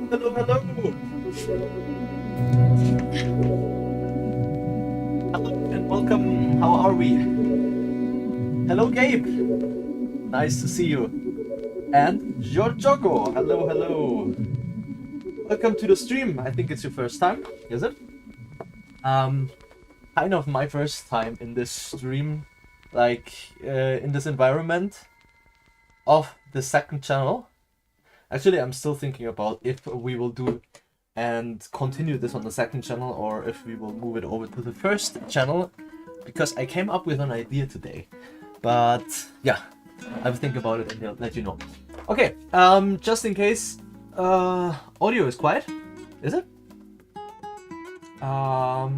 Hello, hello. Hello and welcome. How are we? Hello, Gabe. Nice to see you. And Giorgio. Hello, hello. Welcome to the stream. I think it's your first time, is it? Kind of my first time in this stream, like in this environment of the second channel. Actually, I'm still thinking about if we will do and continue this on the second channel or if we will move it over to the first channel, because I came up with an idea today. But yeah, I will think about it and I'll let you know. Okay, just in case audio is quiet, is it? My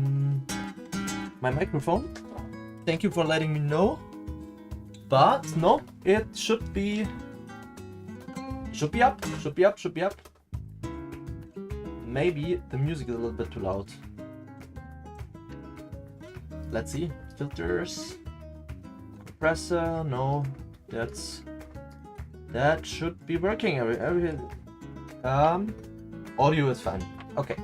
microphone, thank you for letting me know, but no, it should be up. Maybe the music is a little bit too loud. Let's see. Filters. Compressor. No. That should be working. Audio is fine. Okay.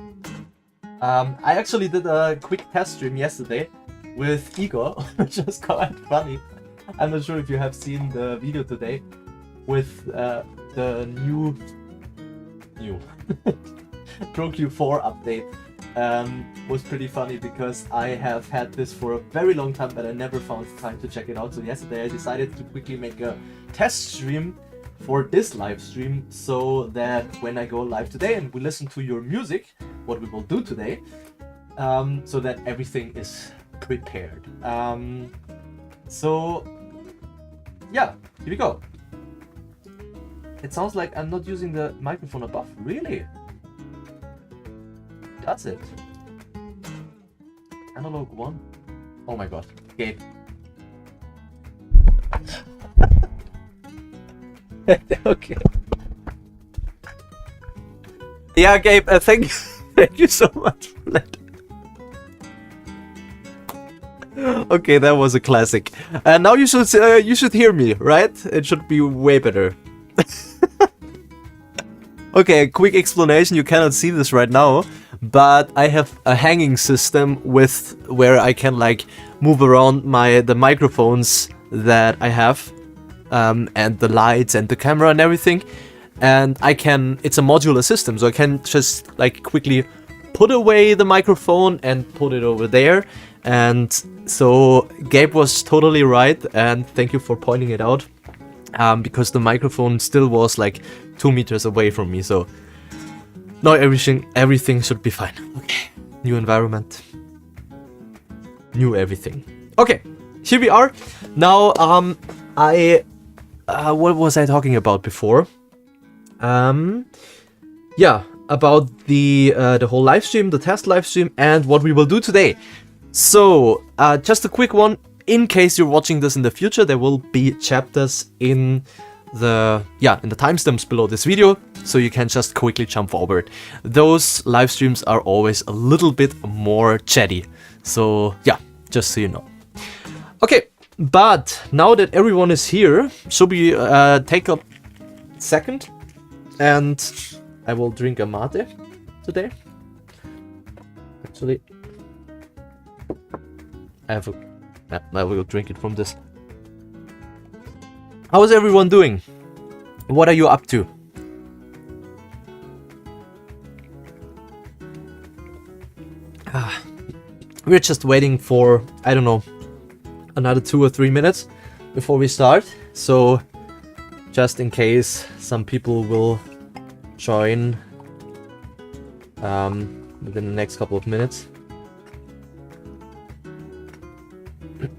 I actually did a quick test stream yesterday with Igor, which was quite funny. I'm not sure if you have seen the video today with the new Pro Q4 update. Was pretty funny because I have had this for a very long time, but I never found time to check it out. So yesterday I decided to quickly make a test stream for this live stream, so that when I go live today and we listen to your music, what we will do today, so that everything is prepared. So yeah, here we go. It sounds like I'm not using the microphone above. Really? That's it. Analog 1. Oh my god. Gabe. Okay. Yeah, Gabe, thank you so much for that. Okay, that was a classic. And now you should hear me, right? It should be way better. Okay, a quick explanation. You cannot see this right now, but I have a hanging system with where I can like move around the microphones that I have, and the lights and the camera and everything. And it's a modular system, so I can just like quickly put away the microphone and put it over there. And so Gabe was totally right, and thank you for pointing it out. Because the microphone still was like 2 meters away from me, so now everything should be fine. Okay, new environment, new everything. Okay, here we are. Now, what was I talking about before? Yeah, about the whole live stream, the test live stream, and what we will do today. So, just a quick one. In case you're watching this in the future, there will be chapters in the timestamps below this video, so you can just quickly jump forward. Those live streams are always a little bit more chatty, so yeah, just so you know. Okay, but now that everyone is here, should we take a second and I will drink a mate today. Actually, I will drink it from this. How is everyone doing? What are you up to? We're just waiting for, I don't know, another 2 or 3 minutes before we start. So, just in case some people will join within the next couple of minutes.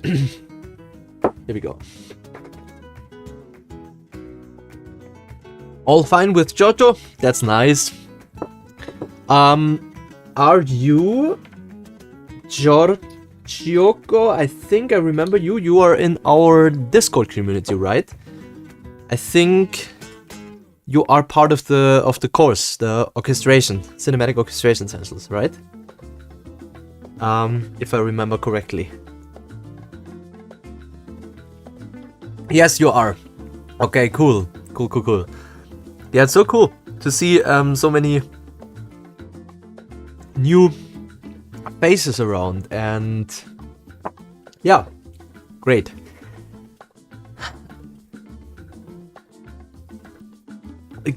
Here we go. All fine with Giorgio? That's nice. Are you Giorgio? I think I remember you. You are in our Discord community, right? I think you are part of the course, the orchestration, cinematic orchestration essentials, right? If I remember correctly. Yes, you are. Okay, cool. Yeah, it's so cool to see so many new faces around, and yeah, great.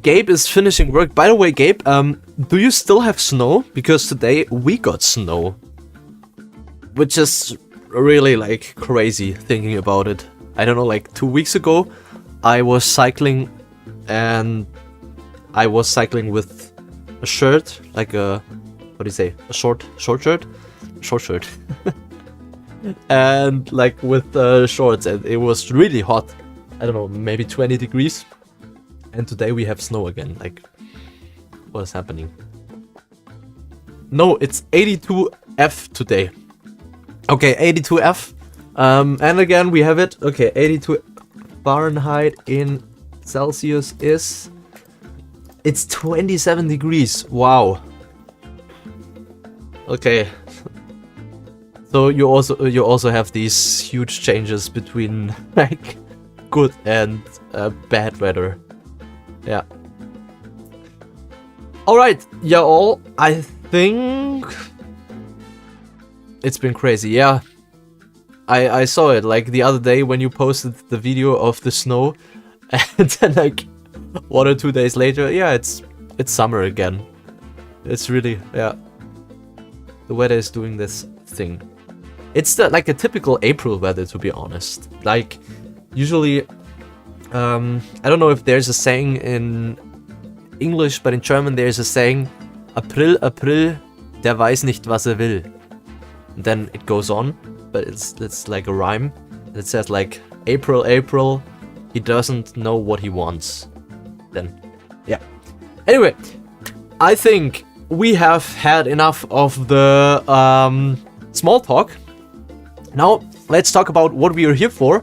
Gabe is finishing work. By the way, Gabe, do you still have snow? Because today we got snow, which is really like crazy thinking about it. I don't know, like 2 weeks ago, I was cycling, and I was cycling with a shirt, like a, what do you say, a short shirt, and like with shorts, and it was really hot. I don't know, maybe 20 degrees. And today we have snow again. Like, what is happening? No, it's 82F today. Okay, 82F. And again, we have it. Okay, 82 Fahrenheit in Celsius is... It's 27 degrees. Wow. Okay. So you also have these huge changes between like good and bad weather. Yeah. Alright, yeah, all. I think it's been crazy. Yeah, I saw it like the other day when you posted the video of the snow, and then like 1 or 2 days later, yeah, it's summer again. It's really, yeah, the weather is doing this thing. It's like a typical April weather, to be honest. Like usually, I don't know if there's a saying in English, but in German there's a saying, April, April, der weiß nicht, was er will. And then it goes on, but it's like a rhyme. It says like, April, April, he doesn't know what he wants. Then, yeah. Anyway, I think we have had enough of the small talk. Now, let's talk about what we are here for.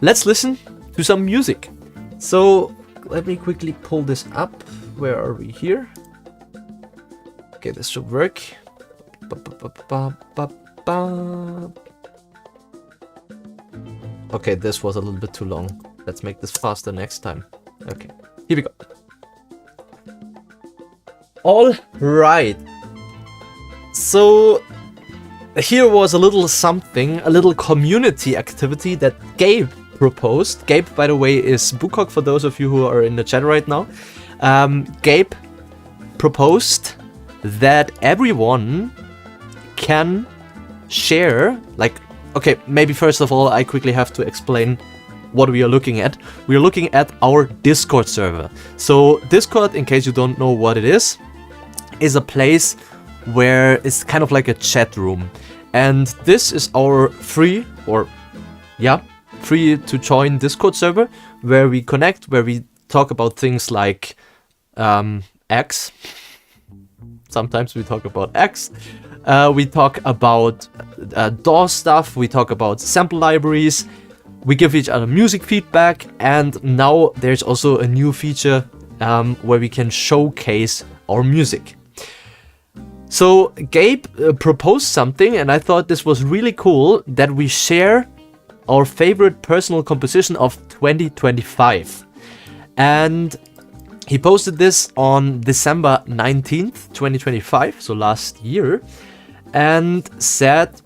Let's listen to some music. So let me quickly pull this up. Where are we here? Okay, this should work. Okay, this was a little bit too long. Let's make this faster next time. Okay, here we go. All right. So here was a little something, a little community activity that Gabe proposed. Gabe, by the way, is Bukok for those of you who are in the chat right now. Gabe proposed that everyone can share, like, okay, maybe first of all, I quickly have to explain what we are looking at. We are looking at our Discord server. So Discord, in case you don't know what it is a place where it's kind of like a chat room. And this is our free to join Discord server, where we connect, where we talk about things like X. Sometimes we talk about X. We talk about DAW stuff. We talk about sample libraries. We give each other music feedback. And now there's also a new feature where we can showcase our music. So Gabe proposed something, and I thought this was really cool, that we share our favorite personal composition of 2025. And he posted this on December 19th, 2025, so last year, and said,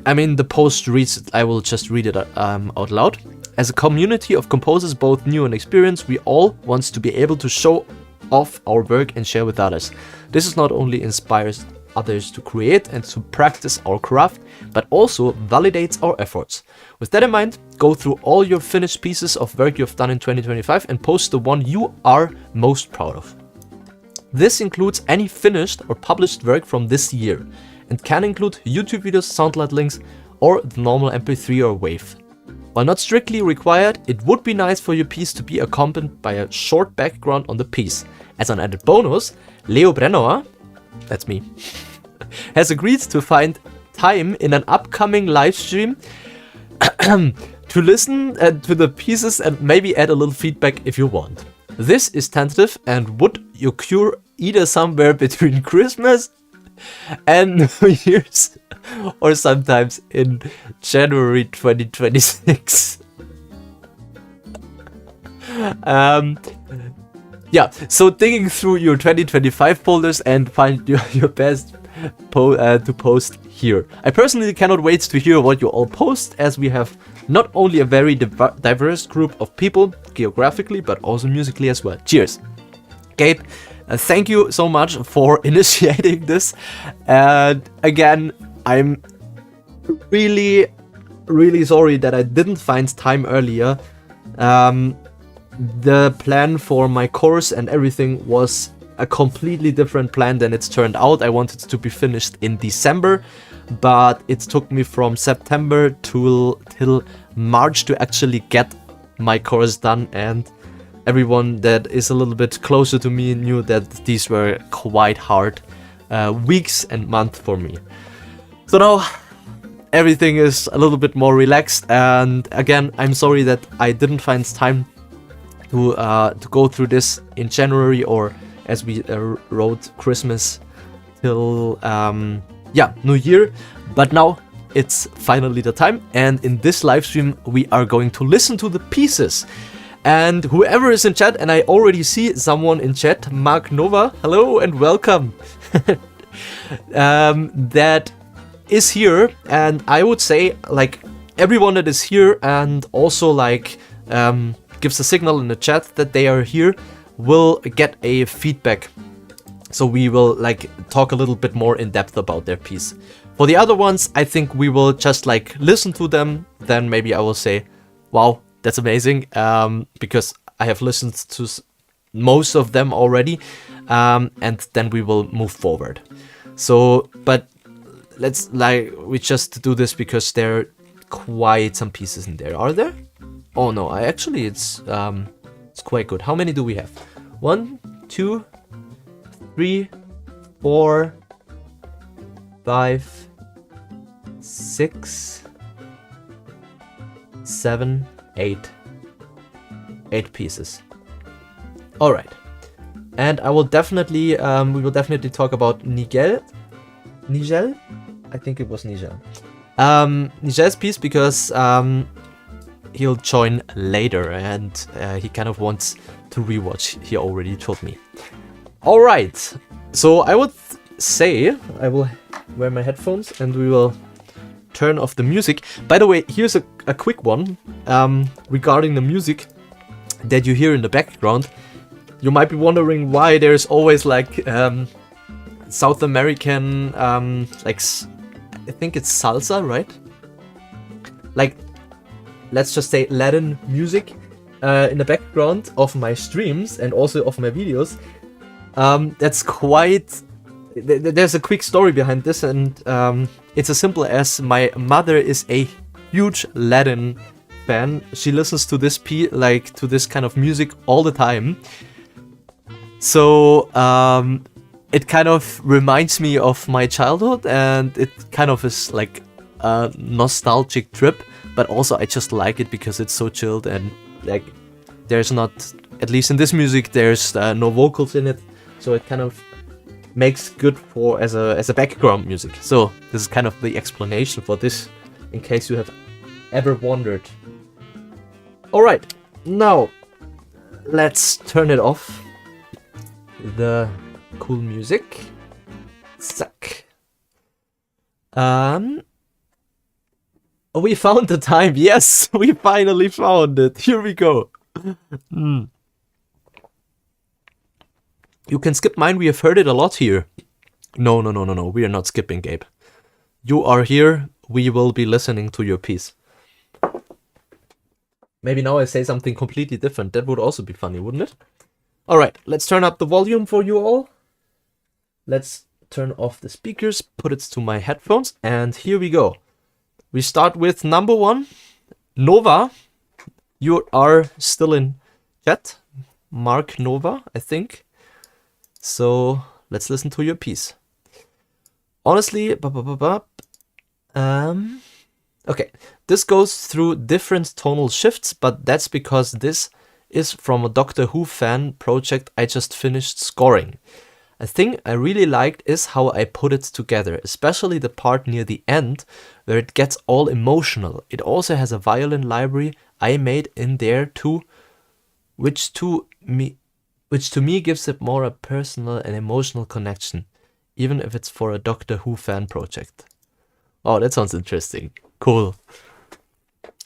I mean, the post reads, I will just read it out loud. As a community of composers, both new and experienced, we all want to be able to show off our work and share with others. This is not only inspires others to create and to practice our craft, but also validates our efforts. With that in mind, go through all your finished pieces of work you've done in 2025 and post the one you are most proud of. This includes any finished or published work from this year, and can include YouTube videos, SoundCloud links, or the normal MP3 or WAV. While not strictly required, it would be nice for your piece to be accompanied by a short background on the piece. As an added bonus, Leo Brennauer, that's me, has agreed to find time in an upcoming live stream to listen to the pieces and maybe add a little feedback if you want. This is tentative and would occur either somewhere between Christmas and New Year's, or sometimes in January 2026. Yeah, so digging through your 2025 folders and find your best to post here. I personally cannot wait to hear what you all post, as we have not only a very diverse group of people geographically, but also musically as well. Cheers. Gabe, thank you so much for initiating this. And again, I'm really, really sorry that I didn't find time earlier. The plan for my course and everything was a completely different plan than it's turned out. I wanted to be finished in December, but it took me from September till March to actually get my course done, and everyone that is a little bit closer to me knew that these were quite hard weeks and months for me. So now everything is a little bit more relaxed, and again, I'm sorry that I didn't find time to go through this in January, or as we wrote, Christmas till New Year. But now it's finally the time, and in this live stream we are going to listen to the pieces. And whoever is in chat, and I already see someone in chat, Mark Nova, hello and welcome, that is here. And I would say, like, everyone that is here and also like gives a signal in the chat that they are here will get a feedback. So we will like talk a little bit more in depth about their piece. For the other ones, I think we will just like listen to them. Then maybe I will say, wow, that's amazing, because I have listened to most of them already, and then we will move forward. So, but let's we just do this because there are quite some pieces in there. Are there? Oh no, it's quite good. How many do we have? 1, 2, 3, 4, 5, 6, 7, 8. 8 pieces. All right. And I will definitely, we will definitely talk about Nigel? I think it was Nigel. Nigel's piece, because he'll join later, and he kind of wants to rewatch, he already told me. All right. So I would say I will wear my headphones and we will turn off the music. By the way, here's a quick one regarding the music that you hear in the background. You might be wondering why there's always like South American, like I think it's salsa, right? Like, let's just say Latin music in the background of my streams and also of my videos. That's quite... There's a quick story behind this, and it's as simple as my mother is a huge Latin fan. She listens to this to this kind of music all the time. So it kind of reminds me of my childhood, and it kind of is like a nostalgic trip. But also I just like it because it's so chilled, and like there's not, at least in this music, there's no vocals in it, so it kind of makes good for as a background music. So this is kind of the explanation for this, in case you have ever wondered. All right, now let's turn it off. The cool music. Zack. We found the time. Yes, we finally found it. Here we go. You can skip mine. We have heard it a lot here. No. We are not skipping, Gabe. You are here. We will be listening to your piece. Maybe now I say something completely different. That would also be funny, wouldn't it? All right, let's turn up the volume for you all. Let's turn off the speakers, put it to my headphones, and here we go. We start with number 1, Nova. You are still in chat. Mark Nova, I think. So let's listen to your piece. Honestly, okay, this goes through different tonal shifts, but that's because this is from a Doctor Who fan project I just finished scoring. A thing I really liked is how I put it together, especially the part near the end where it gets all emotional. It also has a violin library I made in there too, which to me gives it more a personal and emotional connection. even if it's for a Doctor Who fan project. Oh, that sounds interesting. Cool.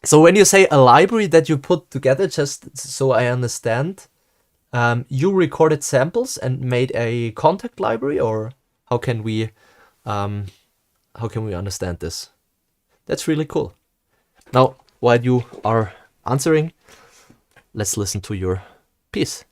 So when you say a library that you put together, just so I understand, you recorded samples and made a contact library, or how can we understand this? That's really cool. Now, while you are answering, let's listen to your piece.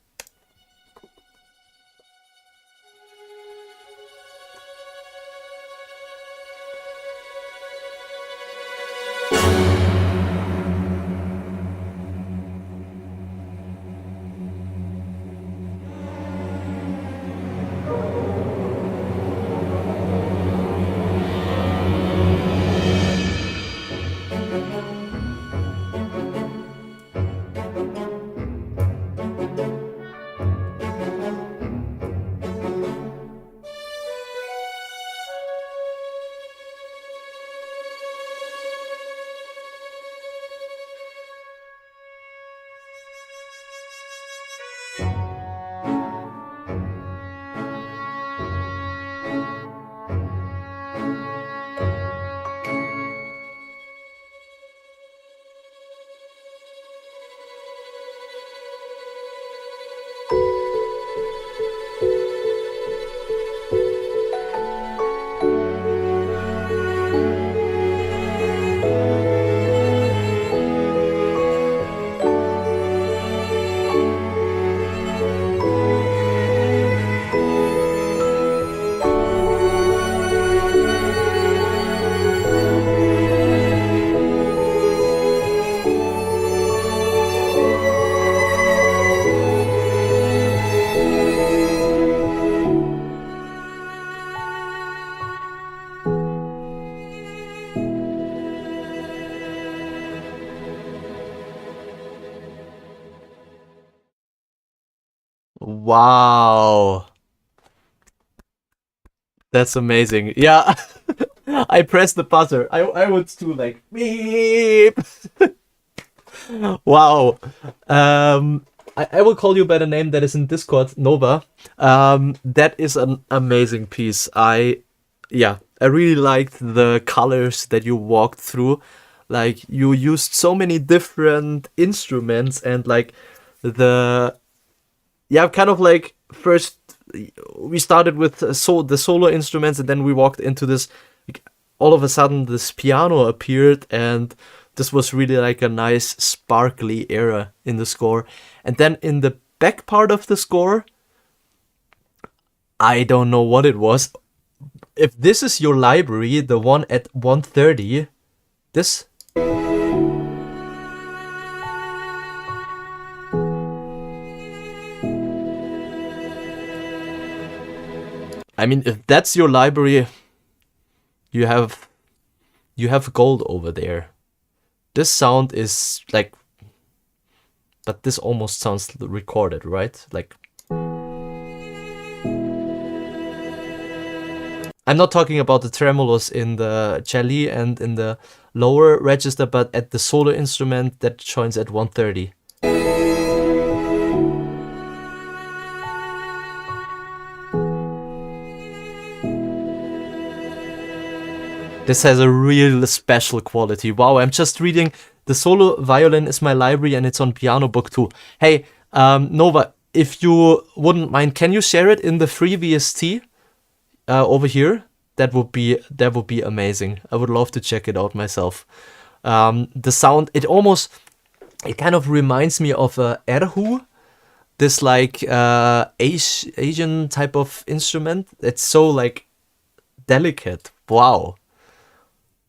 Wow. That's amazing. Yeah. I pressed the buzzer. I would do like beep. Wow. I will call you by the name that is in Discord, Nova. That is an amazing piece. I really liked the colors that you walked through. Like, you used so many different instruments, and like kind of like, first we started with the solo instruments, and then we walked into this, like, all of a sudden this piano appeared, and this was really like a nice sparkly era in the score. And then in the back part of the score, I don't know what it was. If this is your library, the one at 1:30, this... I mean, if that's your library, you have gold over there. This sound is like, but this almost sounds recorded, right? Like, I'm not talking about the tremolos in the cello and in the lower register, but at the solo instrument that joins at 1:30. This has a real special quality. Wow, I'm just reading. The solo violin is my library, and it's on Piano Book 2. Hey, Nova, if you wouldn't mind, can you share it in the free VST over here? That would be amazing. I would love to check it out myself. The sound, it kind of reminds me of a erhu, this like Asian type of instrument. It's so like delicate. Wow.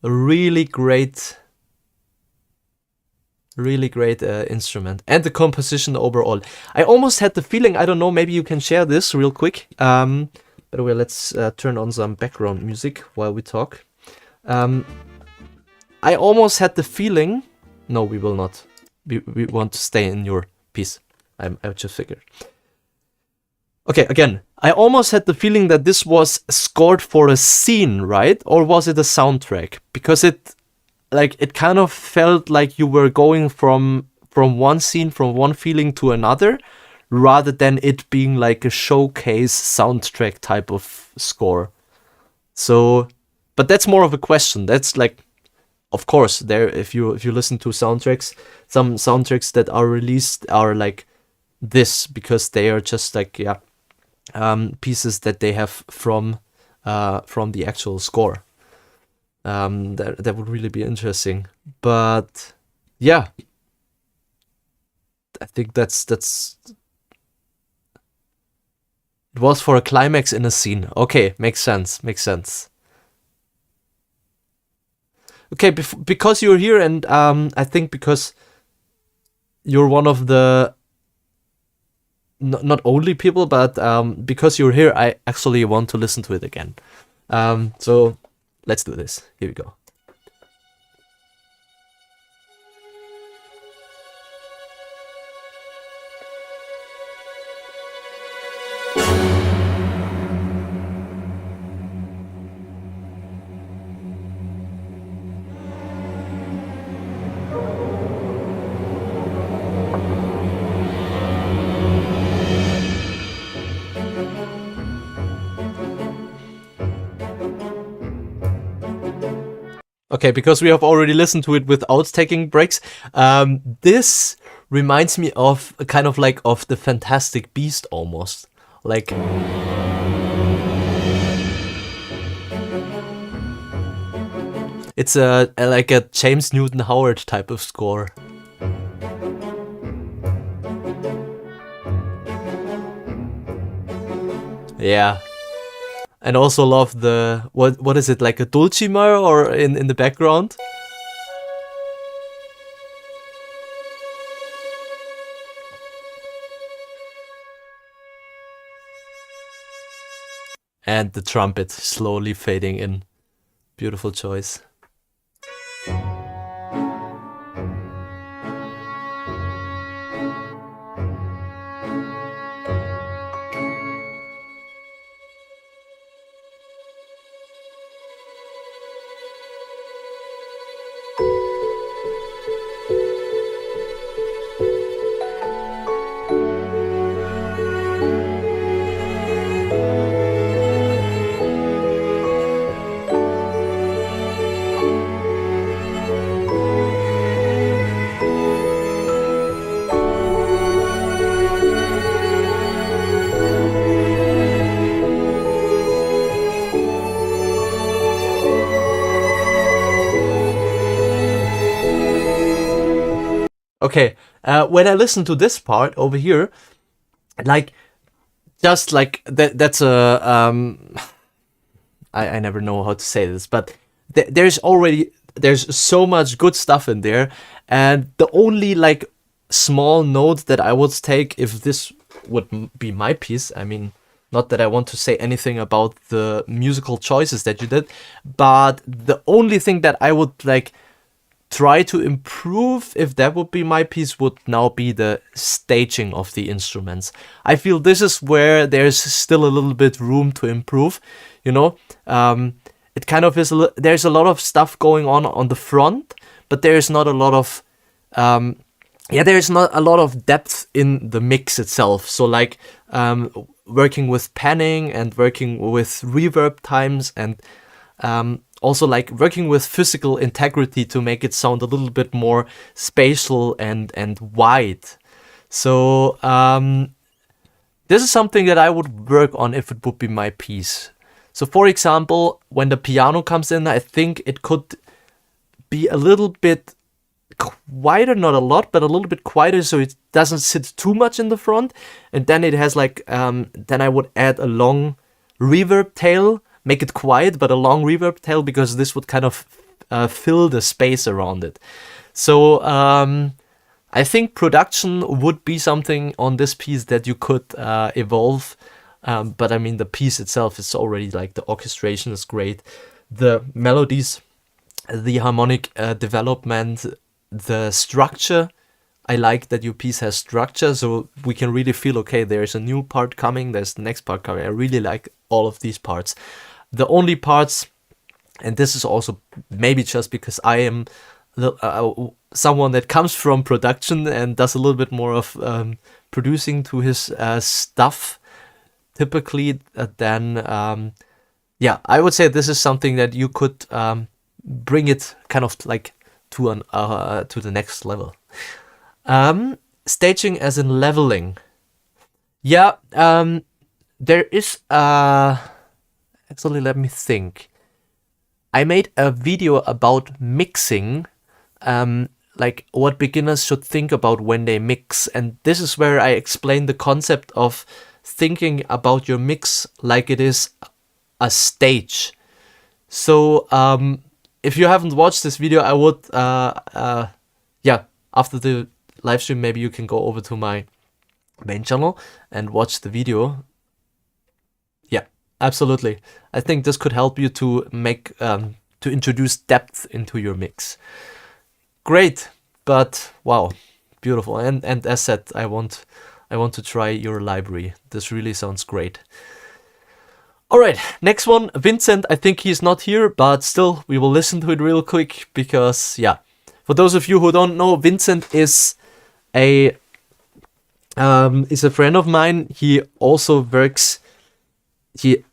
A really great instrument, and the composition overall. I almost had the feeling, I don't know, maybe you can share this real quick. By the way, let's turn on some background music while we talk. I almost had the feeling, no, we will not. We want to stay in your piece. I just figured. Okay, again, I almost had the feeling that this was scored for a scene, right? Or was it a soundtrack? Because it kind of felt like you were going from one scene, from one feeling to another, rather than it being like a showcase soundtrack type of score. So, but that's more of a question. That's like, of course, there if you listen to soundtracks, some soundtracks that are released are like this because they are just like pieces that they have from the actual score. That would really be interesting. But yeah, I think that's it was for a climax in a scene. Okay, makes sense. Makes sense. Okay, because you're here, and I think because you're one of the not only people, but because you're here, I actually want to listen to it again. So let's do this. Here we go. Okay, because we have already listened to it without taking breaks. This reminds me of kind of like of the Fantastic Beast almost. Like it's a like a James Newton Howard type of score. Yeah. And also love the what is it, like a dulcimer or in the background? And the trumpet slowly fading in. Beautiful choice. Okay, when I listen to this part over here, like just like that's a I never know how to say this, but there's so much good stuff in there, and the only like small note that I would take if this would be my piece, I mean, not that I want to say anything about the musical choices that you did, but the only thing that I would like try to improve if that would be my piece would now be the staging of the instruments. I feel this is where there's still a little bit room to improve, you know. It kind of is there's a lot of stuff going on the front, but there's not a lot of there's not a lot of depth in the mix itself. So like working with panning and working with reverb times and also like working with physical integrity to make it sound a little bit more spatial and wide. So this is something that I would work on if it would be my piece. So for example, when the piano comes in, I think it could be a little bit quieter, not a lot, but a little bit quieter, so it doesn't sit too much in the front. And then it has like, then I would add a long reverb tail, make it quiet, but a long reverb tail, because this would kind of fill the space around it. So I think production would be something on this piece that you could evolve. But I mean, the piece itself is already like the orchestration is great. The melodies, the harmonic development, the structure. I like that your piece has structure, so we can really feel, okay, there's a new part coming, there's the next part coming. I really like all of these parts. The only parts, and this is also maybe just because I am someone that comes from production and does a little bit more of producing to his stuff, typically, then yeah, I would say this is something that you could bring it kind of like to the next level. Staging as in leveling. Yeah, there is actually, let me think. I made a video about mixing, like what beginners should think about when they mix, and this is where I explain the concept of thinking about your mix like it is a stage. So if you haven't watched this video, I would yeah, after the live stream maybe you can go over to my main channel and watch the video. Yeah, absolutely. I think this could help you to make to introduce depth into your mix. Great, but wow, beautiful. And as said, I want to try your library. This really sounds great. All right, next one, Vincent. I think he's not here, but still, we will listen to it real quick because, yeah, for those of you who don't know, Vincent is a friend of mine. He also works. He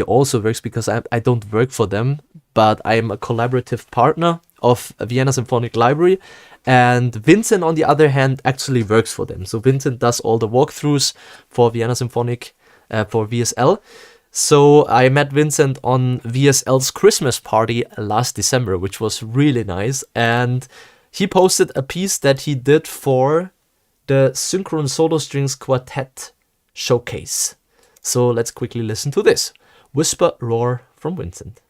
also works because I don't work for them, but I'm a collaborative partner of Vienna Symphonic Library, and Vincent, on the other hand, actually works for them. So Vincent does all the walkthroughs for Vienna Symphonic, for VSL. So I met Vincent on VSL's Christmas party last December, which was really nice, and he posted a piece that he did for the Synchron Solo Strings Quartet showcase. So let's quickly listen to this. Whisper Roar from Vincent.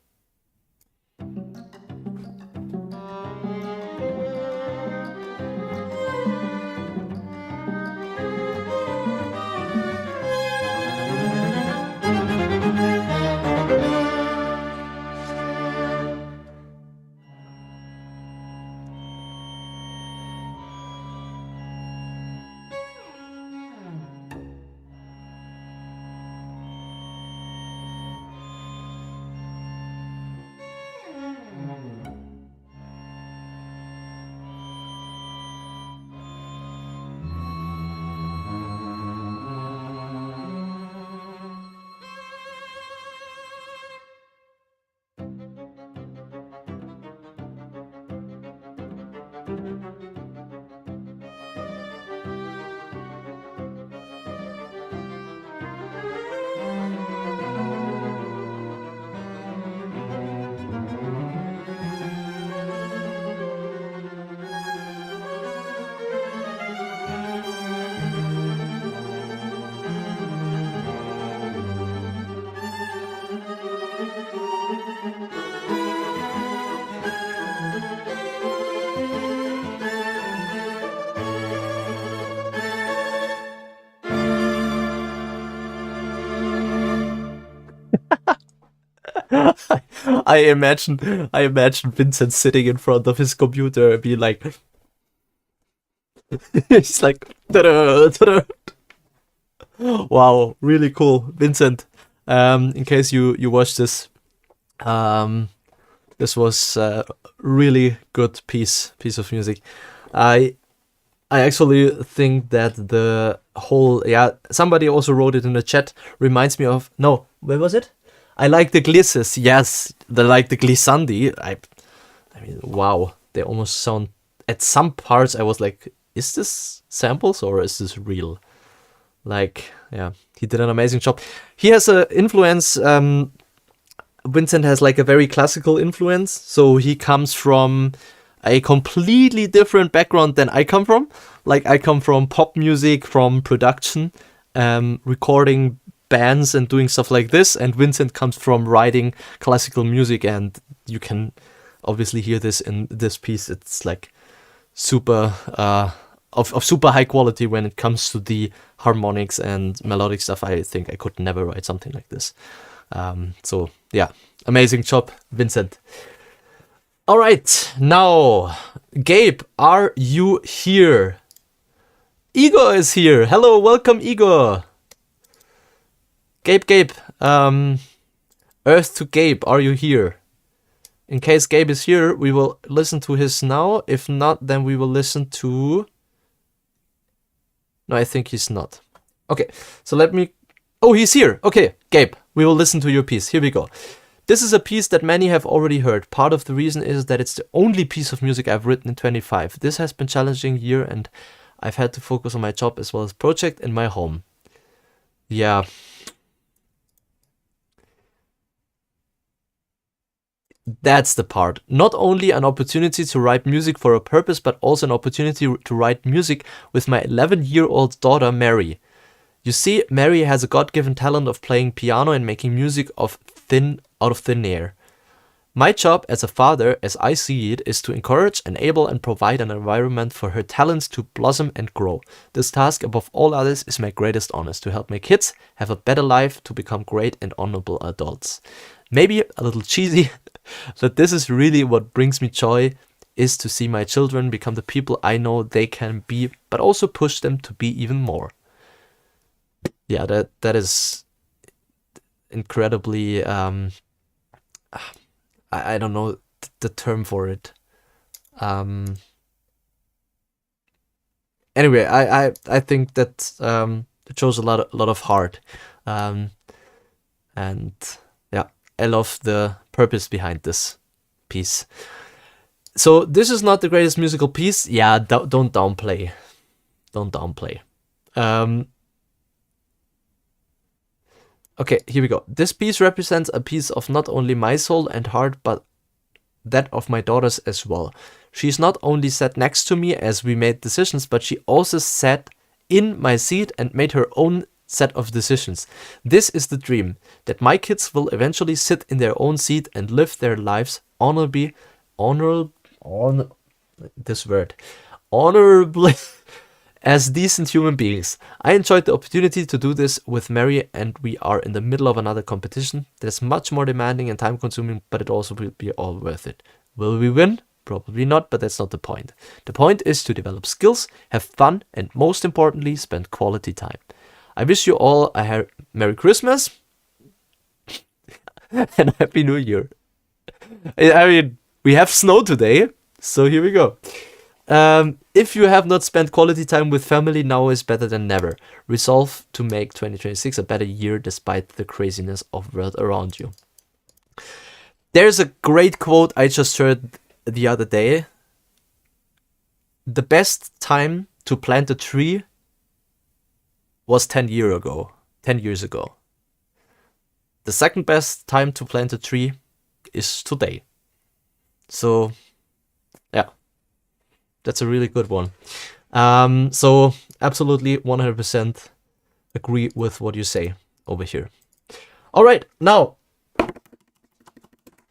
I imagine Vincent sitting in front of his computer and be like, he's like, ta-da, ta-da. Wow, really cool, Vincent. In case you watched this, this was a really good piece of music. I actually think that the whole, yeah, somebody also wrote it in the chat, reminds me of, no, where was it? I like the glisses, yes, like the glissandi. I mean, wow, they almost sound, at some parts I was like, is this samples or is this real? Like, yeah, he did an amazing job. He has a influence, Vincent has like a very classical influence, so he comes from a completely different background than I come from. Like, I come from pop music, from production, recording bands and doing stuff like this, and Vincent comes from writing classical music, and you can obviously hear this in this piece. It's like super of super high quality when it comes to the harmonics and melodic stuff. I think I could never write something like this. So yeah, amazing job, Vincent. All right, now Gabe, are you here? Igor is here. Hello, welcome, Igor. Gabe, Earth to Gabe, are you here? In case Gabe is here, we will listen to his now. If not, then we will listen to... No, I think he's not. Okay, so let me Oh, he's here. Okay, Gabe, we will listen to your piece. Here we go. This is a piece that many have already heard. Part of the reason is that it's the only piece of music I've written in 25. This has been a challenging year and I've had to focus on my job as well as project in my home. Yeah. That's the part. Not only an opportunity to write music for a purpose, but also an opportunity to write music with my 11-year-old daughter, Mary. You see, Mary has a God-given talent of playing piano and making music out of thin air. My job as a father, as I see it, is to encourage, enable, and provide an environment for her talents to blossom and grow. This task, above all others, is my greatest honor, to help my kids have a better life, to become great and honorable adults. Maybe a little cheesy, but this is really what brings me joy, is to see my children become the people I know they can be, but also push them to be even more. Yeah, that is incredibly, I don't know the term for it. Anyway, I think that it shows a lot of heart, and yeah, I love the purpose behind this piece. So this is not the greatest musical piece. Yeah, don't downplay. Don't downplay. Okay, here we go. This piece represents a piece of not only my soul and heart, but that of my daughters as well. She's not only sat next to me as we made decisions, but she also sat in my seat and made her own set of decisions. This is the dream, that my kids will eventually sit in their own seat and live their lives honorably, as decent human beings. I enjoyed the opportunity to do this with Mary, and we are in the middle of another competition that is much more demanding and time consuming, but it also will be all worth it. Will we win? Probably not, but that's not the point. The point is to develop skills, have fun, and most importantly, spend quality time. I wish you all a Merry Christmas and Happy New Year. I mean, we have snow today, so here we go. If you have not spent quality time with family, now is better than never. Resolve to make 2026 a better year despite the craziness of the world around you. There's a great quote I just heard the other day. The best time to plant a tree was 10 years ago. The second best time to plant a tree is today. So, yeah. That's a really good one. So absolutely 100% agree with what you say over here. All right, now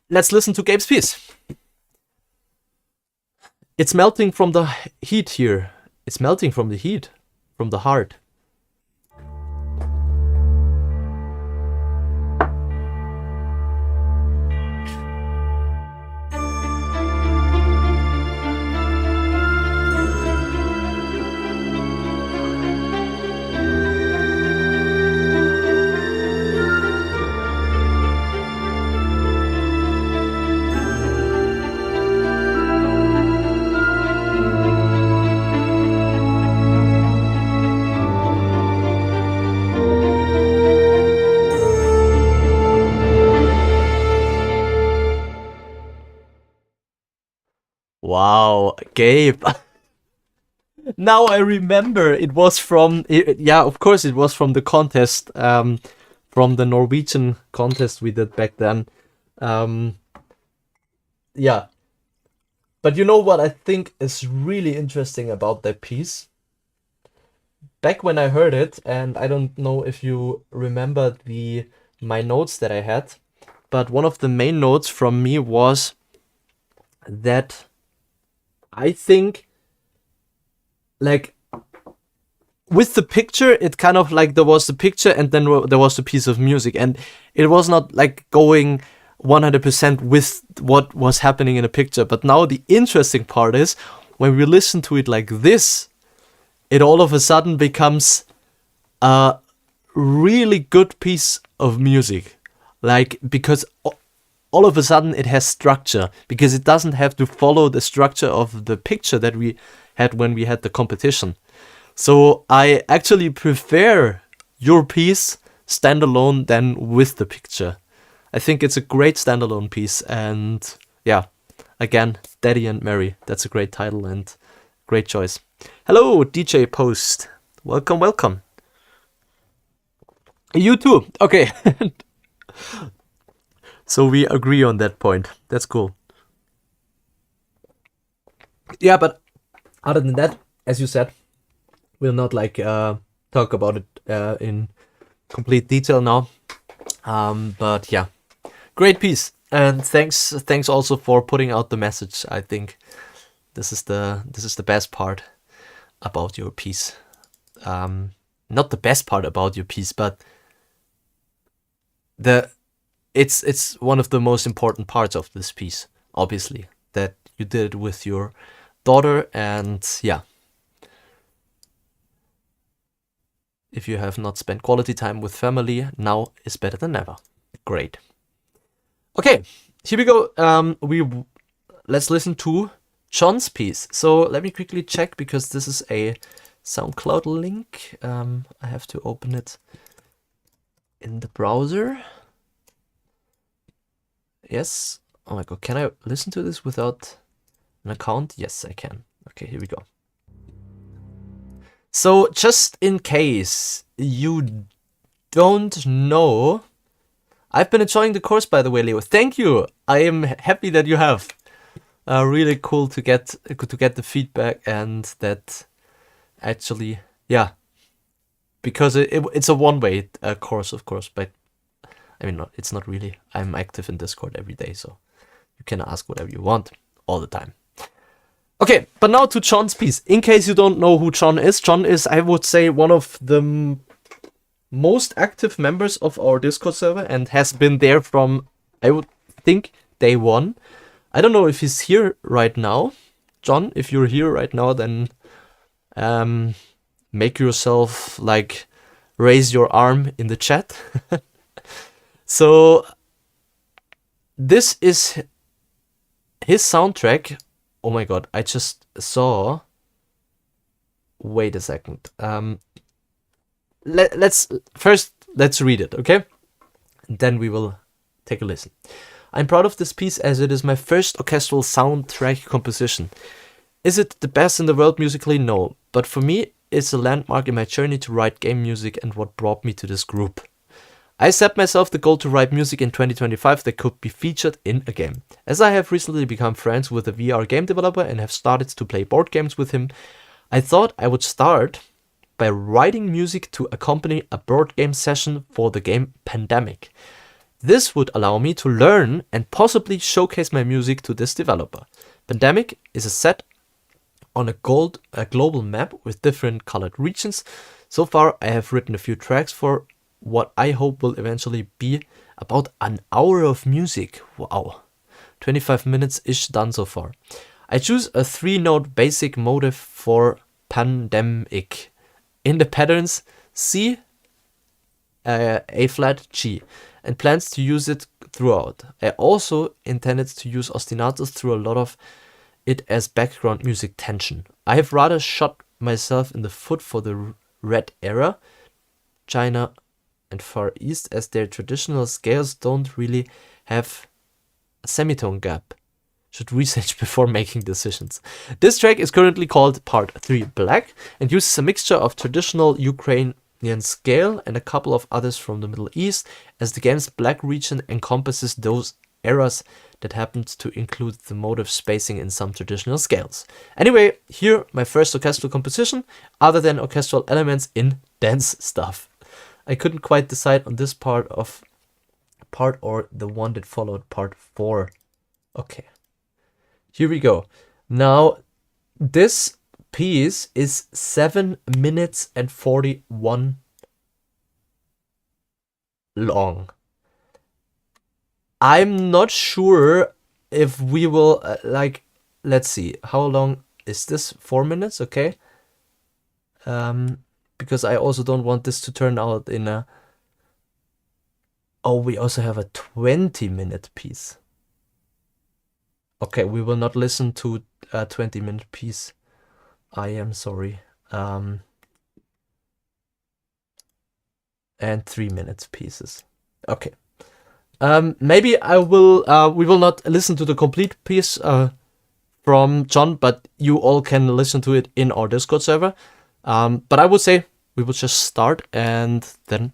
let's listen to Gabe's piece. It's melting from the heat here. It's melting from the heat, from the heart. Wow, Gabe. Now I remember it was from, yeah, of course it was from the contest, from the Norwegian contest we did back then. Yeah. But you know what I think is really interesting about that piece? Back when I heard it, and I don't know if you remember my notes that I had, but one of the main notes from me was that I think, like, with the picture, it kind of like there was the picture and then there was the piece of music, and it was not like going 100% with what was happening in the picture. But now the interesting part is when we listen to it like this, it all of a sudden becomes a really good piece of music, like, because all of a sudden it has structure, because it doesn't have to follow the structure of the picture that we had when we had the competition. So I actually prefer your piece standalone than with the picture. I think it's a great standalone piece, and yeah, again, Daddy and Mary. That's a great title and great choice. Hello, DJ Post. Welcome, welcome. You too. Okay. So we agree on that point. That's cool. Yeah, but other than that, as you said, we'll not like talk about it in complete detail now. But yeah, great piece, and thanks also for putting out the message. I think this is the best part about your piece. Not the best part about your piece, but it's one of the most important parts of this piece. Obviously, that you did it with your daughter, and yeah. If you have not spent quality time with family, now is better than ever. Great. Okay, here we go. Let's listen to John's piece. So let me quickly check, because this is a SoundCloud link. I have to open it in the browser. Yes. Oh my god, can I listen to this without an account? Yes, I can. Okay, here we go. So just in case you don't know, I've been enjoying the course, by the way, Leo. Thank you. I am happy that you have. Really cool to get the feedback, and that actually, yeah, because it's a one-way course, of course, but I mean, it's not really. I'm active in Discord every day, so you can ask whatever you want all the time. Okay, but now to John's piece. In case you don't know who John is, I would say, one of the most active members of our Discord server, and has been there from, I would think, day one. I don't know if he's here right now. John, if you're here right now, then make yourself, like, raise your arm in the chat. So this is his soundtrack. Oh my god, I just saw. Wait a second. Let's read it, okay? And then we will take a listen. I'm proud of this piece, as it is my first orchestral soundtrack composition. Is it the best in the world musically? No, but for me, it's a landmark in my journey to write game music, and what brought me to this group. I set myself the goal to write music in 2025 that could be featured in a game. As I have recently become friends with a VR game developer and have started to play board games with him, I thought I would start by writing music to accompany a board game session for the game Pandemic. This would allow me to learn and possibly showcase my music to this developer. Pandemic is a set on a global map with different colored regions. So far, I have written a few tracks for what I hope will eventually be about an hour of music. Wow. 25 minutes-ish done so far. I choose a 3-note basic motive for Pandemic in the patterns C, A flat, G, and plans to use it throughout. I also intended to use ostinatos through a lot of it as background music tension. I have rather shot myself in the foot for the Red Era, China and Far East, as their traditional scales don't really have a semitone gap. Should research before making decisions. This track is currently called Part 3 Black and uses a mixture of traditional Ukrainian scale and a couple of others from the Middle East, as the game's Black region encompasses those eras that happened to include the motive spacing in some traditional scales. Anyway, here my first orchestral composition, other than orchestral elements in dance stuff. I couldn't quite decide on this part or the one that followed, part 4. Okay, here we go. Now, this piece is 7 minutes and 41 long. I'm not sure if we will, let's see, how long is this? 4 minutes, okay. Because I also don't want this to turn out in a... Oh, we also have a 20-minute piece. Okay, we will not listen to a 20-minute piece. I am sorry. And and 3-minute pieces. Okay. Maybe I will. We will not listen to the complete piece from John, but you all can listen to it in our Discord server. But I would say we will just start, and then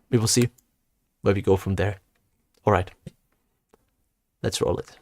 we will see where we go from there. All right. Let's roll it.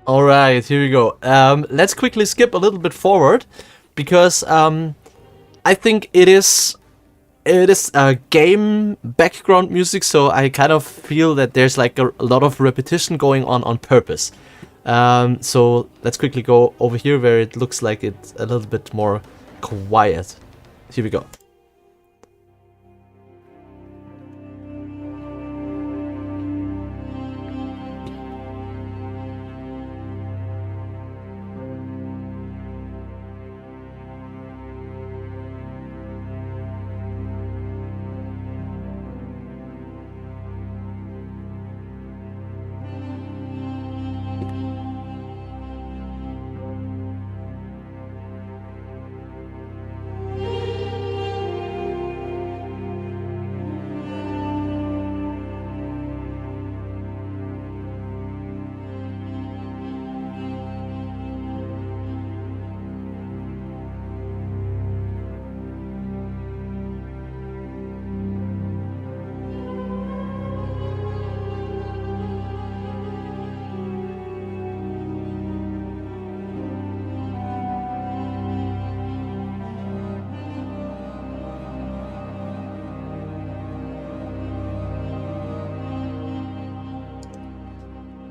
All right, here we go. Let's quickly skip a little bit forward, because I think it is game background music, so I kind of feel that there's like a lot of repetition going on purpose. So let's quickly go over here where it looks like it's a little bit more quiet. Here we go.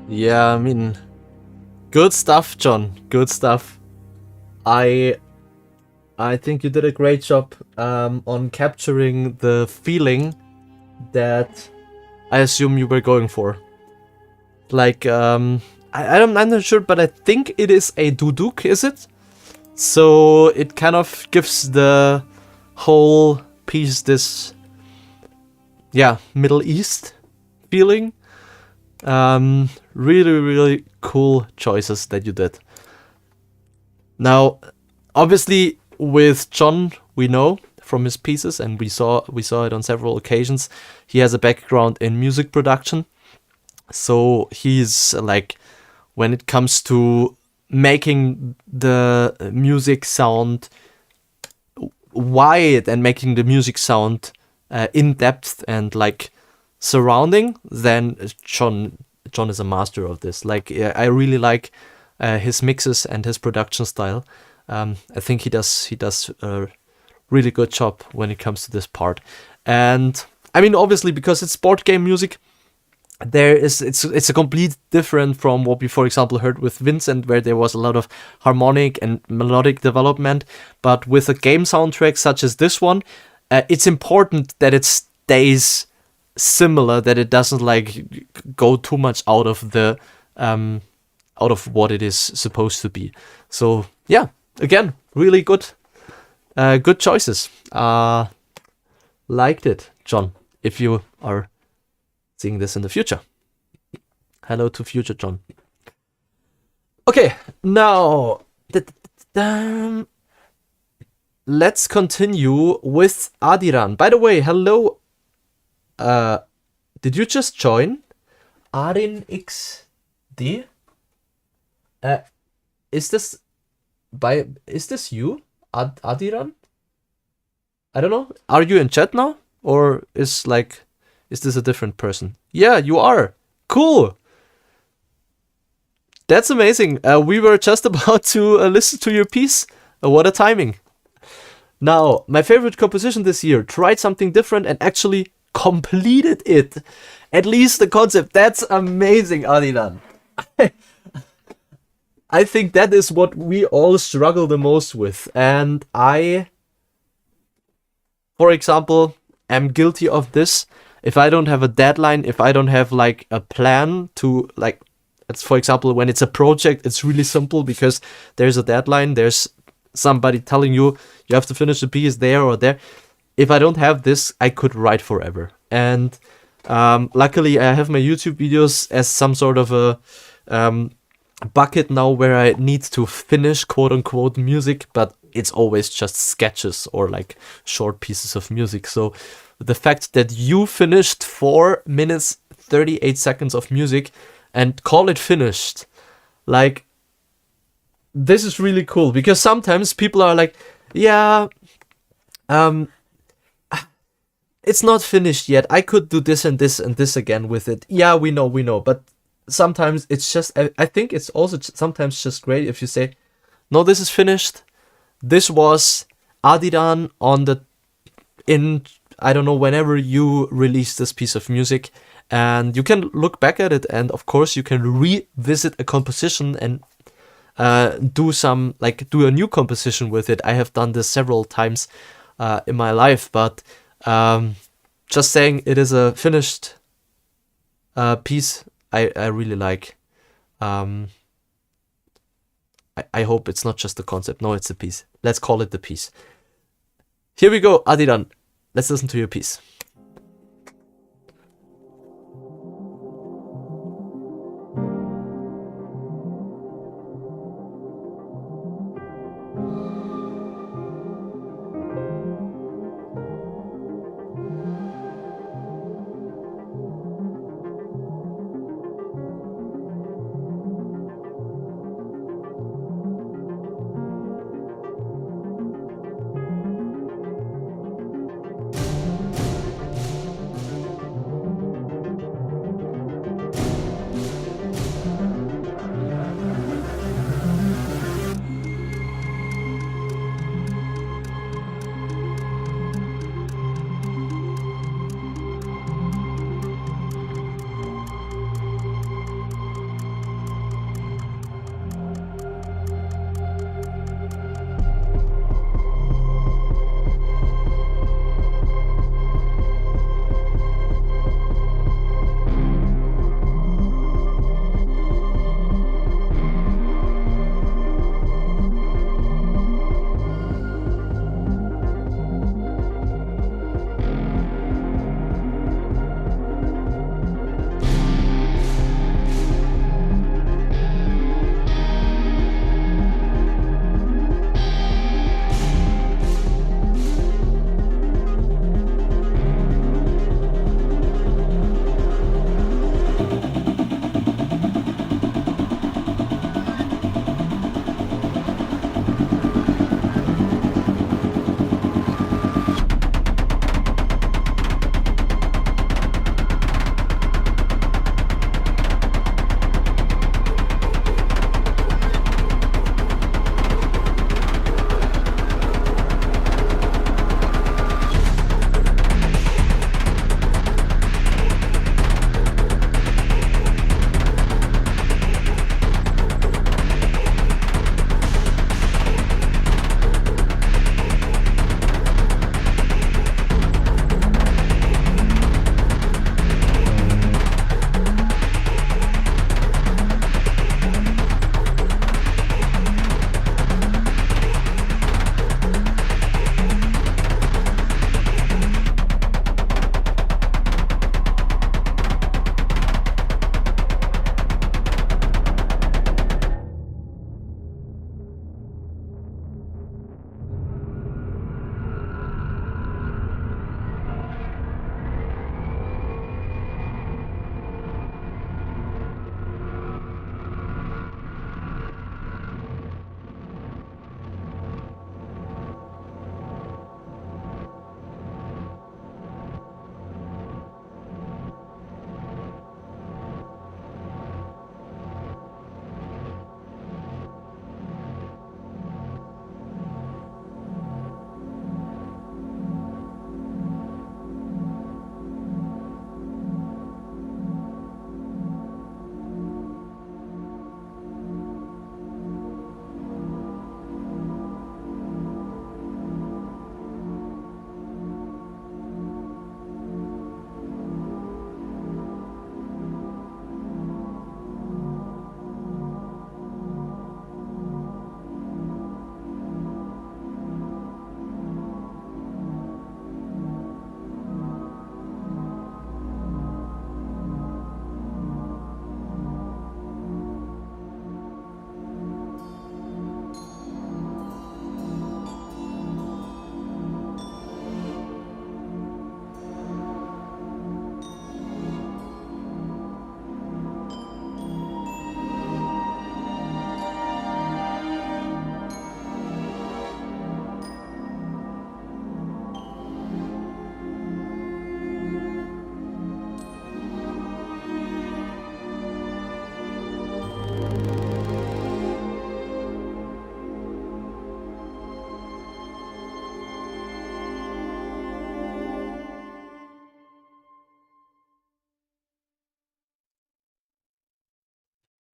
Yeah, I mean, good stuff, John. Good stuff. I think you did a great job on capturing the feeling that I assume you were going for. Like, I'm not sure, but I think it is a duduk, is it? So it kind of gives the whole piece this, yeah, Middle East feeling. Really, really cool choices that you did. Now, obviously with John, we know from his pieces, and we saw it on several occasions. He has a background in music production, so he's like, when it comes to making the music sound wide and making the music sound in depth and like surrounding, then John is a master of this. Like, I really like his mixes and his production style. I think he does a really good job when it comes to this part. And I mean, obviously, because it's board game music, it's a complete different from what we, for example, heard with Vincent, where there was a lot of harmonic and melodic development. But with a game soundtrack such as this one, it's important that it stays similar, that it doesn't like go too much out of the out of what it is supposed to be. So yeah, again, really good choices. Liked it, John. If you are seeing this in the future, hello to future John. Okay, now let's continue with Adiran. By the way, hello. Did you just join? Arin XD? Is this you? Adiran? I don't know. Are you in chat now? Or is this a different person? Yeah, you are. Cool. That's amazing. We were just about to listen to your piece. What a timing. Now, my favorite composition this year. Tried something different and actually completed it. At least the concept. That's amazing, Adilan. I think that is what we all struggle the most with. And I, for example, am guilty of this. If I don't have a deadline, if I don't have like a plan to like, it's, for example, when it's a project, it's really simple because there's a deadline. There's somebody telling you have to finish the piece there or there. If I don't have this, I could write forever. And luckily, I have my YouTube videos as some sort of a bucket now where I need to finish quote unquote music, but it's always just sketches or like short pieces of music. So the fact that you finished 4 minutes 38 seconds of music and call it finished, like, this is really cool, because sometimes people are like, yeah, it's not finished yet. I could do this and this and this again with it. Yeah, we know. But sometimes it's just, I think it's also sometimes just great if you say, no, this is finished. This was Adidan I don't know, whenever you release this piece of music, and you can look back at it, and of course you can revisit a composition and do a new composition with it. I have done this several times in my life, but just saying it is a finished piece, I really like. I hope it's not just a concept. No, it's a piece. Let's call it the piece. Here we go, Adidan. Let's listen to your piece.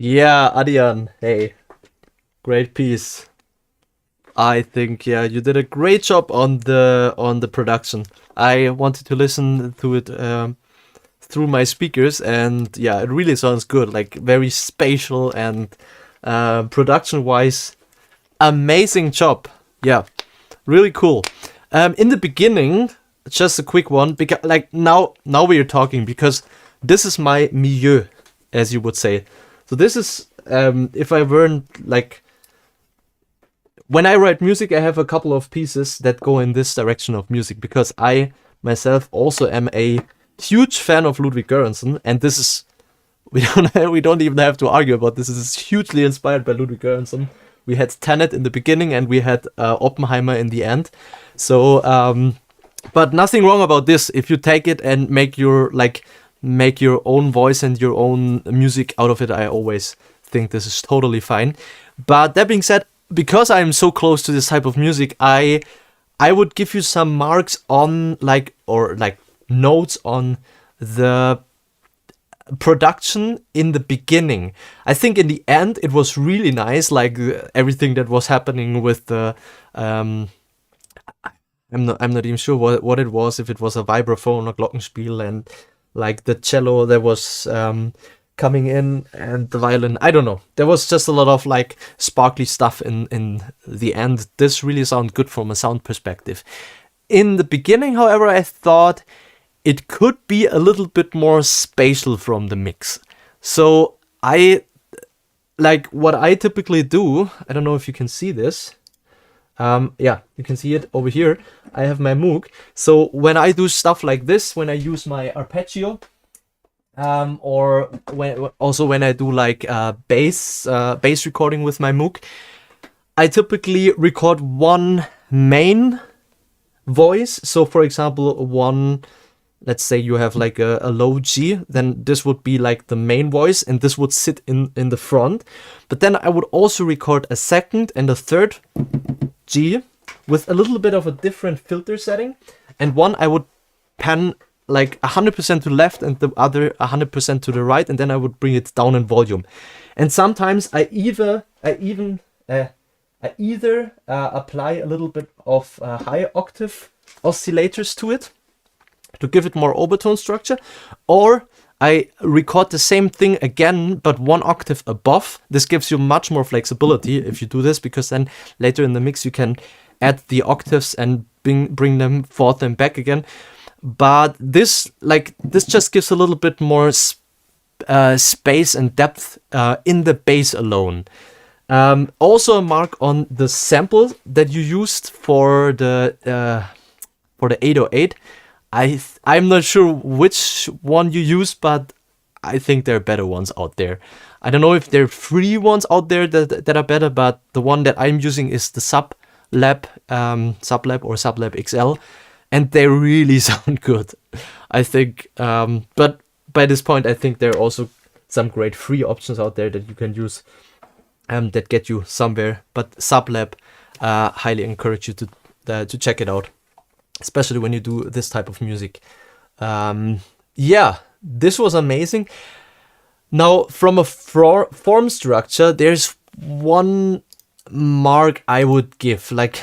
Yeah, Adian. Hey, great piece. I think yeah, you did a great job on the production. I wanted to listen to it through my speakers, and yeah, it really sounds good. Like very spatial and production wise, amazing job. Yeah, really cool. In the beginning, just a quick one because like now we are talking because this is my milieu, as you would say. So this is if I weren't like when I write music, I have a couple of pieces that go in this direction of music because I myself also am a huge fan of Ludwig Göransson, and this is we don't even have to argue about this. This is hugely inspired by Ludwig Göransson. We had Tenet in the beginning, and we had Oppenheimer in the end. So, but nothing wrong about this if you take it and make your own voice and your own music out of it. I always think this is totally fine. But that being said, because I'm so close to this type of music, I would give you some marks on like notes on the production in the beginning. I think in the end it was really nice, like everything that was happening with the I'm not even sure what it was, if it was a vibraphone or glockenspiel, and like the cello that was coming in and the violin. I don't know. There was just a lot of like sparkly stuff in the end. This really sounded good from a sound perspective. In the beginning, however, I thought it could be a little bit more spatial from the mix. So I like what I typically do. I don't know if you can see this. Yeah, you can see it over here. I have my Moog. So when I do stuff like this, when I use my arpeggio, or when I do like bass recording with my Moog, I typically record one main voice. So for example, let's say you have like a low G, then this would be like the main voice, and this would sit in the front. But then I would also record a second and a third G with a little bit of a different filter setting, and one I would pan like 100% to the left and the other 100% to the right, and then I would bring it down in volume. And sometimes I either apply a little bit of high octave oscillators to it to give it more overtone structure, or I record the same thing again but one octave above. This gives you much more flexibility if you do this, because then later in the mix you can add the octaves and bring them forth and back again. But this just gives a little bit more space and depth in the bass alone. Also a mark on the sample that you used for the 808. I'm not sure which one you used, but I think there are better ones out there. I don't know if there are free ones out there that are better, but the one that I'm using is the Sublab or Sublab XL, and they really sound good. I think, but by this point, I think there are also some great free options out there that you can use that get you somewhere. But Sublab, highly encourage you to check it out, especially when you do this type of music. Yeah, this was amazing. Now, from a form structure, there's one mark I would give, like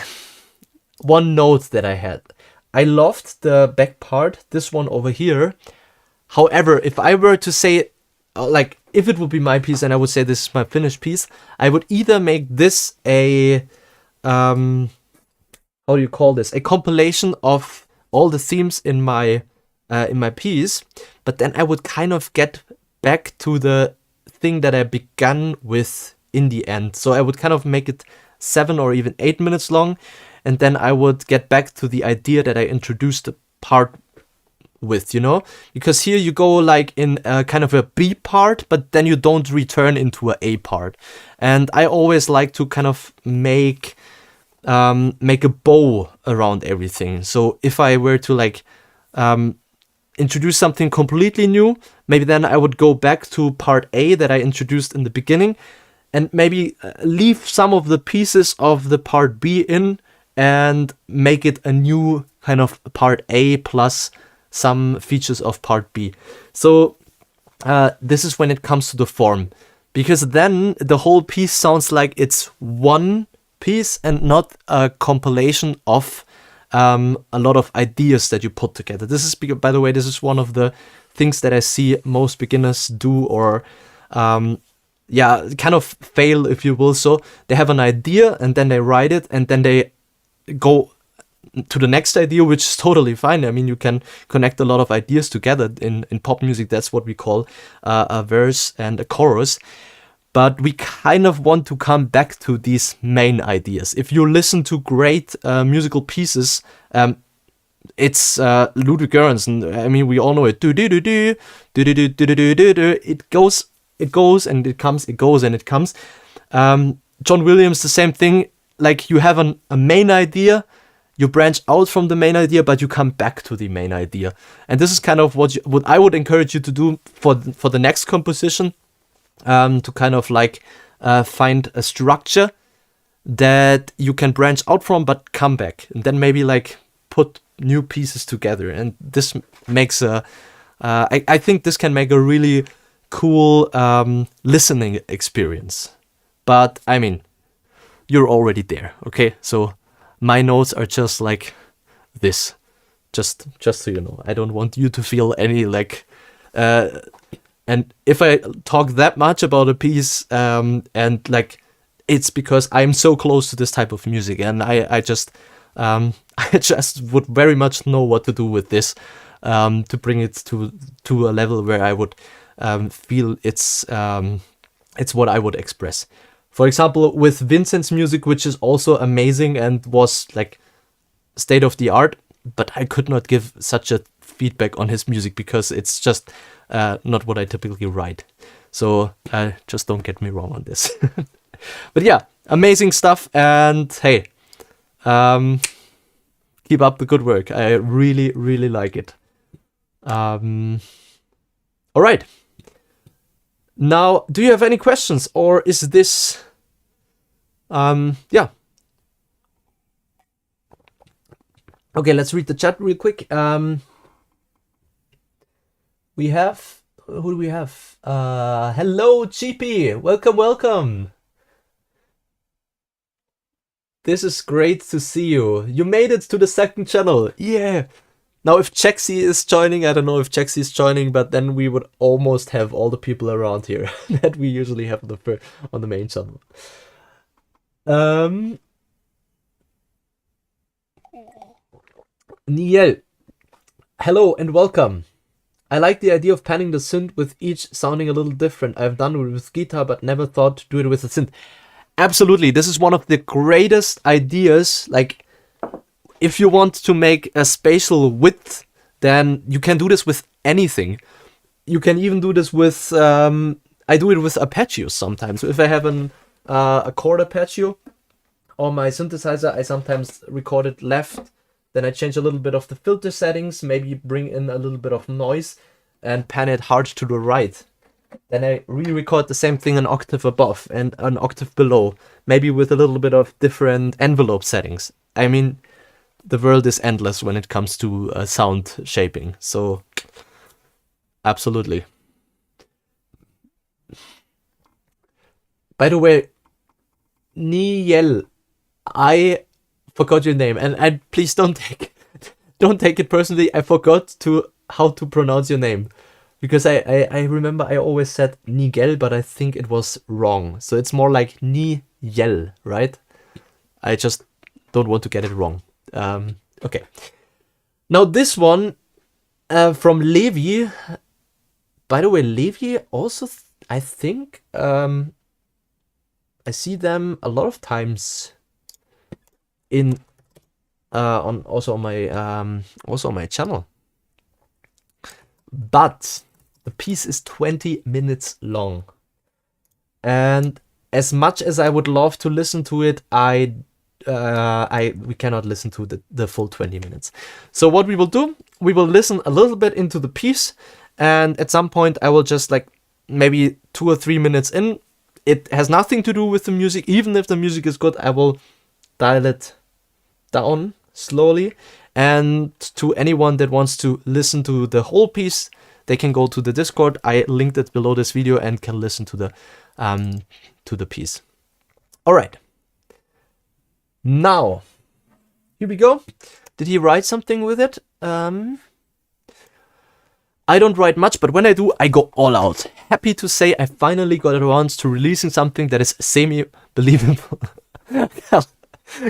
one note that I had. I loved the back part, this one over here. However, if I were to say, like, if it would be my piece and I would say this is my finished piece, I would either make this a, how do you call this? A compilation of all the themes in my piece, but then I would kind of get back to the thing that I began with in the end. So I would kind of make it 7 or even 8 minutes long, and then I would get back to the idea that I introduced the part with, because here you go like in a kind of a B part, but then you don't return into a A part. And I always like to kind of make a bow around everything. So if I were to like introduce something completely new, maybe then I would go back to part A that I introduced in the beginning, and maybe leave some of the pieces of the part B in and make it a new kind of part A plus some features of part B. So this is when it comes to the form, because then the whole piece sounds like it's one piece and not a compilation of a lot of ideas that you put together. This is, by the way, this is one of the things that I see most beginners do, or kind of fail, if you will. So they have an idea and then they write it and then they go to the next idea, which is totally fine. I mean, you can connect a lot of ideas together in pop music. That's what we call a verse and a chorus. But we kind of want to come back to these main ideas. If you listen to great musical pieces, it's Ludwig Göransson. I mean, we all know it. It goes, and it comes. It goes and it comes. John Williams, the same thing. Like, you have a main idea, you branch out from the main idea, but you come back to the main idea. And this is kind of what I would encourage you to do for the next composition. To kind of like find a structure that you can branch out from but come back, and then maybe like put new pieces together. And this makes I think this can make a really cool listening experience. But I mean, you're already there, okay? So my notes are just like this, just so you know. I don't want you to feel any like and if I talk that much about a piece, and like, it's because I'm so close to this type of music, and I just would very much know what to do with this, to bring it to a level where I would feel it's what I would express. For example, with Vincent's music, which is also amazing and was like state of the art, but I could not give such a feedback on his music because it's just not what I typically write. So just don't get me wrong on this. But yeah, amazing stuff. And hey, keep up the good work. I really, really like it. All right. Now, do you have any questions, or is this... yeah. Okay, let's read the chat real quick. We have... Who do we have? Hello, GP. Welcome. This is great to see you. You made it to the second channel. Yeah. Now, if Chexy is joining, I don't know if Chexy is joining, but then we would almost have all the people around here that we usually have on the main channel. Niel, hello and welcome. I like the idea of panning the synth with each sounding a little different. I've done it with guitar, but never thought to do it with a synth. Absolutely, this is one of the greatest ideas. Like, if you want to make a spatial width, then you can do this with anything. You can even do this with, I do it with arpeggios sometimes. So if I have a chord arpeggio on my synthesizer, I sometimes record it left. Then I change a little bit of the filter settings, maybe bring in a little bit of noise and pan it hard to the right. Then I re-record the same thing an octave above and an octave below, maybe with a little bit of different envelope settings. I mean, the world is endless when it comes to sound shaping, so absolutely. By the way, Niel, I forgot your name, and please don't take it personally. I forgot how to pronounce your name, because I remember I always said Nigel, but I think it was wrong. So it's more like Niel, right? I just don't want to get it wrong. Okay. Now this one from Levi. By the way, Levi also, I think, I see them a lot of times in on my channel. But the piece is 20 minutes long, and as much as I would love to listen to it, we cannot listen to the full 20 minutes. So what we will do, we will listen a little bit into the piece, and at some point I will just, like, maybe 2 or 3 minutes in, it has nothing to do with the music. Even if the music is good, I will dial it down slowly. And to anyone that wants to listen to the whole piece, they can go to the Discord. I linked it below this video and can listen to the to the piece. All right. Now, here we go. Did he write something with it? I don't write much, but when I do, I go all out. Happy to say I finally got around to releasing something that is semi-believable.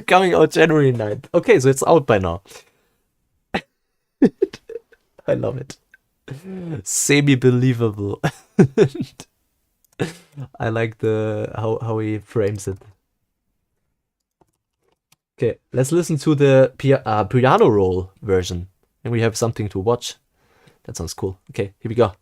Coming out January 9th. Okay, so it's out by now. I love it. Semi-believable. I like the how he frames it. Okay, let's listen to the piano roll version, and we have something to watch. That sounds cool. Okay, here we go.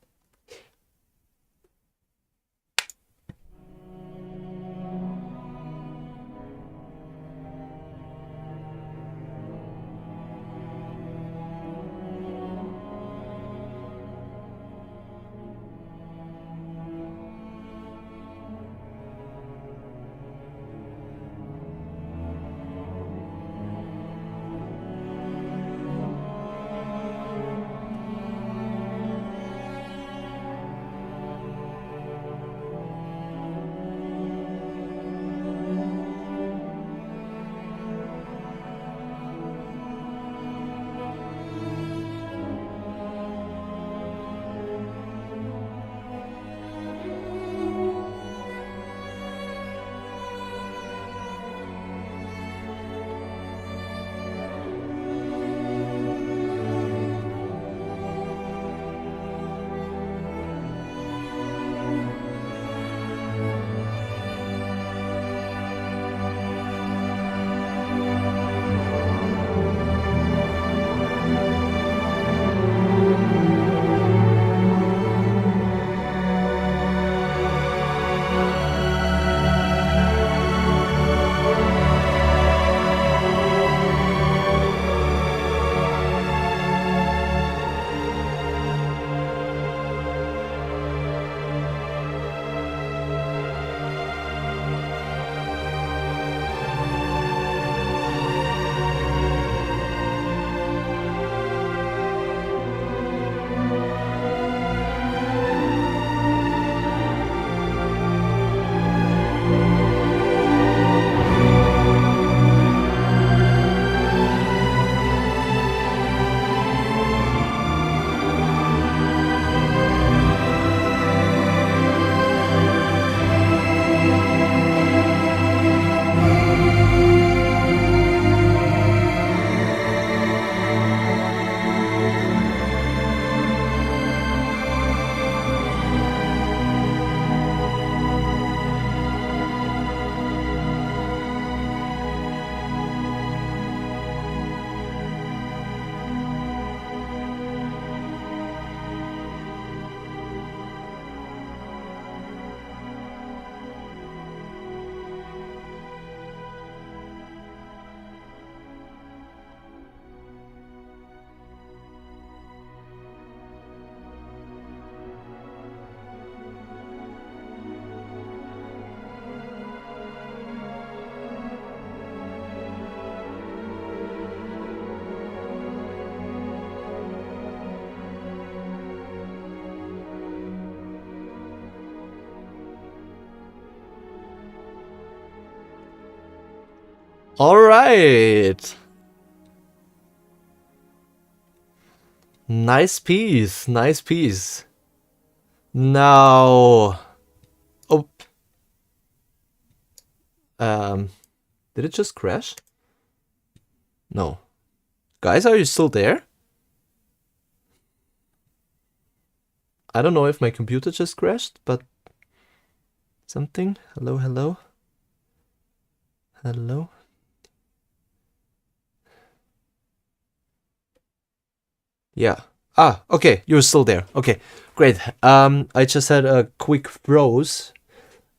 All right. Nice piece. Nice piece. Now. Oh. Did it just crash? No. Guys, are you still there? I don't know if my computer just crashed, but something. Hello, hello. Hello. Yeah. Ah, okay. You're still there. Okay, great. I just had a quick froze.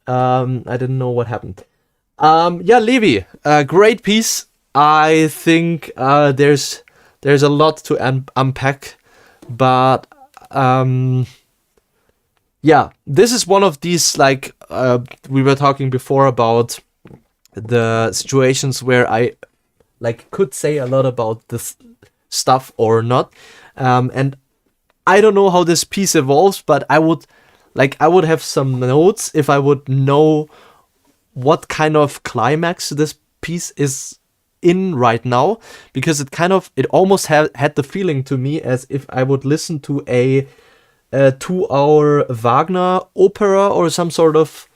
I didn't know what happened. Yeah, Levi, great piece. I think there's a lot to unpack, but yeah, this is one of these, like, we were talking before about the situations where I like could say a lot about this stuff or not, and I don't know how this piece evolves, but I would Like, I would have some notes if I would know what kind of climax this piece is in right now, because it almost had the feeling to me as if I would listen to a 2-hour Wagner opera or some sort of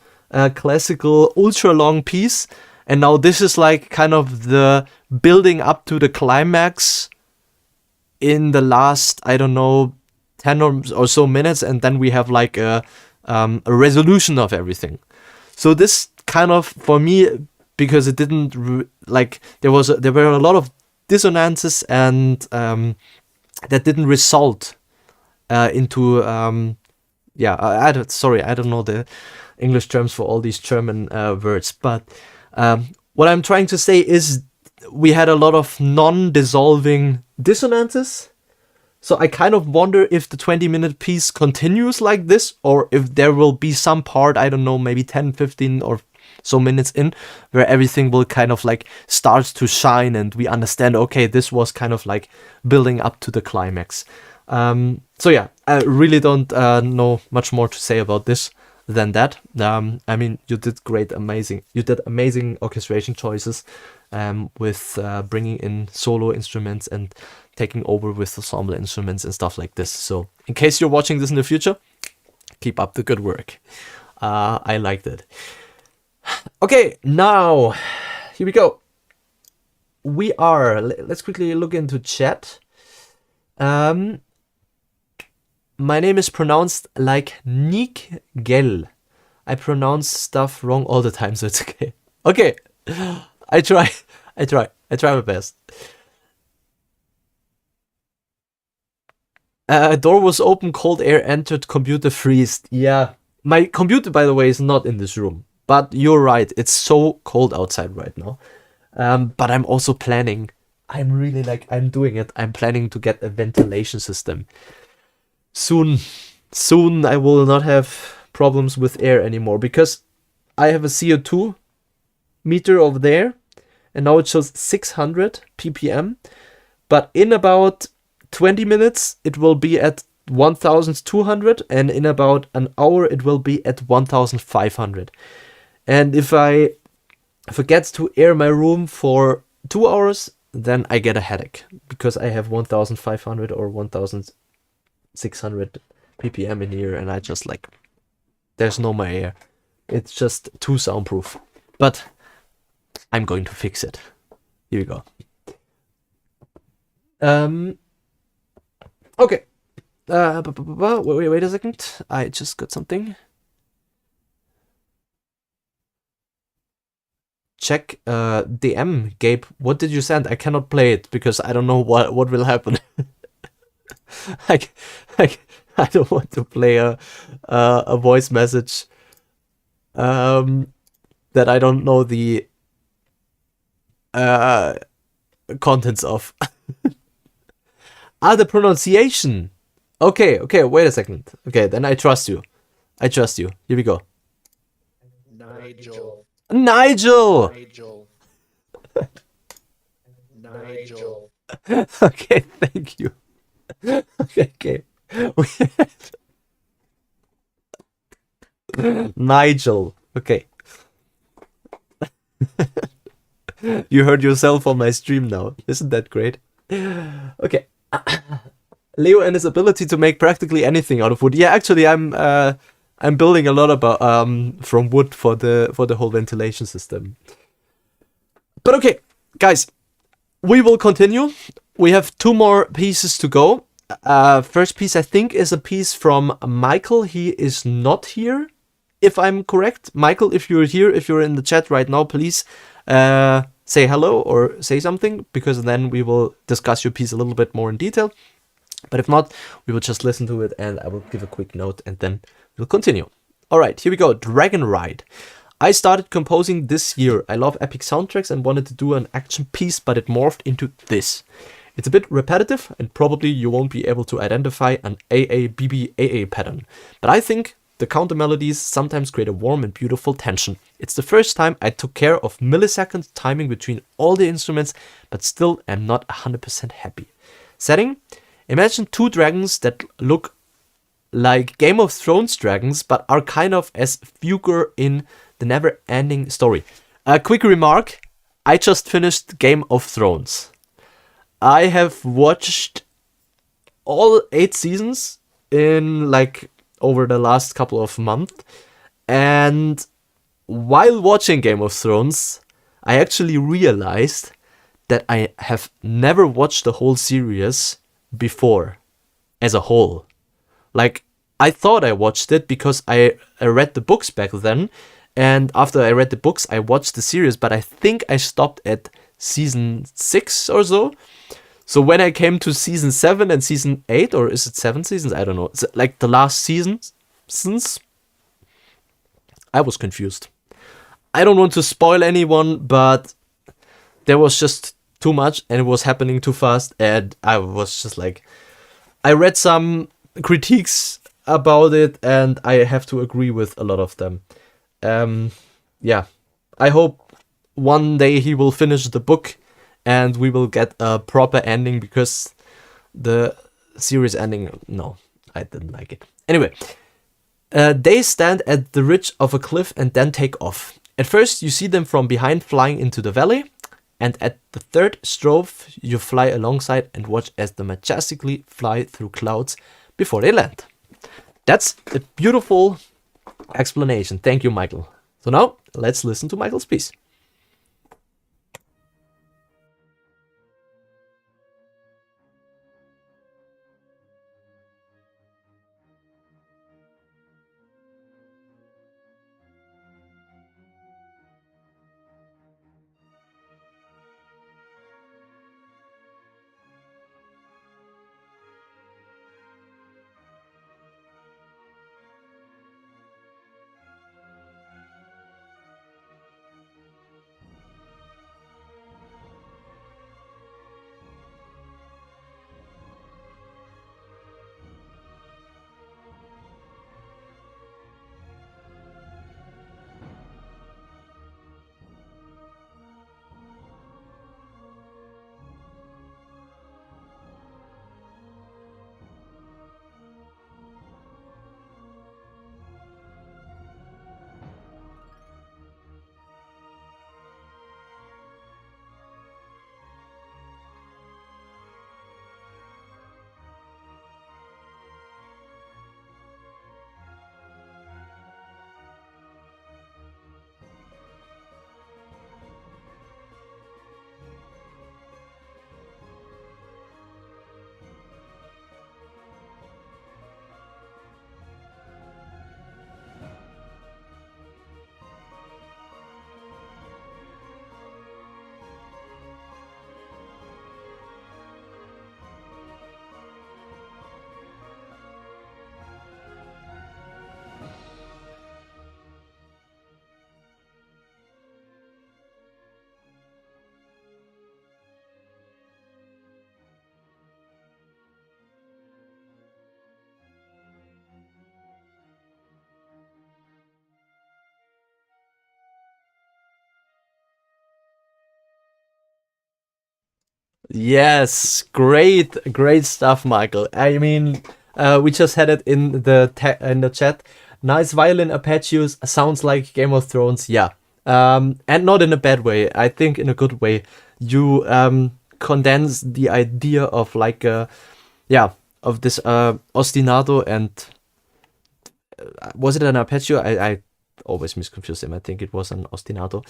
classical ultra long piece, and now this is like kind of the building up to the climax in the last, I don't know, 10 or so minutes, and then we have like a resolution of everything. So this kind of, for me, because it didn't there were a lot of dissonances, and that didn't result into I don't know the English terms for all these German words, but what I'm trying to say is we had a lot of non-dissolving dissonances. So I kind of wonder if the 20-minute piece continues like this, or if there will be some part, I don't know, maybe 10, 15 or so minutes in, where everything will kind of like start to shine and we understand, okay, this was kind of like building up to the climax. So yeah, I really don't know much more to say about this than that. I mean, you did amazing orchestration choices with bringing in solo instruments and taking over with ensemble instruments and stuff like this. So in case you're watching this in the future, keep up the good work. I liked it. Okay, now here we go. Let's quickly look into chat. My name is pronounced like Nick Gell. I pronounce stuff wrong all the time, so it's okay. Okay, I try my best. Door was open, cold air entered, computer freezed. Yeah, my computer, by the way, is not in this room. But you're right, it's so cold outside right now. But I'm also planning. I'm doing it. I'm planning to get a ventilation system. Soon I will not have problems with air anymore, because I have a CO2 meter over there, and now it shows 600 ppm. But in about 20 minutes, it will be at 1,200, and in about an hour, it will be at 1,500. And if I forget to air my room for 2 hours, then I get a headache, because I have 1,500 or 1,600 ppm in here, and I just there's no more air. It's just too soundproof. But I'm going to fix it. Here we go. Okay. Wait a second. I just got something. Check DM, Gabe. What did you send? I cannot play it because I don't know what will happen. I don't want to play a voice message that I don't know the contents of. The pronunciation. Okay, wait a second. Okay, then I trust you. Here we go. Nigel. Okay, thank you. Okay. Nigel. Okay. You heard yourself on my stream now. Isn't that great? Okay. Leo and his ability to make practically anything out of wood. Yeah, actually, I'm building a lot about from wood for the whole ventilation system. But okay, guys, we will continue. We have 2 more pieces to go. First piece, I think, is a piece from Michael. He is not here, if I'm correct. Michael, if you're here, if you're in the chat right now, please say hello or say something, because then we will discuss your piece a little bit more in detail. But if not, we will just listen to it, and I will give a quick note, and then we'll continue. All right, here we go. Dragon Ride. I started composing this year. I love epic soundtracks and wanted to do an action piece, but it morphed into this. It's a bit repetitive, and probably you won't be able to identify an AA-BB-AA pattern. But I think the counter melodies sometimes create a warm and beautiful tension. It's the first time I took care of millisecond timing between all the instruments, but still am not 100% happy. Setting: imagine 2 dragons that look like Game of Thrones dragons, but are kind of as figure in the never-ending story. A quick remark: I just finished Game of Thrones. I have watched all 8 seasons in like over the last couple of months, and while watching Game of Thrones, I actually realized that I have never watched the whole series before as a whole. Like, I thought I watched it because I read the books back then, and after I read the books, I watched the series, but I think I stopped at season 6 or so. So when I came to season 7 and season 8, or is it 7 seasons? I don't know. It's like the last seasons, I was confused. I don't want to spoil anyone, but there was just too much and it was happening too fast, and I was just like, I read some critiques about it and I have to agree with a lot of them. Yeah, I hope one day he will finish the book and we will get a proper ending, because the series ending, no, I didn't like it. Anyway, they stand at the ridge of a cliff and then take off. At first, you see them from behind flying into the valley, and at the third strophe, you fly alongside and watch as they majestically fly through clouds before they land. That's a beautiful explanation. Thank you, Michael. So now, let's listen to Michael's piece. Yes, great stuff, Michael. I mean, we just had it in the chat. Nice violin arpeggios, sounds like Game of Thrones. Yeah, and not in a bad way. I think in a good way. You condense the idea of like yeah, of this ostinato, and was it an arpeggio? I always misconfuse them. I think it was an ostinato.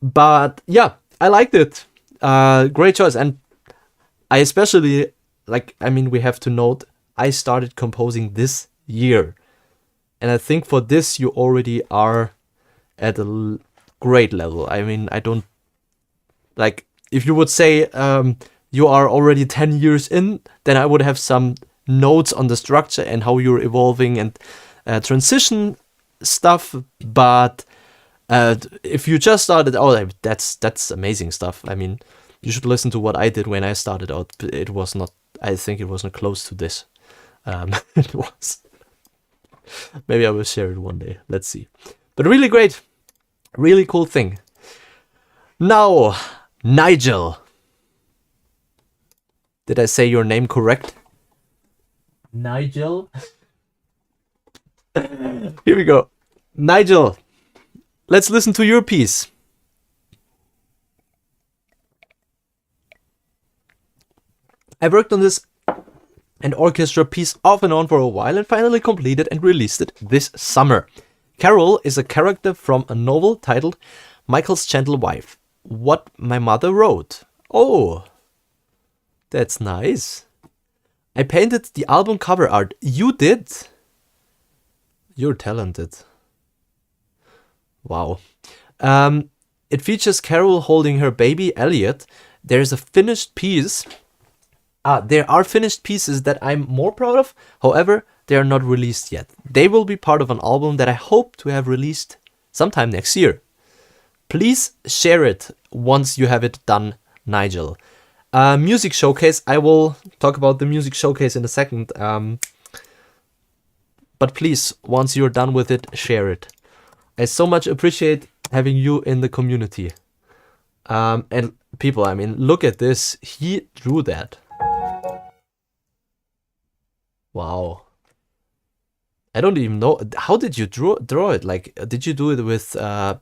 But yeah, I liked it. Great choice. And I especially like, I mean, we have to note, I started composing this year, and I think for this you already are at a great level. I mean, I don't like, if you would say you are already 10 years in, then I would have some notes on the structure and how you're evolving and transition stuff. But if you just started out, that's amazing stuff. I mean, you should listen to what I did when I started out. It was not, I think it wasn't close to this. It was. Maybe I will share it one day. Let's see. But really great. Really cool thing. Now, Nigel. Did I say your name correct? Nigel? Here we go. Nigel, let's listen to your piece. I worked on this an orchestra piece off and on for a while and finally completed and released it this summer. Carol is a character from a novel titled Michael's Gentle Wife, What My Mother Wrote. Oh, that's nice. I painted the album cover art. You did? You're talented. Wow. It features Carol holding her baby Elliot. There's a finished piece. There are finished pieces that I'm more proud of. However, they are not released yet. They will be part of an album that I hope to have released sometime next year. Please share it once you have it done, Nigel. Music showcase. I will talk about the music showcase in a second. But please, once you're done with it, share it. I so much appreciate having you in the community. And people, I mean, look at this. He drew that. Wow. I don't even know. How did you draw it? Like, did you do it with, I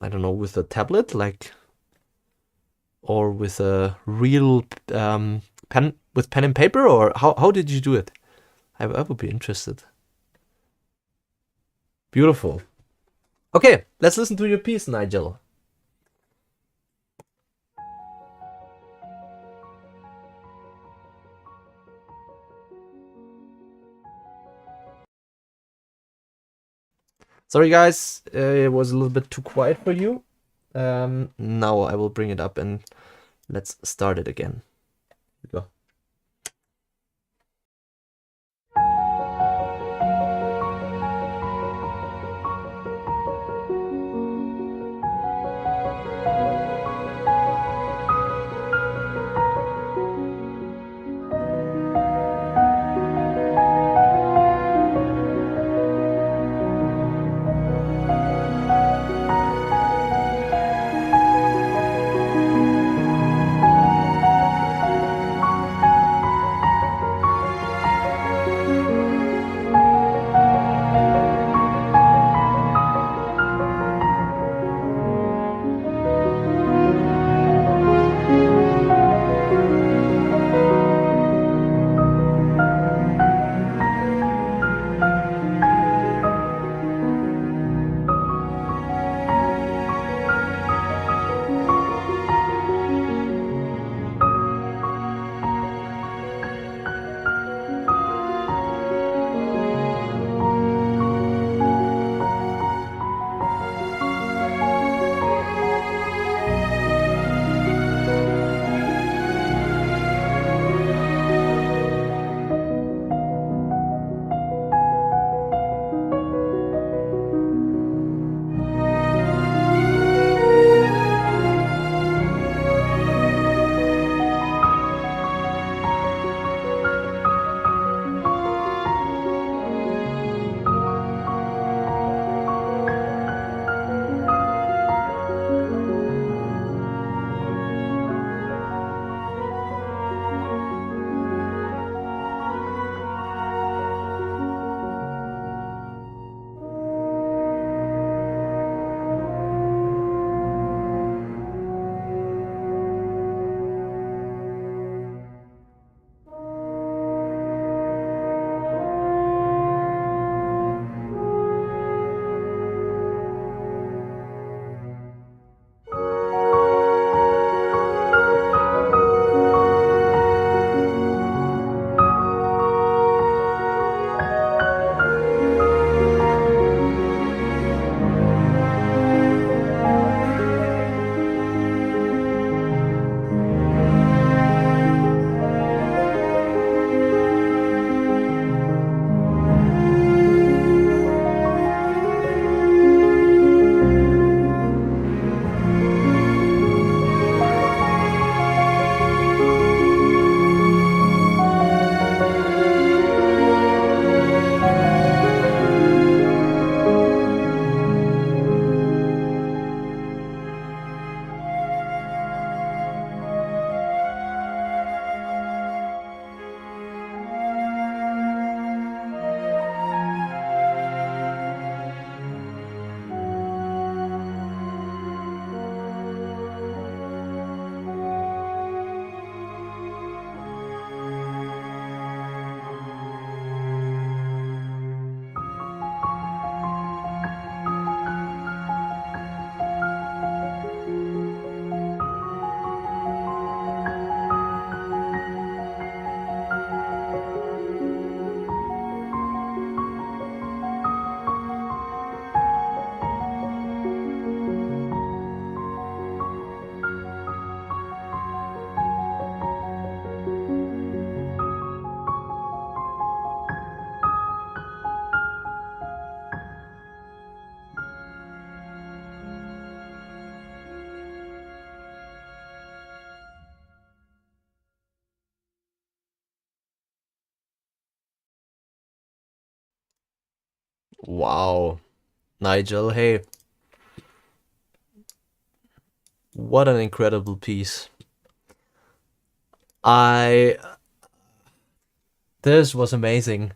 don't know, with a tablet? Like, or with a real pen, with pen and paper? Or how did you do it? I would be interested. Beautiful. Okay, let's listen to your piece, Nigel. Sorry guys, it was a little bit too quiet for you. Now I will bring it up and let's start it again. Here we go. Wow. Nigel, hey, what an incredible piece. I This was amazing.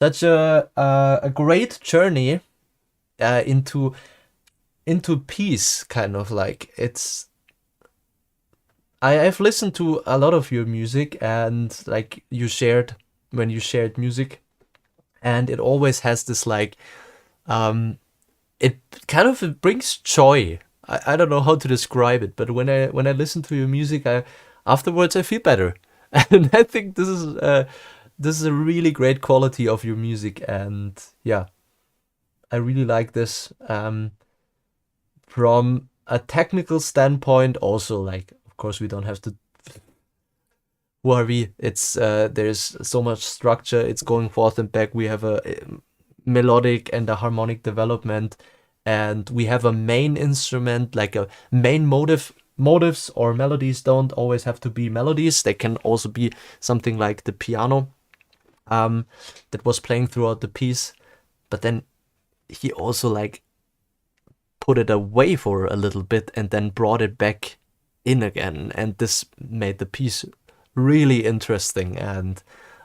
Such a great journey into peace, kind of like it's. I've listened to a lot of your music, and like you shared when you shared music, and it always has this like um it kind of it brings joy. I don't know how to describe it, but when I listen to your music, I afterwards I feel better, and I think this is a really great quality of your music, and yeah, I really like this. From a technical standpoint, also like of course we don't have to worry. It's there's so much structure. It's going forth and back. We have a melodic and a harmonic development, and we have a main instrument, like a main motive. Motives or melodies don't always have to be melodies. They can also be something like the piano that was playing throughout the piece. But then he also like put it away for a little bit and then brought it back in again, and this made the piece really interesting, and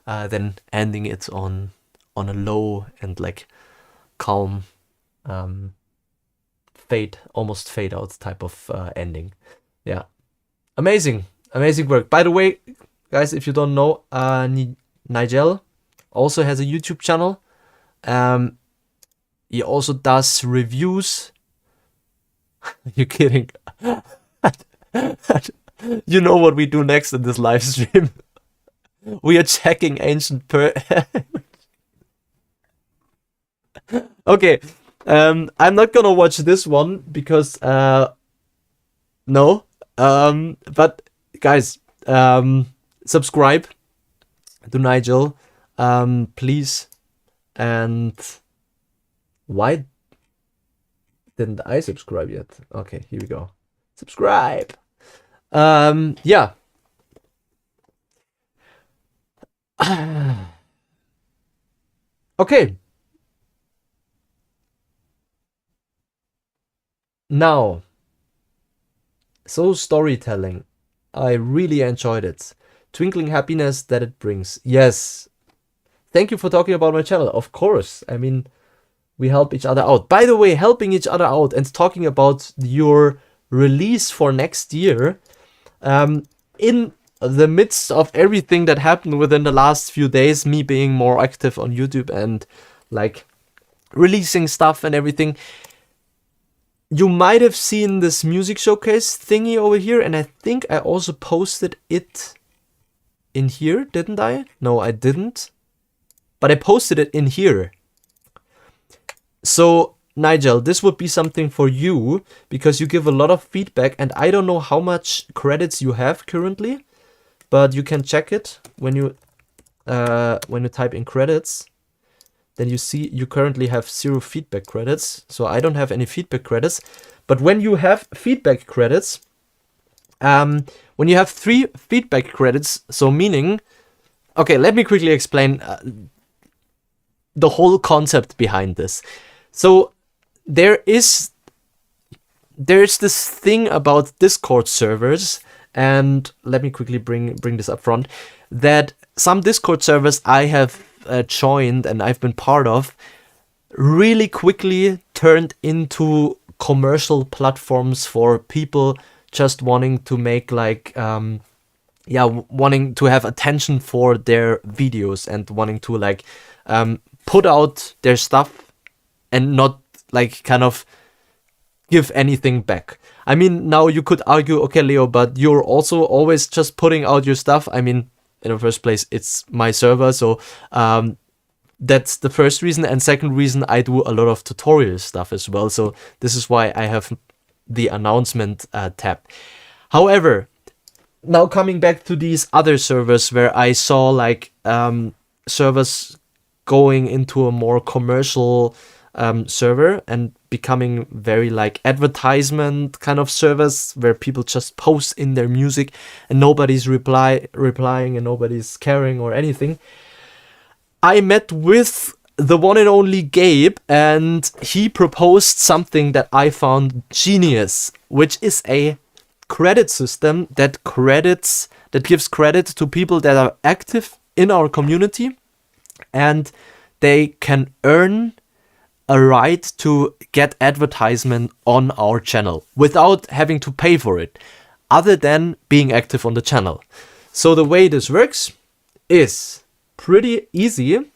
then ending it on a low and like calm almost fade out type of ending. Yeah, amazing, amazing work. By the way, guys, if you don't know, Nigel also has a YouTube channel. He also does reviews. You're kidding. You know what we do next in this live stream? We are checking ancient Okay. I'm not gonna watch this one because no. But guys, subscribe to Nigel, please. And why didn't I subscribe yet? Okay, here we go. Subscribe. Yeah. Okay. Now, so storytelling. I really enjoyed it. Twinkling happiness that it brings. Yes. Thank you for talking about my channel. Of course. I mean, we help each other out. By the way, helping each other out and talking about your release for next year, in the midst of everything that happened within the last few days, me being more active on YouTube and like releasing stuff and everything, you might have seen this music showcase thingy over here, and I think I also posted it in here, didn't I? No, I didn't. But I posted it in here. So, Nigel, this would be something for you because you give a lot of feedback, and I don't know how much credits you have currently, but you can check it when you type in credits. Then you see you currently have 0 feedback credits. So I don't have any feedback credits. But when you have feedback credits, when you have 3 feedback credits, so meaning, okay, let me quickly explain the whole concept behind this. So there's this thing about Discord servers, and let me quickly bring this up front, that some Discord servers I have joined and I've been part of really quickly turned into commercial platforms for people just wanting to make like wanting to have attention for their videos and wanting to like put out their stuff and not like kind of give anything back. I mean, now you could argue, okay, Leo, but you're also always just putting out your stuff. I mean, in the first place, it's my server, so that's the first reason. And second reason, I do a lot of tutorial stuff as well. So this is why I have the announcement tab. However, now coming back to these other servers where I saw like servers going into a more commercial server and becoming very like advertisement kind of servers where people just post in their music and nobody's replying and nobody's caring or anything. I met with the one and only Gabe, and he proposed something that I found genius, which is a credit system that gives credit to people that are active in our community, and they can earn a right to get advertisement on our channel without having to pay for it, other than being active on the channel. So the way this works is pretty easy.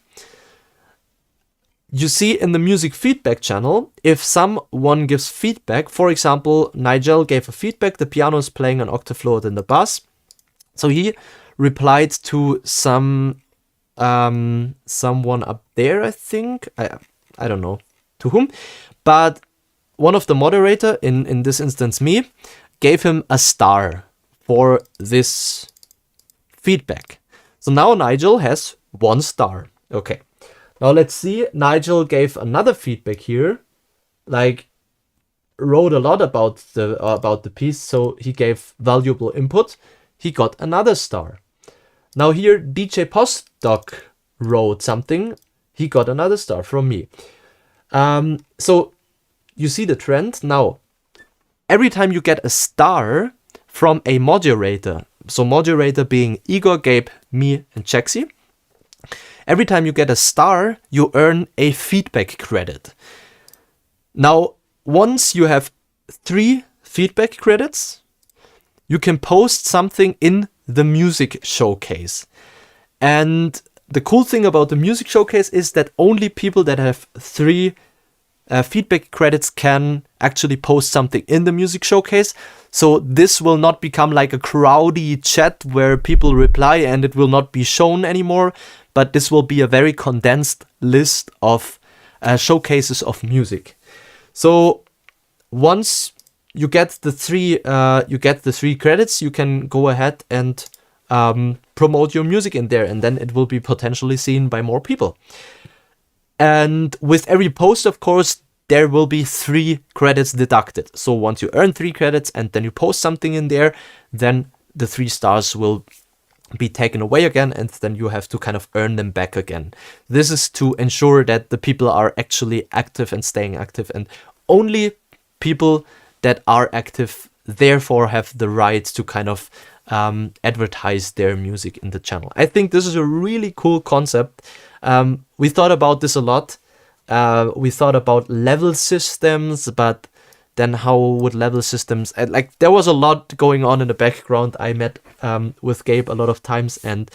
You see in the music feedback channel, if someone gives feedback, for example, Nigel gave a feedback, the piano is playing an octave lower than the bass. So he replied to someone up there, I think. I don't know to whom, but one of the moderator, in this instance me, gave him a star for this feedback. So now Nigel has 1 star. Okay. Now let's see. Nigel gave another feedback here, like wrote a lot about the piece, so he gave valuable input. He got another star. Now here DJ Postdoc wrote something. He got another star from me. So you see the trend. Now, every time you get a star from a moderator, so moderator being Igor, Gabe, me, and Chexi, every time you get a star, you earn a feedback credit. Now, once you have 3 feedback credits, you can post something in the music showcase. And the cool thing about the music showcase is that only people that have 3 feedback credits can actually post something in the music showcase. So this will not become like a crowdy chat where people reply and it will not be shown anymore, but this will be a very condensed list of showcases of music. So once you get the 3 credits, you can go ahead and promote your music in there, and then it will be potentially seen by more people. And with every post, of course, there will be 3 credits deducted. So once you earn 3 credits and then you post something in there, then the 3 stars will be taken away again, and then you have to kind of earn them back again. This is to ensure that the people are actually active and staying active, and only people that are active therefore have the right to kind of advertise their music in the channel. I think this is a really cool concept. We thought about this a lot. We thought about level systems, but then how would level systems... like, there was a lot going on in the background. I met with Gabe a lot of times, and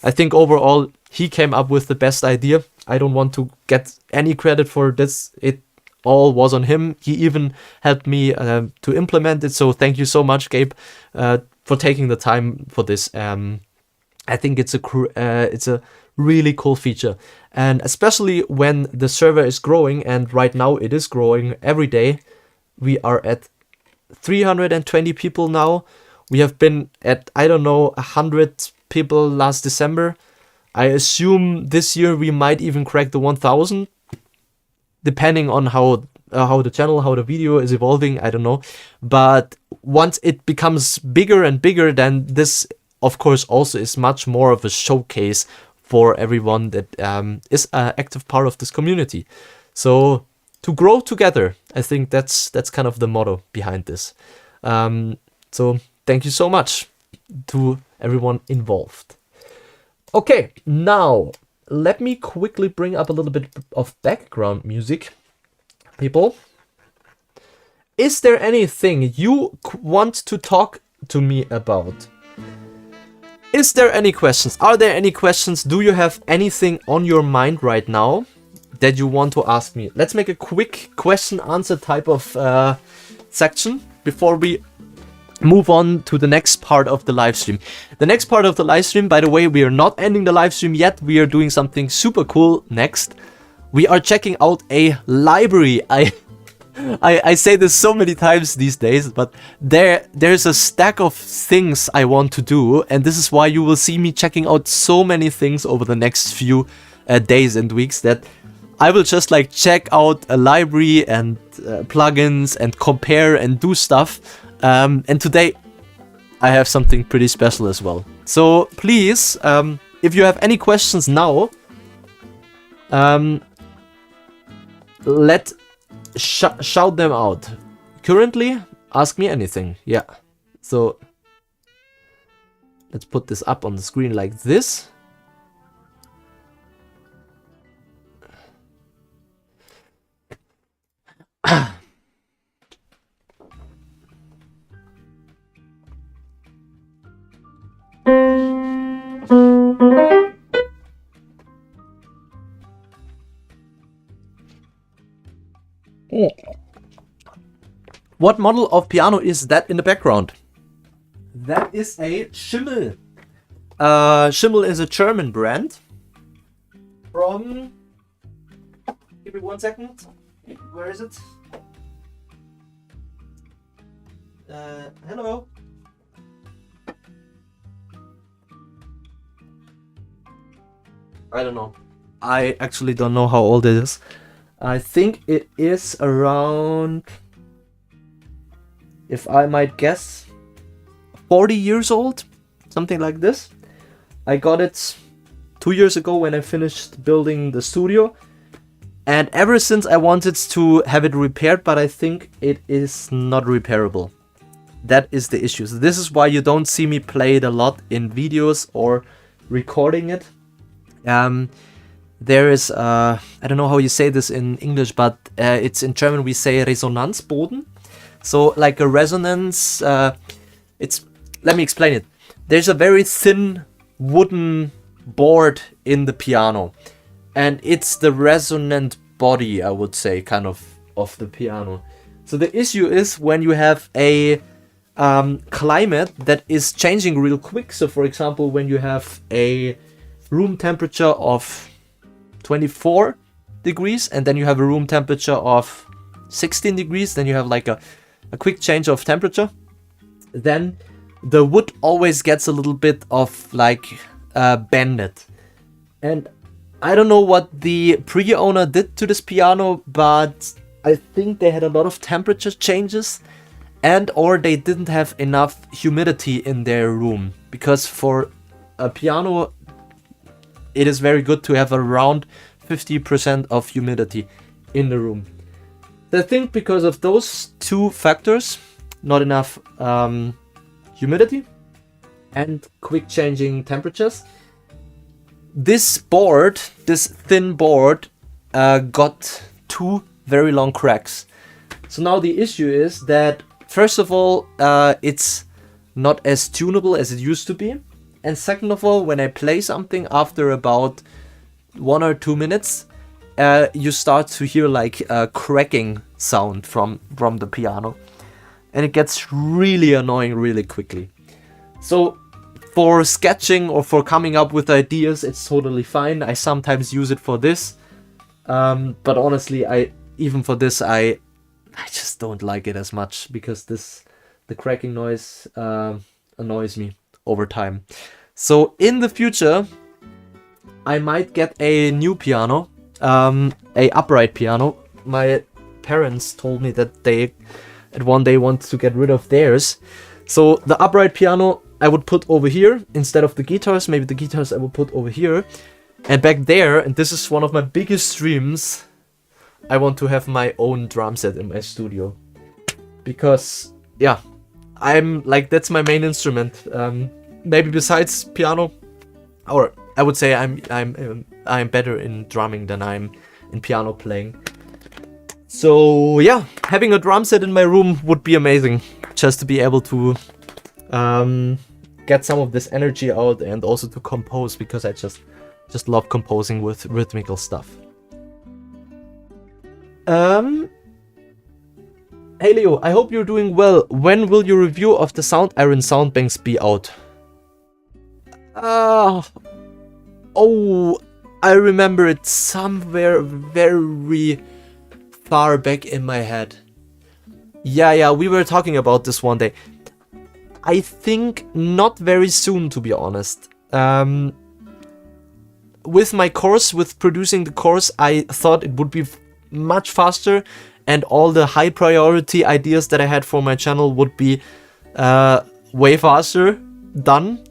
I think overall he came up with the best idea. I don't want to get any credit for this. It all was on him. He even helped me to implement it, so thank you so much, Gabe, for taking the time for this. I think it's a really cool feature, and especially when the server is growing, and right now it is growing every day. We are at 320 people now. We have been at, I don't know, 100 people last December. I assume this year we might even crack the 1,000, depending on how the channel, how the video is evolving. I don't know. But once it becomes bigger and bigger, then this, of course, also is much more of a showcase for everyone that is an active part of this community. So to grow together, I think that's kind of the motto behind this. So thank you so much to everyone involved. Okay, now let me quickly bring up a little bit of background music. People, is there anything you want to talk to me about? Is there any questions? Are there any questions? Do you have anything on your mind right now that you want to ask me? Let's make a quick question answer type of section before we move on to the next part of the live stream. The next part of the live stream, by the way, we are not ending the live stream yet. We are doing something super cool next. We are checking out a library. I say this so many times these days, but there's a stack of things I want to do, and this is why you will see me checking out so many things over the next few days and weeks, that I will just like check out a library and plugins and compare and do stuff. And today I have something pretty special as well. So please, if you have any questions now, Um, shout them out. Currently, ask me anything. Yeah. So let's put this up on the screen like this. What model of piano is that in the background? That is a Schimmel. Schimmel is a German brand from... Give me 1 second. Where is it? Hello. I don't know. I actually don't know how old it is. I think it is around, if I might guess, 40 years old, something like this. I got it 2 years ago when I finished building the studio, and ever since I wanted to have it repaired, but I think it is not repairable. That is the issue. So this is why you don't see me play it a lot in videos or recording it. There is, I don't know how you say this in English, but it's in German we say Resonanzboden. So like a resonance, let me explain it. There's a very thin wooden board in the piano, and it's the resonant body, I would say, kind of the piano. So the issue is when you have a climate that is changing real quick. So for example, when you have a room temperature of 24 degrees and then you have a room temperature of 16 degrees, then you have like a quick change of temperature, then the wood always gets a little bit of like bended. And I don't know what the pre-owner did to this piano, but I think they had a lot of temperature changes, and or they didn't have enough humidity in their room, because for a piano it is very good to have around 50% of humidity in the room. I think because of those two factors, not enough humidity and quick changing temperatures, this board, this thin board, got 2 very long cracks. So now the issue is that, first of all, it's not as tunable as it used to be. And second of all, when I play something after about 1 or 2 minutes, you start to hear like a cracking sound from the piano. And it gets really annoying really quickly. So for sketching or for coming up with ideas, it's totally fine. I sometimes use it for this. But honestly, even for this, I just don't like it as much, because the cracking noise annoys me over time. So in the future, I might get a new piano, a upright piano. My parents told me that they at one day want to get rid of theirs. So the upright piano I would put over here instead of the guitars. Maybe the guitars I would put over here. And back there, and this is one of my biggest dreams, I want to have my own drum set in my studio. Because, yeah, I'm like, that's my main instrument. Maybe besides piano, or I would say I'm better in drumming than I'm in piano playing. So yeah, having a drum set in my room would be amazing, just to be able to get some of this energy out, and also to compose, because I just love composing with rhythmical stuff. Hey Leo, I hope you're doing well. When will your review of the Sound Iron Soundbanks be out? Oh, I remember it somewhere very far back in my head. Yeah, we were talking about this one day. I think not very soon, to be honest. With my course, with producing the course, I thought it would be much faster, and all the high priority ideas that I had for my channel would be way faster done.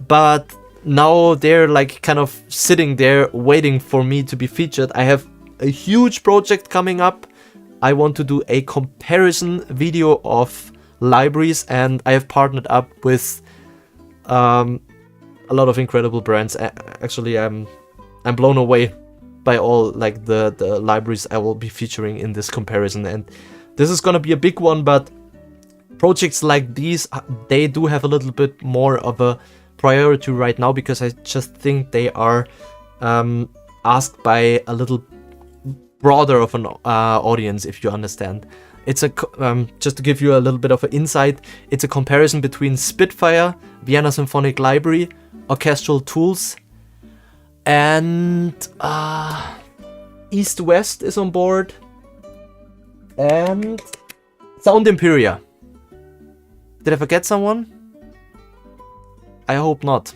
But now they're like kind of sitting there waiting for me to be featured. I have a huge project coming up. I want to do a comparison video of libraries, and I have partnered up with a lot of incredible brands. Actually, I'm blown away by all like the libraries I will be featuring in this comparison, and this is gonna be a big one. But projects like these, they do have a little bit more of a priority right now, because I just think they are asked by a little broader of an audience, if you understand. It's a just to give you a little bit of an insight, it's a comparison between Spitfire, Vienna Symphonic Library, Orchestral Tools, and East West is on board, and Sound Imperia. Did I forget someone? I hope not.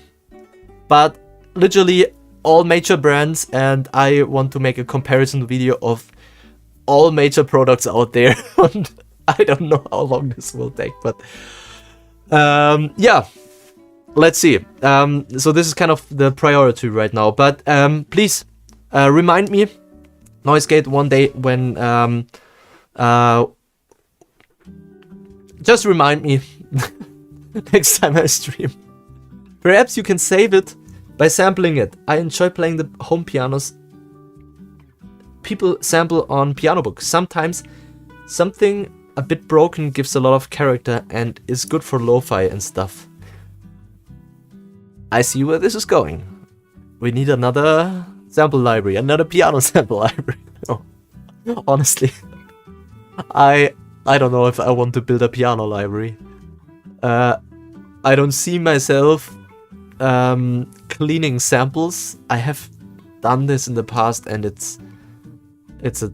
But literally all major brands, and I want to make a comparison video of all major products out there. I don't know how long this will take, but yeah, let's see. So this is kind of the priority right now, but please remind me, NoiseGate, one day when just remind me next time I stream. Perhaps you can save it by sampling it. I enjoy playing the home pianos people sample on piano books. Sometimes something a bit broken gives a lot of character and is good for lo-fi and stuff. I see where this is going. We need another sample library, another piano sample library. Oh, honestly, I don't know if I want to build a piano library. I don't see myself cleaning samples. I have done this in the past, and it's a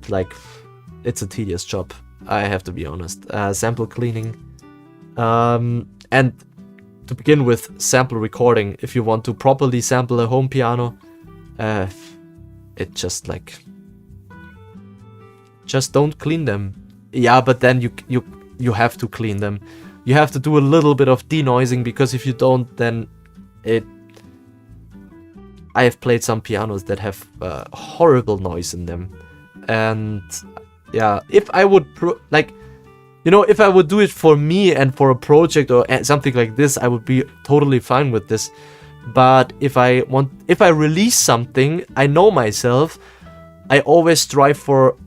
tedious job. I have to be honest. Sample cleaning, and to begin with, sample recording. If you want to properly sample a home piano, it just don't clean them. Yeah, but then you have to clean them. You have to do a little bit of denoising, because if you don't, then I have played some pianos that have horrible noise in them, and yeah, if I would if I would do it for me and for a project or something like this, I would be totally fine with this. But if I release something, I know myself, I always strive for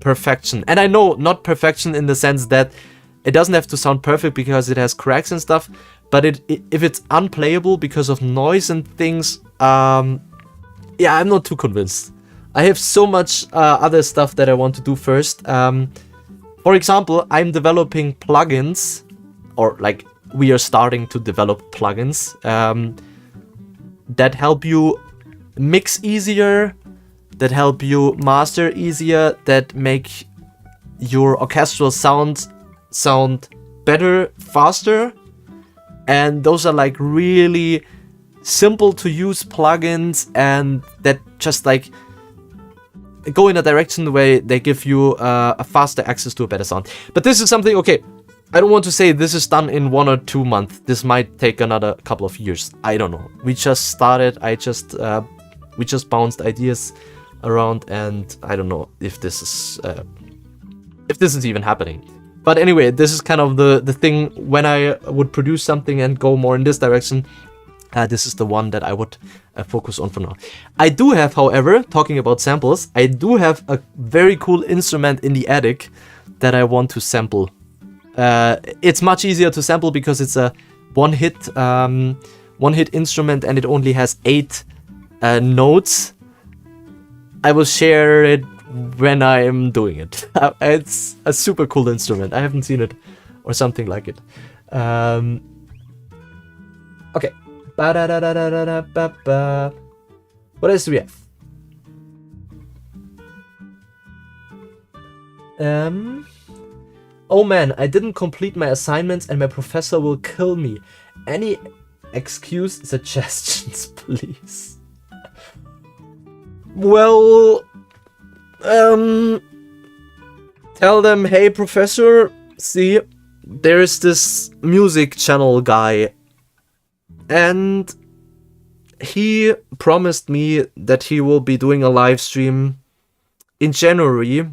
perfection. And I know not perfection in the sense that it doesn't have to sound perfect because it has cracks and stuff, but if it's unplayable because of noise and things, yeah, I'm not too convinced. I have so much other stuff that I want to do first. For example, I'm developing plugins, or like we are starting to develop plugins that help you mix easier, that help you master easier, that make your orchestral sound better, faster. And those are like really simple to use plugins, and that just like go in a direction where they give you a faster access to a better sound. But this is something, okay, I don't want to say this is done in 1 or 2 months. This might take another couple of years. I don't know. We just started. We just bounced ideas around, and I don't know if this is even happening. But anyway, this is kind of the thing. When I would produce something and go more in this direction, this is the one that I would focus on for now. I do have, however, talking about samples, I do have a very cool instrument in the attic that I want to sample. It's much easier to sample because it's a one-hit instrument, and it only has 8 notes. I will share it when I am doing it. It's a super cool instrument. I haven't seen it or something like it. Okay. What else do we have? Oh man, I didn't complete my assignments and my professor will kill me. Any excuse, suggestions, please? Well, tell them, hey professor, see, there is this music channel guy, and he promised me that he will be doing a live stream in January,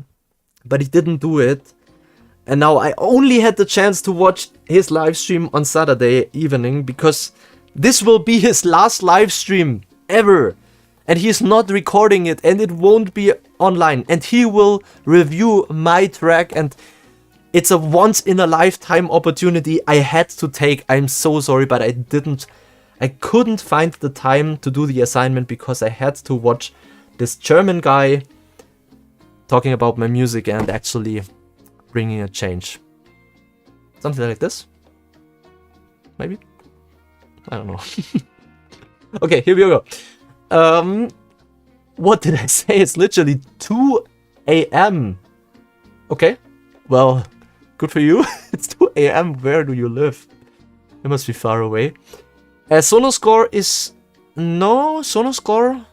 but he didn't do it. And now I only had the chance to watch his live stream on Saturday evening, because this will be his last live stream ever. And he's not recording it, and it won't be online. And he will review my track, and it's a once in a lifetime opportunity I had to take. I'm so sorry, but I couldn't find the time to do the assignment because I had to watch this German guy talking about my music and actually bringing a change. Something like this? Maybe? I don't know. Okay, here we go. What did I say? It's literally 2 a.m. Okay, well, good for you. It's 2 a.m. Where do you live? It must be far away. Sonoscore is... No, Sonoscore?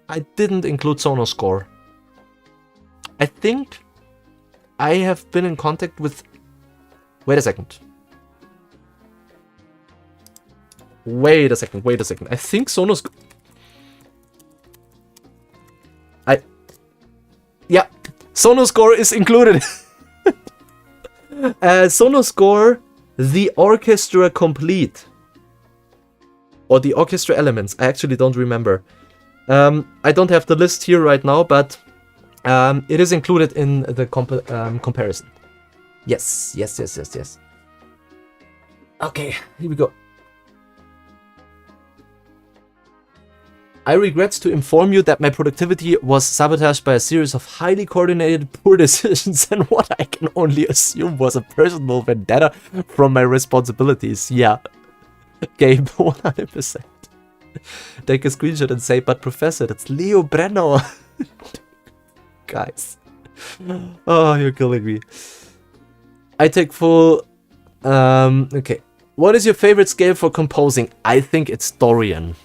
I didn't include Sonoscore. I think I have been in contact with... Wait a second. Wait a second. I think Sonoscore... Yeah, Sonoscore is included. Sonoscore, the orchestra complete. Or the orchestra elements. I actually don't remember. I don't have the list here right now, but it is included in the comparison. Yes. Okay, here we go. I regret to inform you that my productivity was sabotaged by a series of highly coordinated poor decisions and what I can only assume was a personal vendetta from my responsibilities. Yeah. Gabe, 100%. Take a screenshot and say, but professor, that's Leo Brenner. Guys. Oh, you're killing me. I take full... okay. What is your favorite scale for composing? I think it's Dorian.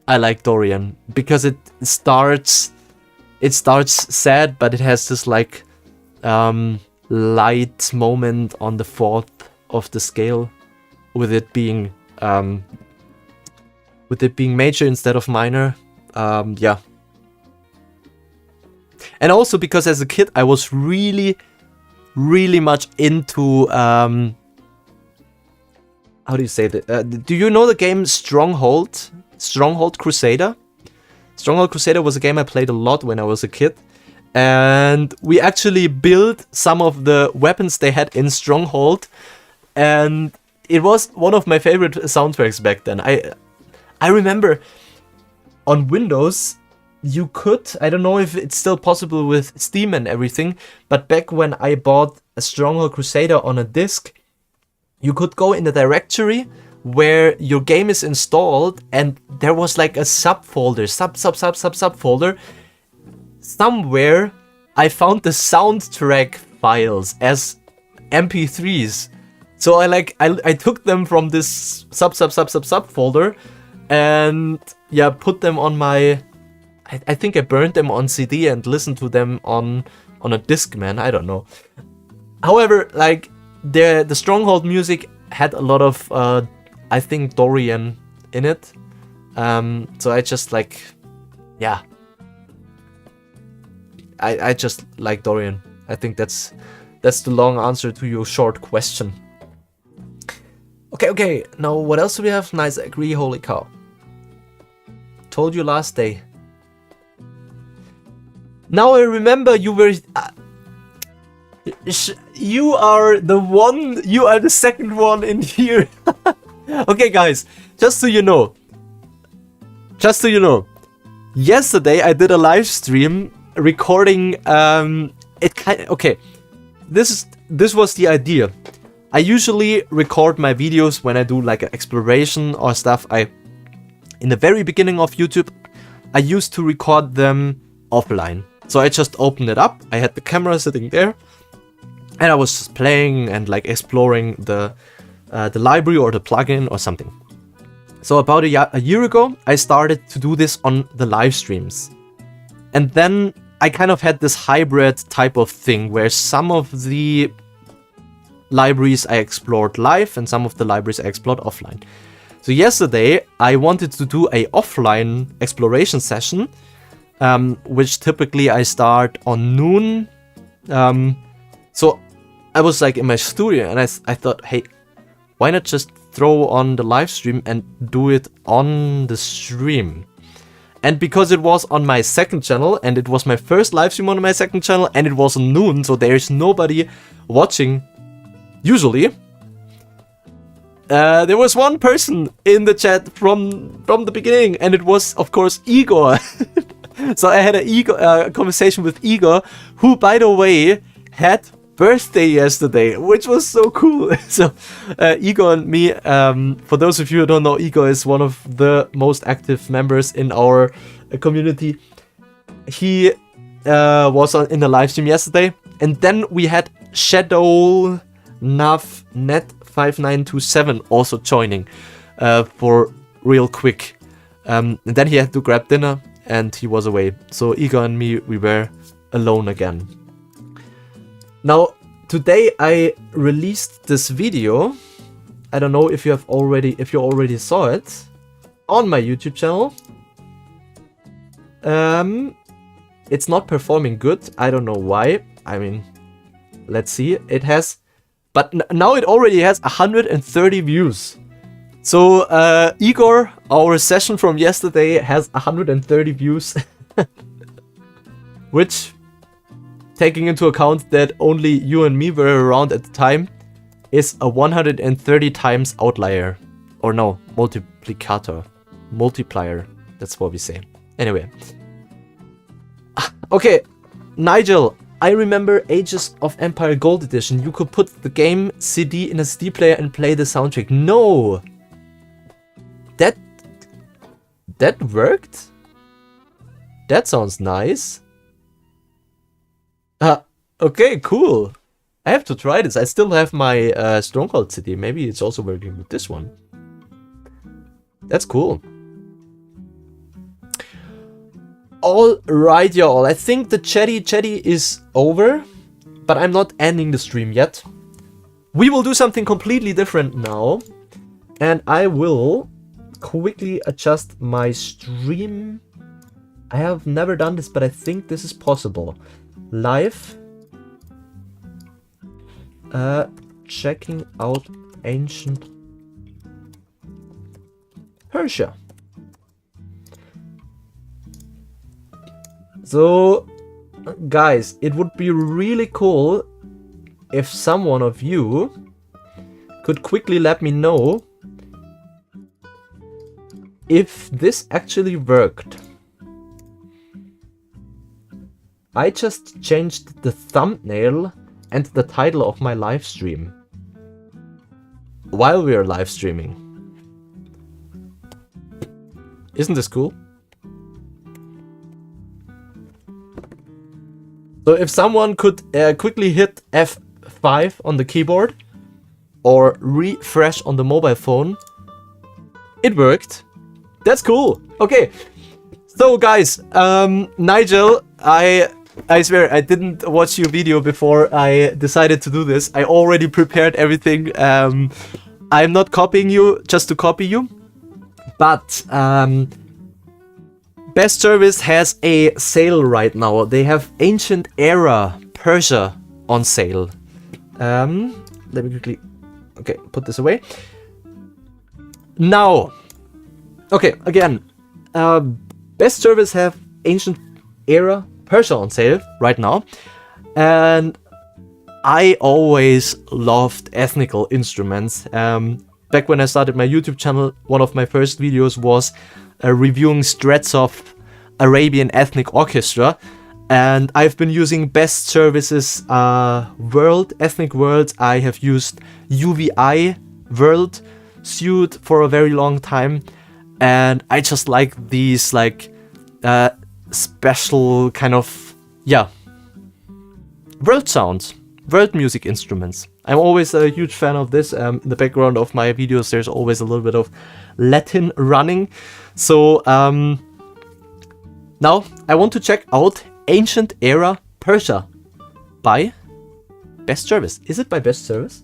I like Dorian because it starts sad, but it has this like light moment on the fourth of the scale, with it being major instead of minor. Yeah. And also because as a kid I was really much into how do you say that? Do you know the game Stronghold? Stronghold Crusader? Stronghold Crusader was a game I played a lot when I was a kid. And we actually built some of the weapons they had in Stronghold. And it was one of my favorite soundtracks back then. I remember on Windows, you could, I don't know if it's still possible with Steam and everything, but back when I bought a Stronghold Crusader on a disc, you could go in the directory where your game is installed, and there was like a subfolder, subfolder. Somewhere I found the soundtrack files as MP3s. So I took them from this subfolder and yeah, put them on my... I think I burned them on CD and listened to them on a Discman, I don't know. However, like the Stronghold music had a lot of I think Dorian in it. So I just like, yeah. I just like Dorian. I think that's the long answer to your short question. Okay. Now what else do we have? Nice, I agree, holy cow. Told you last day. Now I remember you were... you are the second one in here. Okay, guys, just so you know, yesterday I did a live stream recording. Okay, this was the idea. I usually record my videos when I do like an exploration or stuff. In the very beginning of YouTube, I used to record them offline. So I just opened it up. I had the camera sitting there, and I was just playing and like exploring the library or the plugin or something. So about a year ago, I started to do this on the live streams. And then I kind of had this hybrid type of thing where some of the libraries I explored live and some of the libraries I explored offline. So yesterday I wanted to do a offline exploration session, which typically I start on noon. So I was like in my studio and I thought, hey, why not just throw on the live stream and do it on the stream? And because it was on my second channel and it was my first live stream on my second channel and it was noon, so there's nobody watching usually. There was one person in the chat from the beginning, and it was, of course, Igor. So I had a conversation with Igor, who, by the way, had birthday yesterday, which was so cool. So Igor and me, for those of you who don't know, Igor is one of the most active members in our community. He was in the live stream yesterday, and then we had Shadow Nav Net 5927 also joining for real quick. And then he had to grab dinner and he was away. So Igor and me, we were alone again. Now, today I released this video. I don't know if you already saw it on my YouTube channel. It's not performing good. I don't know why. I mean, let's see. It has, but now it already has 130 views. So Igor, our session from yesterday has 130 views, which, taking into account that only you and me were around at the time, is a 130 times outlier. Or no, multiplier. That's what we say. Anyway. Okay, Nigel, I remember Ages of Empire Gold Edition. You could put the game CD in a CD player and play the soundtrack. No! That worked? That sounds nice. Okay, cool. I have to try this. I still have my Stronghold CD. Maybe it's also working with this one. That's cool. Alright, y'all. I think the chatty is over, but I'm not ending the stream yet. We will do something completely different now, and I will quickly adjust my stream. I have never done this, but I think this is possible. Live. Checking out ancient Persia. So, guys, it would be really cool if someone of you could quickly let me know if this actually worked. I just changed the thumbnail and the title of my live stream while we are live streaming. Isn't this cool? So if someone could quickly hit F5 on the keyboard or refresh on the mobile phone, it worked. That's cool. Okay. So guys, Nigel, I swear I didn't watch your video before I decided to do this. I already prepared everything. I'm not copying you just to copy you, but Best Service has a sale right now. They have Ancient Era Persia on sale. Let me quickly, okay, put this away. Now, okay, again, Best Service have Ancient Era Persia on sale right now, and I always loved ethnical instruments. Back when I started my YouTube channel, one of my first videos was reviewing Stretsov Arabian Ethnic Orchestra, and I've been using Best Services Ethnic World. I have used UVI World Suite for a very long time, and I just like these special kind of, yeah, world sounds, world music instruments. I'm always a huge fan of this. In the background of my videos, there's always a little bit of Latin running. So now I want to check out Ancient Era Persia by Best Service. Is it by Best Service?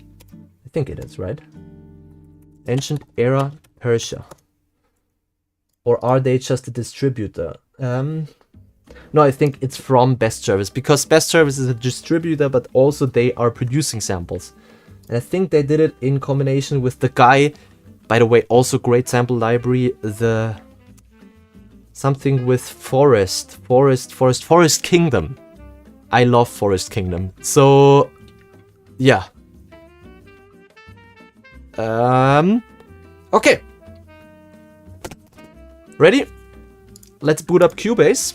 I think it is, right? Ancient Era Persia. Or are they just a distributor? No, I think it's from Best Service, because Best Service is a distributor, but also they are producing samples. And I think they did it in combination with the guy, by the way, also great sample library, the something with Forest Kingdom. I love Forest Kingdom. So, yeah. Okay. Ready? Let's boot up Cubase.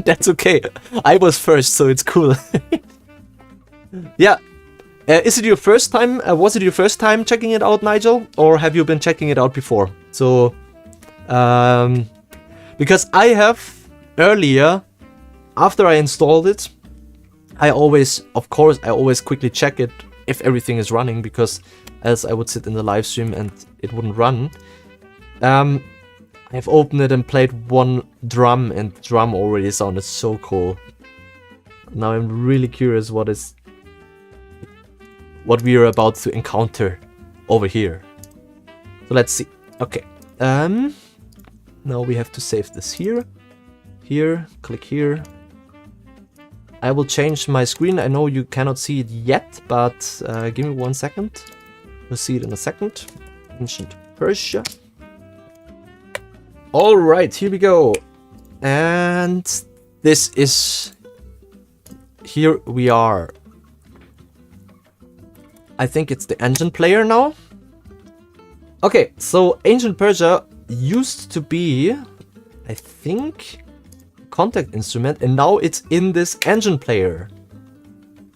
That's okay. I was first, so it's cool. Yeah. Is it your first time? Was it your first time checking it out, Nigel? Or have you been checking it out before? So, because I have earlier, after I installed it, I always quickly check it if everything is running, because else I would sit in the live stream and it wouldn't run. I've opened it and played one drum, and the drum already sounded so cool. Now I'm really curious what we are about to encounter over here. So let's see. Okay. Now we have to save this here. Here, click here. I will change my screen. I know you cannot see it yet, but give me 1 second. You'll see it in a second. Ancient Persia. Alright, here we go. And this is... Here we are. I think it's the engine player now. Okay, so Ancient Persia used to be, I think, contact instrument, and now it's in this engine player.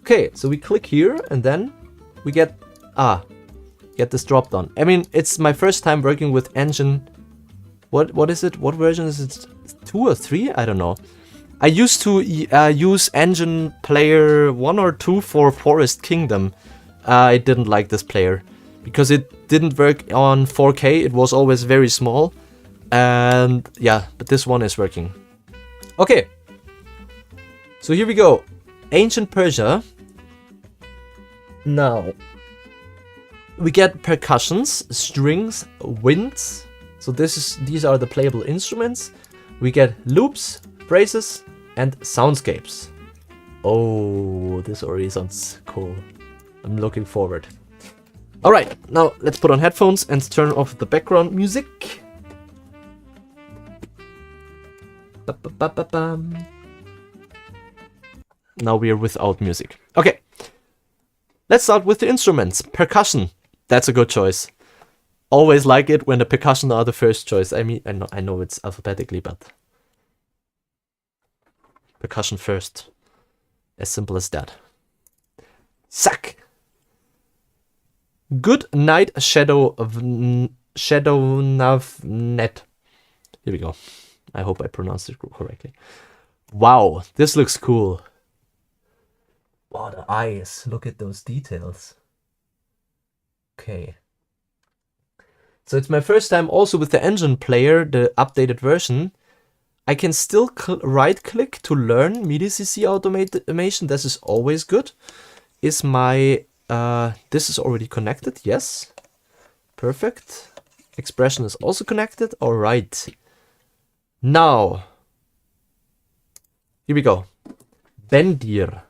Okay, so we click here and then we get this drop down. I mean, it's my first time working with engine. What is it? What version is it? 2 or 3? I don't know. I used to use engine player 1 or 2 for Forest Kingdom. I didn't like this player because it didn't work on 4K. It was always very small. And yeah, but this one is working. Okay. So here we go. Ancient Persia. Now we get percussions, strings, winds. So these are the playable instruments. We get loops, phrases, and soundscapes. Oh, this already sounds cool. I'm looking forward. Alright, now let's put on headphones and turn off the background music. Now we are without music. Okay. Let's start with the instruments. Percussion. That's a good choice. Always like it when the percussion are the first choice. I mean, I know it's alphabetically, but percussion first. As simple as that. Sack. Good night, Shadow Navnet. Here we go. I hope I pronounced it correctly. Wow, this looks cool. Wow, the eyes. Look at those details. Okay. So it's my first time also with the engine player, the updated version. I can still right click to learn MIDI CC automation. This is always good. Is my this is already connected? Yes. Perfect. Expression is also connected. All right. Now, here we go. Bendir.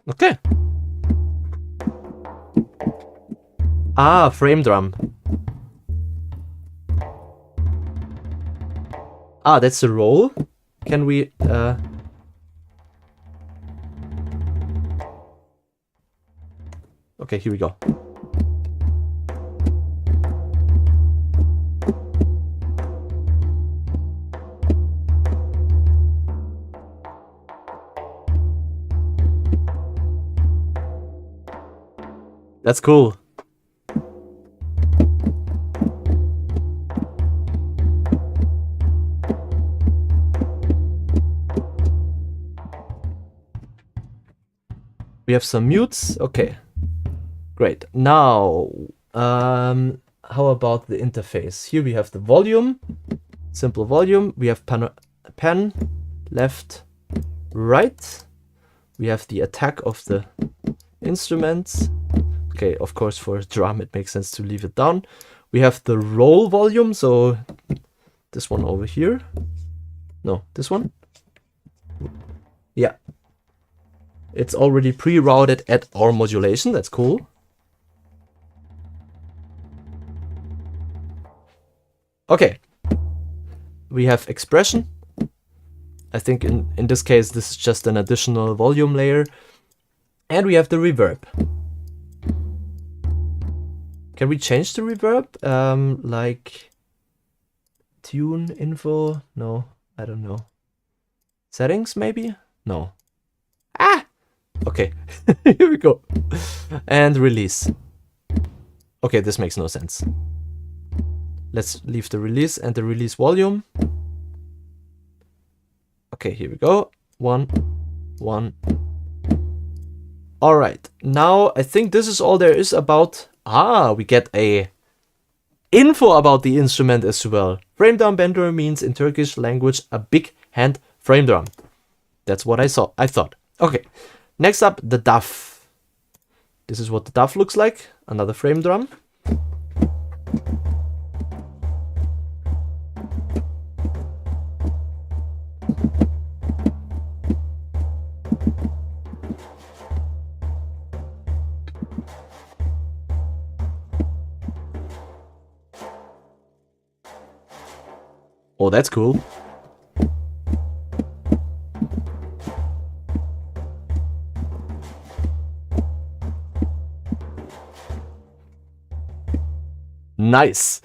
Okay. Ah, frame drum. Ah, that's the roll. Can we okay, here we go. That's cool. We have some mutes. Okay. Great. Now, how about the interface? Here we have the volume, simple volume. We have pen, left, right. We have the attack of the instruments. Okay, of course for a drum it makes sense to leave it down. We have the roll volume, so this one over here. No, this one. Yeah. It's already pre-routed at our modulation, that's cool. Okay. We have expression. I think in this case this is just an additional volume layer. And we have the reverb. Can we change the reverb? Like tune info? No, I don't know. Settings maybe? No. Ah! Okay, here we go. And release. Okay, this makes no sense. Let's leave the release and the release volume. Okay, here we go. 1, 1. All right, now I think this is all there is about. We get a info about the instrument as well. Frame drum bender means in Turkish language a big hand frame drum. That's what I thought. Okay, next up the daf. This is what the daf looks like. Another frame drum. Oh, that's cool. Nice.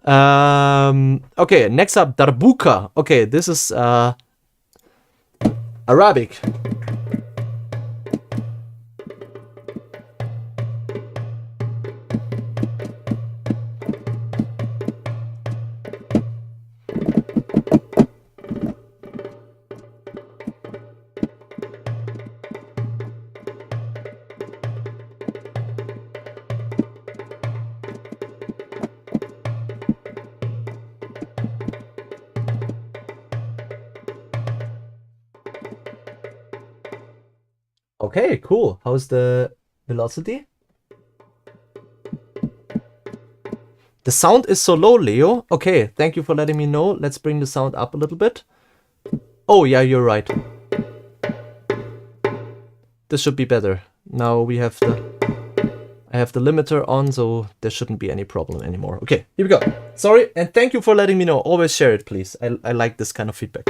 Okay, next up, darbuka. Okay, this is Arabic. Okay, cool. How's the velocity? The sound is so low, Leo. Okay, thank you for letting me know. Let's bring the sound up a little bit. Oh, yeah, you're right. This should be better. Now we have I have the limiter on, so there shouldn't be any problem anymore. Okay, here we go. Sorry, and thank you for letting me know. Always share it, please. I like this kind of feedback.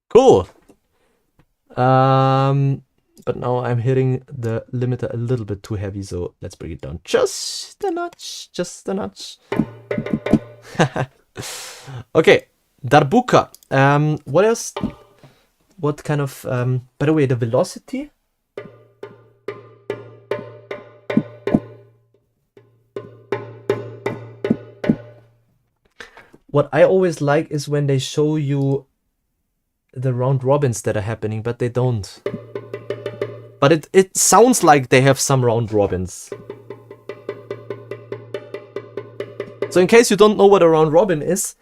Cool. But now I'm hitting the limiter a little bit too heavy, so let's bring it down just a notch, just a notch. Okay, darbuka. What else? What kind of? By the way, the velocity. What I always like is when they show you the round robins that are happening, but they don't. But it sounds like they have some round robins. So in case you don't know what a round robin is,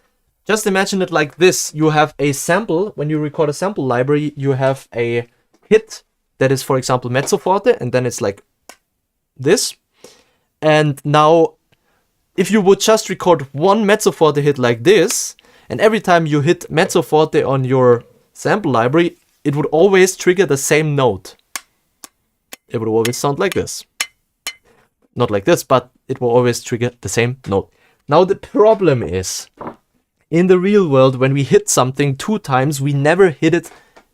just imagine it like this. You have a sample. When you record a sample library, you have a hit that is, for example, mezzo forte, and then it's like this. And now, if you would just record one mezzo forte hit like this, and every time you hit mezzo forte on your sample library, it would always trigger the same note. It would always sound like this. Not like this, but it will always trigger the same note. Now the problem is, in the real world, when we hit something 2 times, we never hit it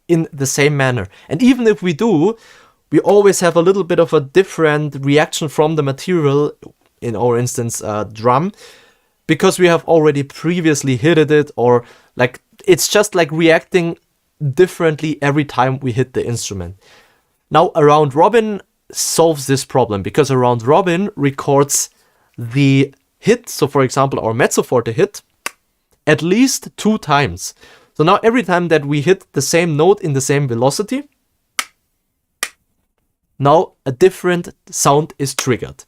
in the same manner. And even if we do, we always have a little bit of a different reaction from the material, in our instance, drum, because we have already previously hit it, or like it's just like reacting differently every time we hit the instrument. Now, a round robin solves this problem, because a round robin records the hit, so for example our mezzo forte hit, at least 2 times. So now every time that we hit the same note in the same velocity, now a different sound is triggered.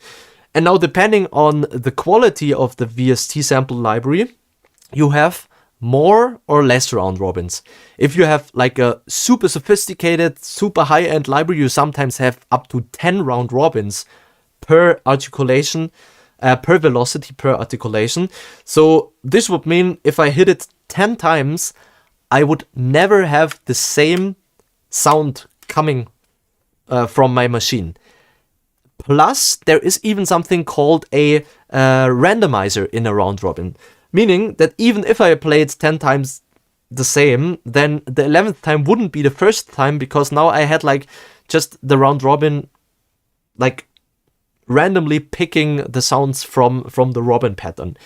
And now depending on the quality of the VST sample library, you have more or less round robins. If you have like a super sophisticated, super high-end library, you sometimes have up to 10 round robins per articulation, per velocity, per articulation. So this would mean if I hit it 10 times, I would never have the same sound coming from my machine. Plus, there is even something called a randomizer in a round robin. Meaning that even if I played 10 times the same, then the 11th time wouldn't be the first time, because now I had like just the round robin like randomly picking the sounds from the robin pattern.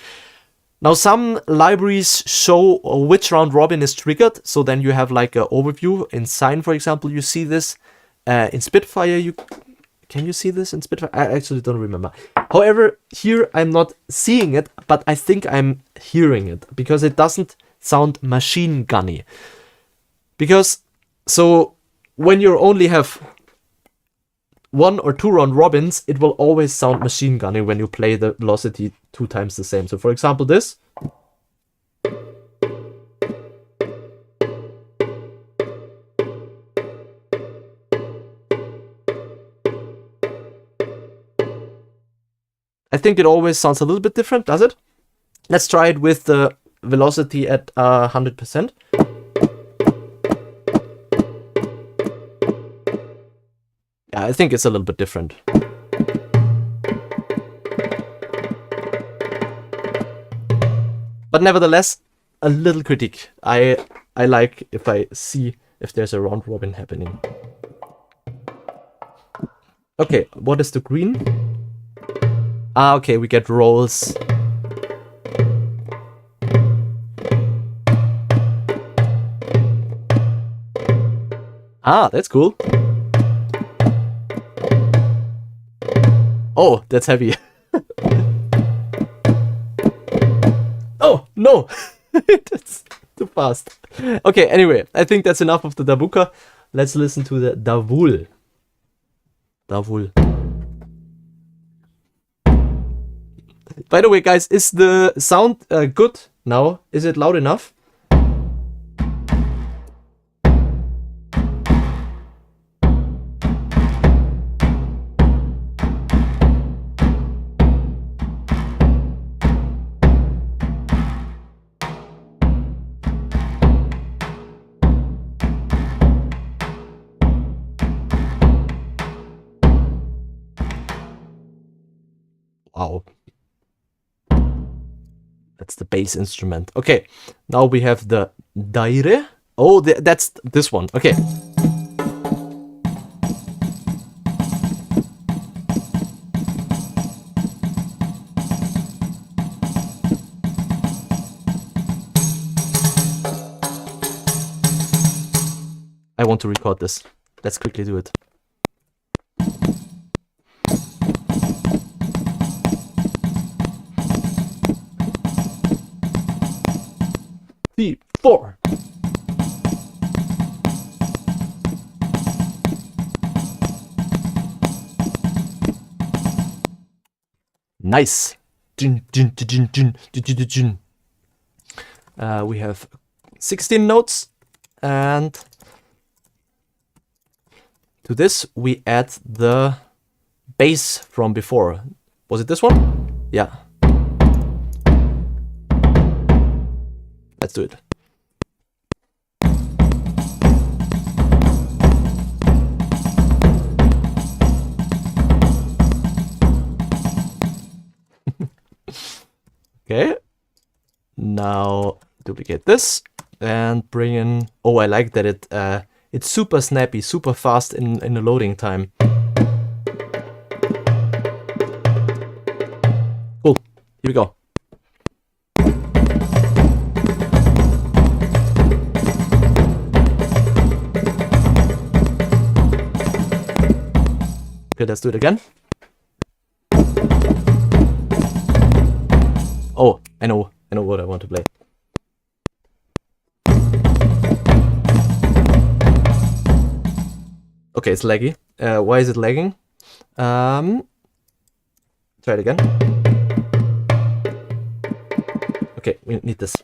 Now some libraries show which round robin is triggered, so then you have like an overview. In Sine, for example, you see this. In Spitfire, can you see this in Spitfire? I actually don't remember. However, here I'm not seeing it, but I think I'm hearing it, because it doesn't sound machine gunny. Because, so, when you only have 1 or 2 round robins, it will always sound machine gunny when you play the velocity 2 times the same. So for example this. I think it always sounds a little bit different, does it? Let's try it with the velocity at 100%. Yeah, I think it's a little bit different. But nevertheless, a little critique. I like if I see if there's a round robin happening. Okay, what is the green? Ah, okay, we get rolls. Ah, that's cool. Oh, that's heavy. Oh, no! That's too fast. Okay, anyway, I think that's enough of the Darbuka. Let's listen to the Davul. Davul. By the way, guys, is the sound good now? Is it loud enough? Wow. That's the bass instrument. Okay, now we have the Daire. Oh, that's this one. Okay. I want to record this. Let's quickly do it. 3, 4. Nice. We have 16 notes, and to this we add the bass from before. Was it this one? Yeah. Let's do it. Okay. Now duplicate this and bring in. Oh, I like that it's super snappy, super fast in the loading time. Cool. Here we go. Okay, let's do it again. Oh, I know what I want to play. Okay, it's laggy. Why is it lagging? Try it again. Okay, we need this.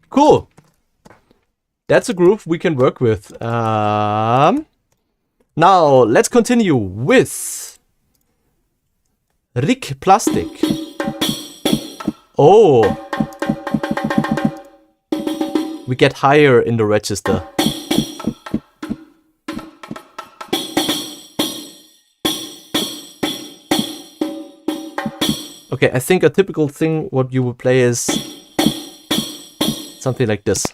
Cool. That's a groove we can work with. Now let's continue with Rick Plastic. Oh, we get higher in the register. Okay, I think a typical thing what you would play is something like this.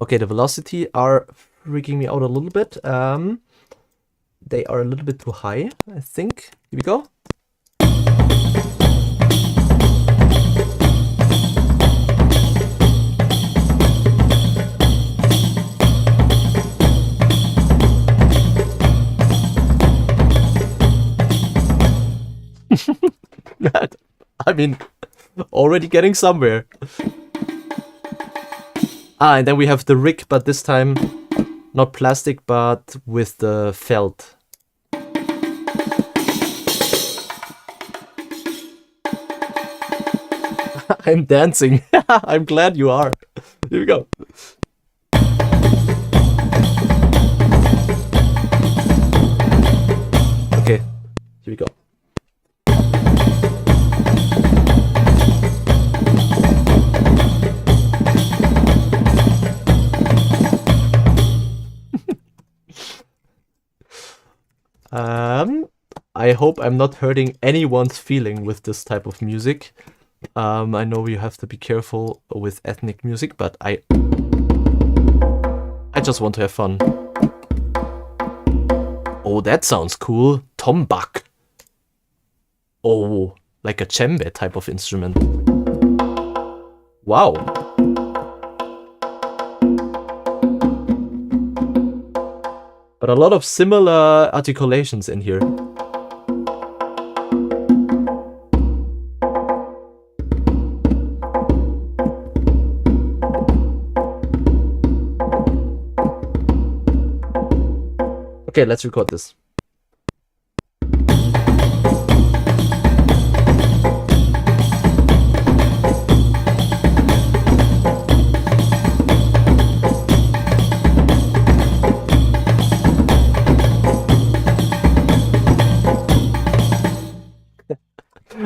Okay, the velocity are freaking me out a little bit. They are a little bit too high, I think. Here we go. I mean, already getting somewhere. And then we have the rig, but this time not plastic, but with the felt. I'm dancing. I'm glad you are. Here we go. Okay, here we go. I hope I'm not hurting anyone's feeling with this type of music. I know you have to be careful with ethnic music, but I just want to have fun. Oh, that sounds cool. Tombak. Oh, like a djembe type of instrument. Wow. But a lot of similar articulations in here. Okay, let's record this.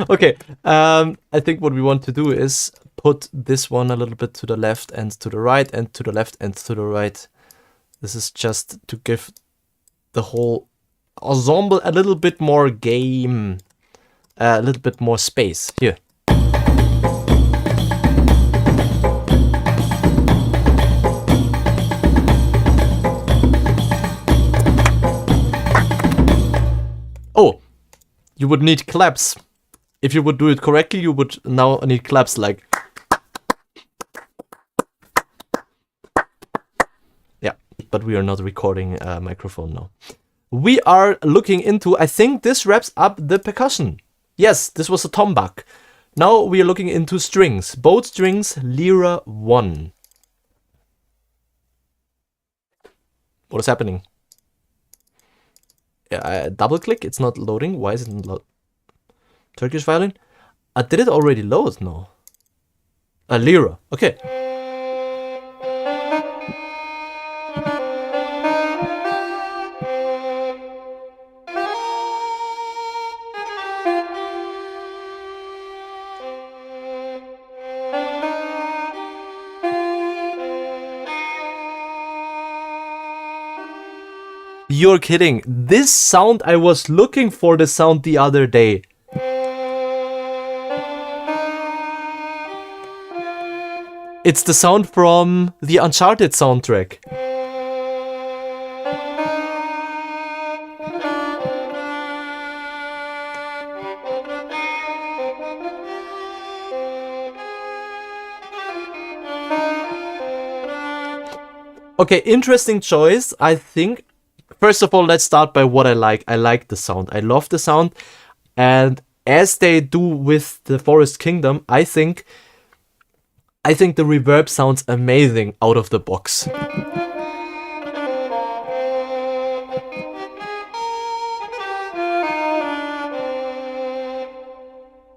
Okay, I think what we want to do is put this one a little bit to the left and to the right and to the left and to the right. This is just to give the whole ensemble a little bit more game, a little bit more space. Here. Oh, you would need claps. If you would do it correctly, you would now need claps like... Yeah, but we are not recording a microphone now. We are looking into, I think this wraps up the percussion. Yes, this was a tombak. Now we are looking into strings. Both strings, Lira 1. What is happening? Double click, it's not loading. Why is it not loading? Turkish violin? Did it already load? No. Lira. Okay. You're kidding. This sound, I was looking for the sound the other day. It's the sound from the Uncharted soundtrack. Okay, interesting choice. I think, first of all, let's start by what I like. I like the sound. I love the sound. And as they do with the Forest Kingdom, I think the reverb sounds amazing out of the box.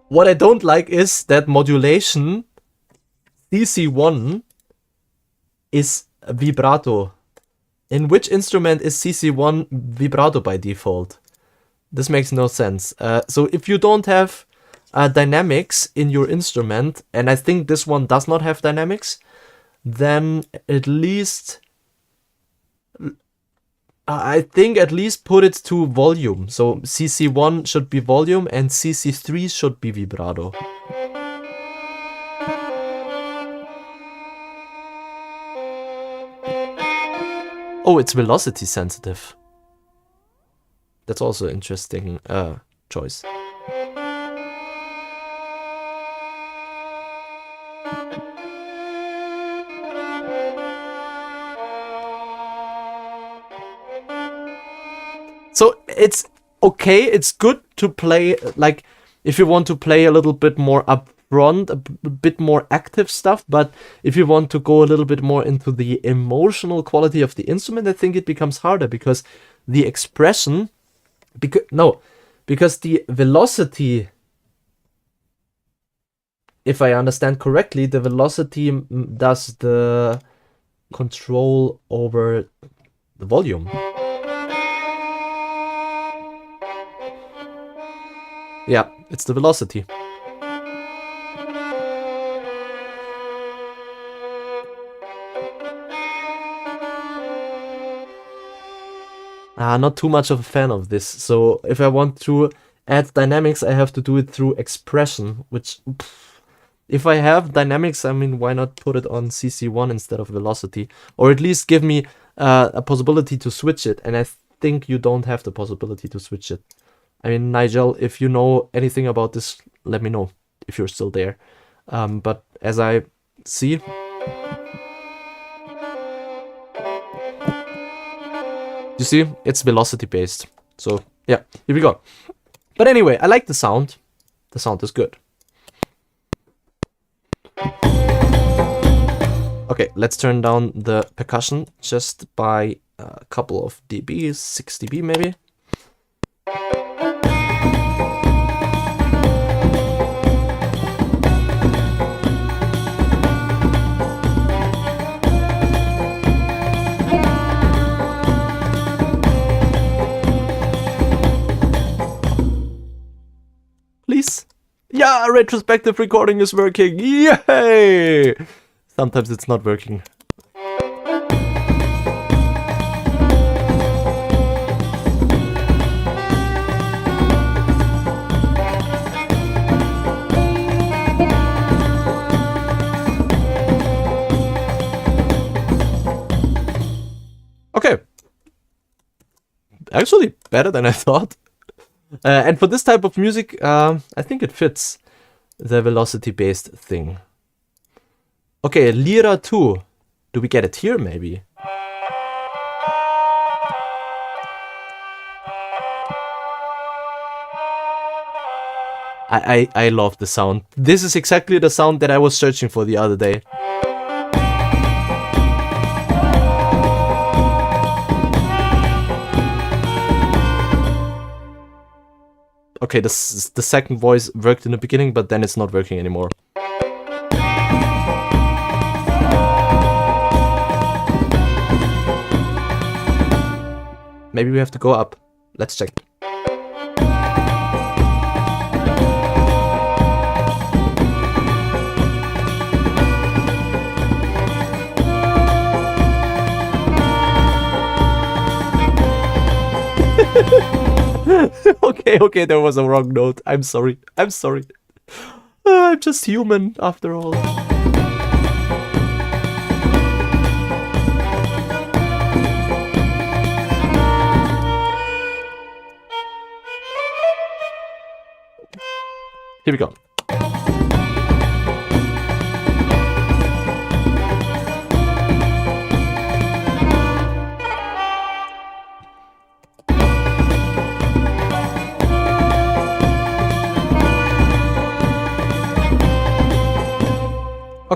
What I don't like is that modulation CC1 is vibrato. In which instrument is CC1 vibrato by default? This makes no sense. So if you don't have dynamics in your instrument, and I think this one does not have dynamics, then at least I think at least put it to volume. So CC1 should be volume and CC3 should be vibrato. Oh, it's velocity sensitive. That's also an interesting choice. So it's okay, it's good to play, like, if you want to play a little bit more upfront, a bit more active stuff, but if you want to go a little bit more into the emotional quality of the instrument, I think it becomes harder, because the expression, because the velocity, if I understand correctly, the velocity does the control over the volume. Yeah, it's the velocity. Not too much of a fan of this. So if I want to add dynamics, I have to do it through expression, which, if I have dynamics, I mean, why not put it on CC1 instead of velocity? Or at least give me a possibility to switch it. And I think you don't have the possibility to switch it. I mean, Nigel, if you know anything about this, let me know if you're still there. But as I see, you see, it's velocity based. So yeah, here we go. But anyway, I like the sound. The sound is good. Okay, let's turn down the percussion just by a couple of dB, 6 dB maybe. Please. Yeah, retrospective recording is working. Yay! Sometimes it's not working. Okay. Actually, better than I thought. And for this type of music, I think it fits the velocity-based thing. Okay, Lira 2. Do we get it here, maybe? I love the sound. This is exactly the sound that I was searching for the other day. Okay, the second voice worked in the beginning, but then it's not working anymore. Maybe we have to go up. Let's check. Okay, there was a wrong note. I'm sorry. I'm just human after all. Here we go.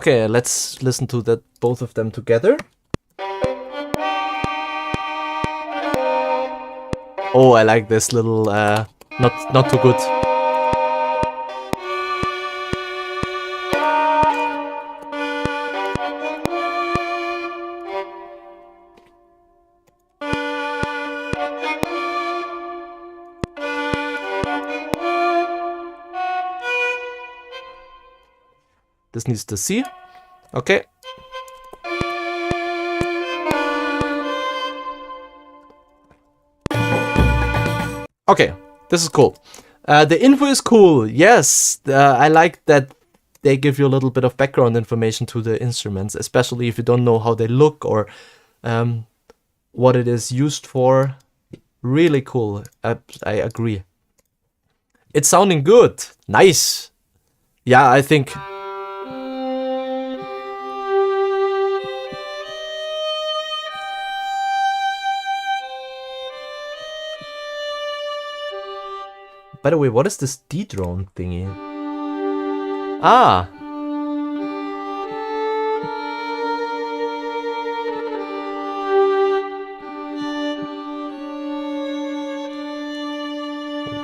Okay, let's listen to that, both of them together. Oh, I like this little, not too good. This needs the C. Okay. Okay, this is cool. The info is cool. Yes, I like that they give you a little bit of background information to the instruments, especially if you don't know how they look or what it is used for. Really cool. I agree. It's sounding good. Nice. Yeah, I think... By the way, what is this D-drone thingy? Ah!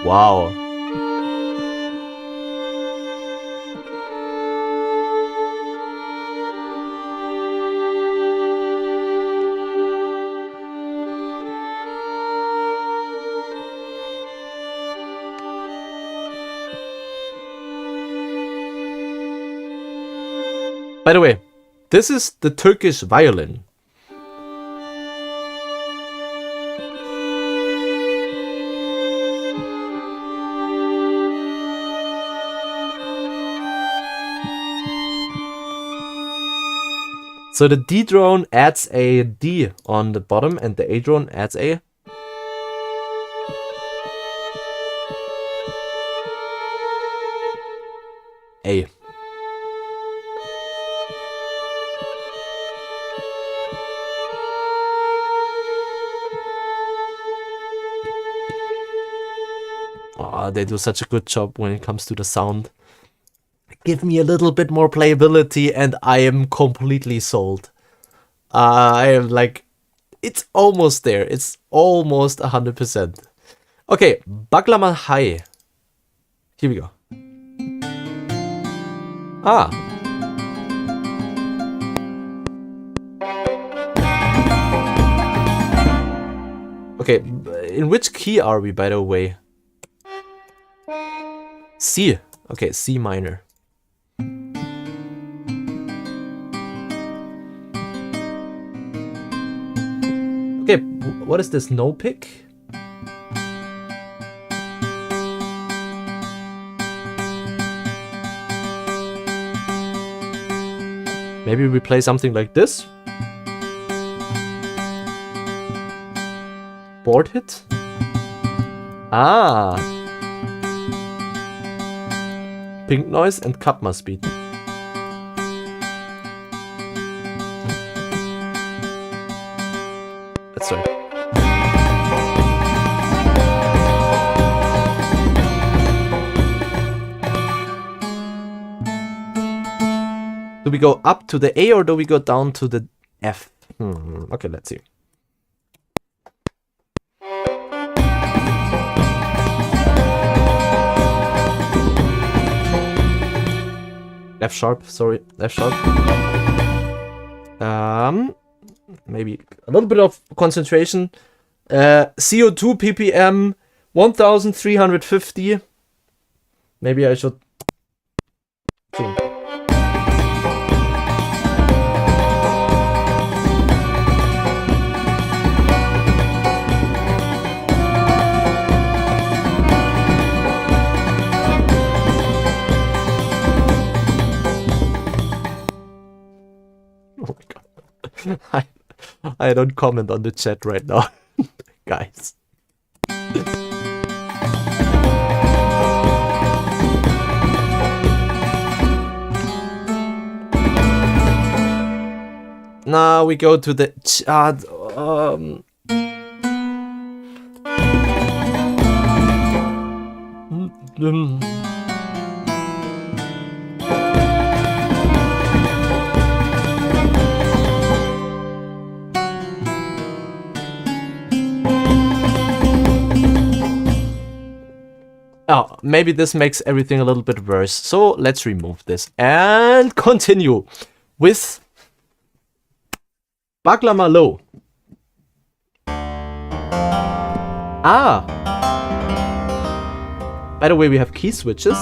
Wow. By the way, this is the Turkish violin. So the D drone adds a D on the bottom and the A drone adds a... A. Oh, they do such a good job when it comes to the sound. Give me a little bit more playability and I am completely sold. I am like, it's almost there. It's almost 100%. Okay, Baklaman High. Here we go. Ah. Okay, in which key are we, by the way? C. Okay, C minor. Okay, what is this? No pick? Maybe we play something like this? Board hit? Ah! Pink noise and Kapma speed. That's right. Do we go up to the A or do we go down to the F? Okay, let's see. F sharp, sorry, F sharp. Maybe a little bit of concentration. CO2 ppm 1350. Maybe I should think. I don't comment on the chat right now, guys. Now we go to the chat. Oh, maybe this makes everything a little bit worse. So let's remove this and continue with Bagla Malo. Ah! By the way, we have key switches.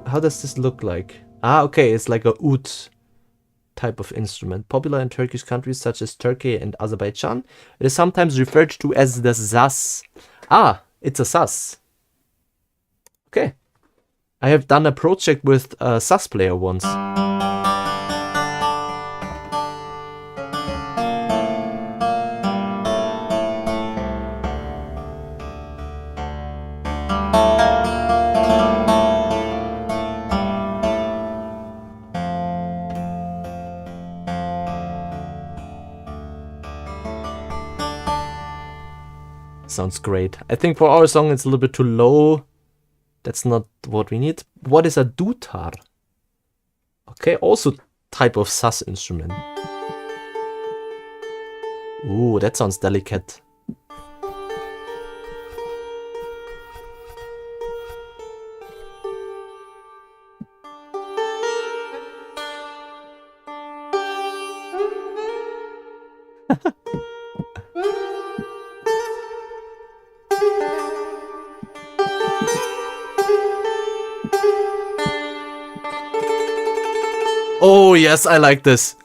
How does this look like? Ah, okay, it's like a oud type of instrument. Popular in Turkish countries such as Turkey and Azerbaijan. It is sometimes referred to as the saz. Ah, it's a saz. Okay. I have done a project with a saz player once. Sounds great. I think for our song it's a little bit too low. That's not what we need. What is a dutar? Okay, also type of saz instrument. Ooh, that sounds delicate. Oh yes, I like this.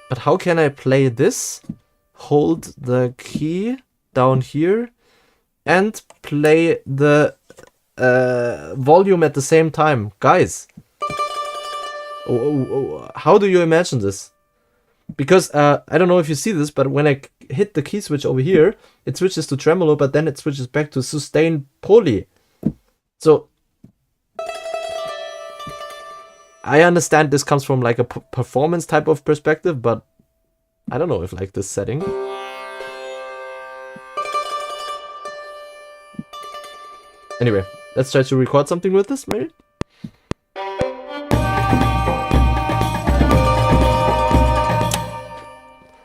But how can I play this? Hold the key down here and play the volume at the same time. Guys, how do you imagine this? Because I don't know if you see this, but when I hit the key switch over here, it switches to tremolo, but then it switches back to sustain poly. So I understand this comes from like a performance type of perspective, but I don't know if like this setting. Anyway, let's try to record something with this, maybe?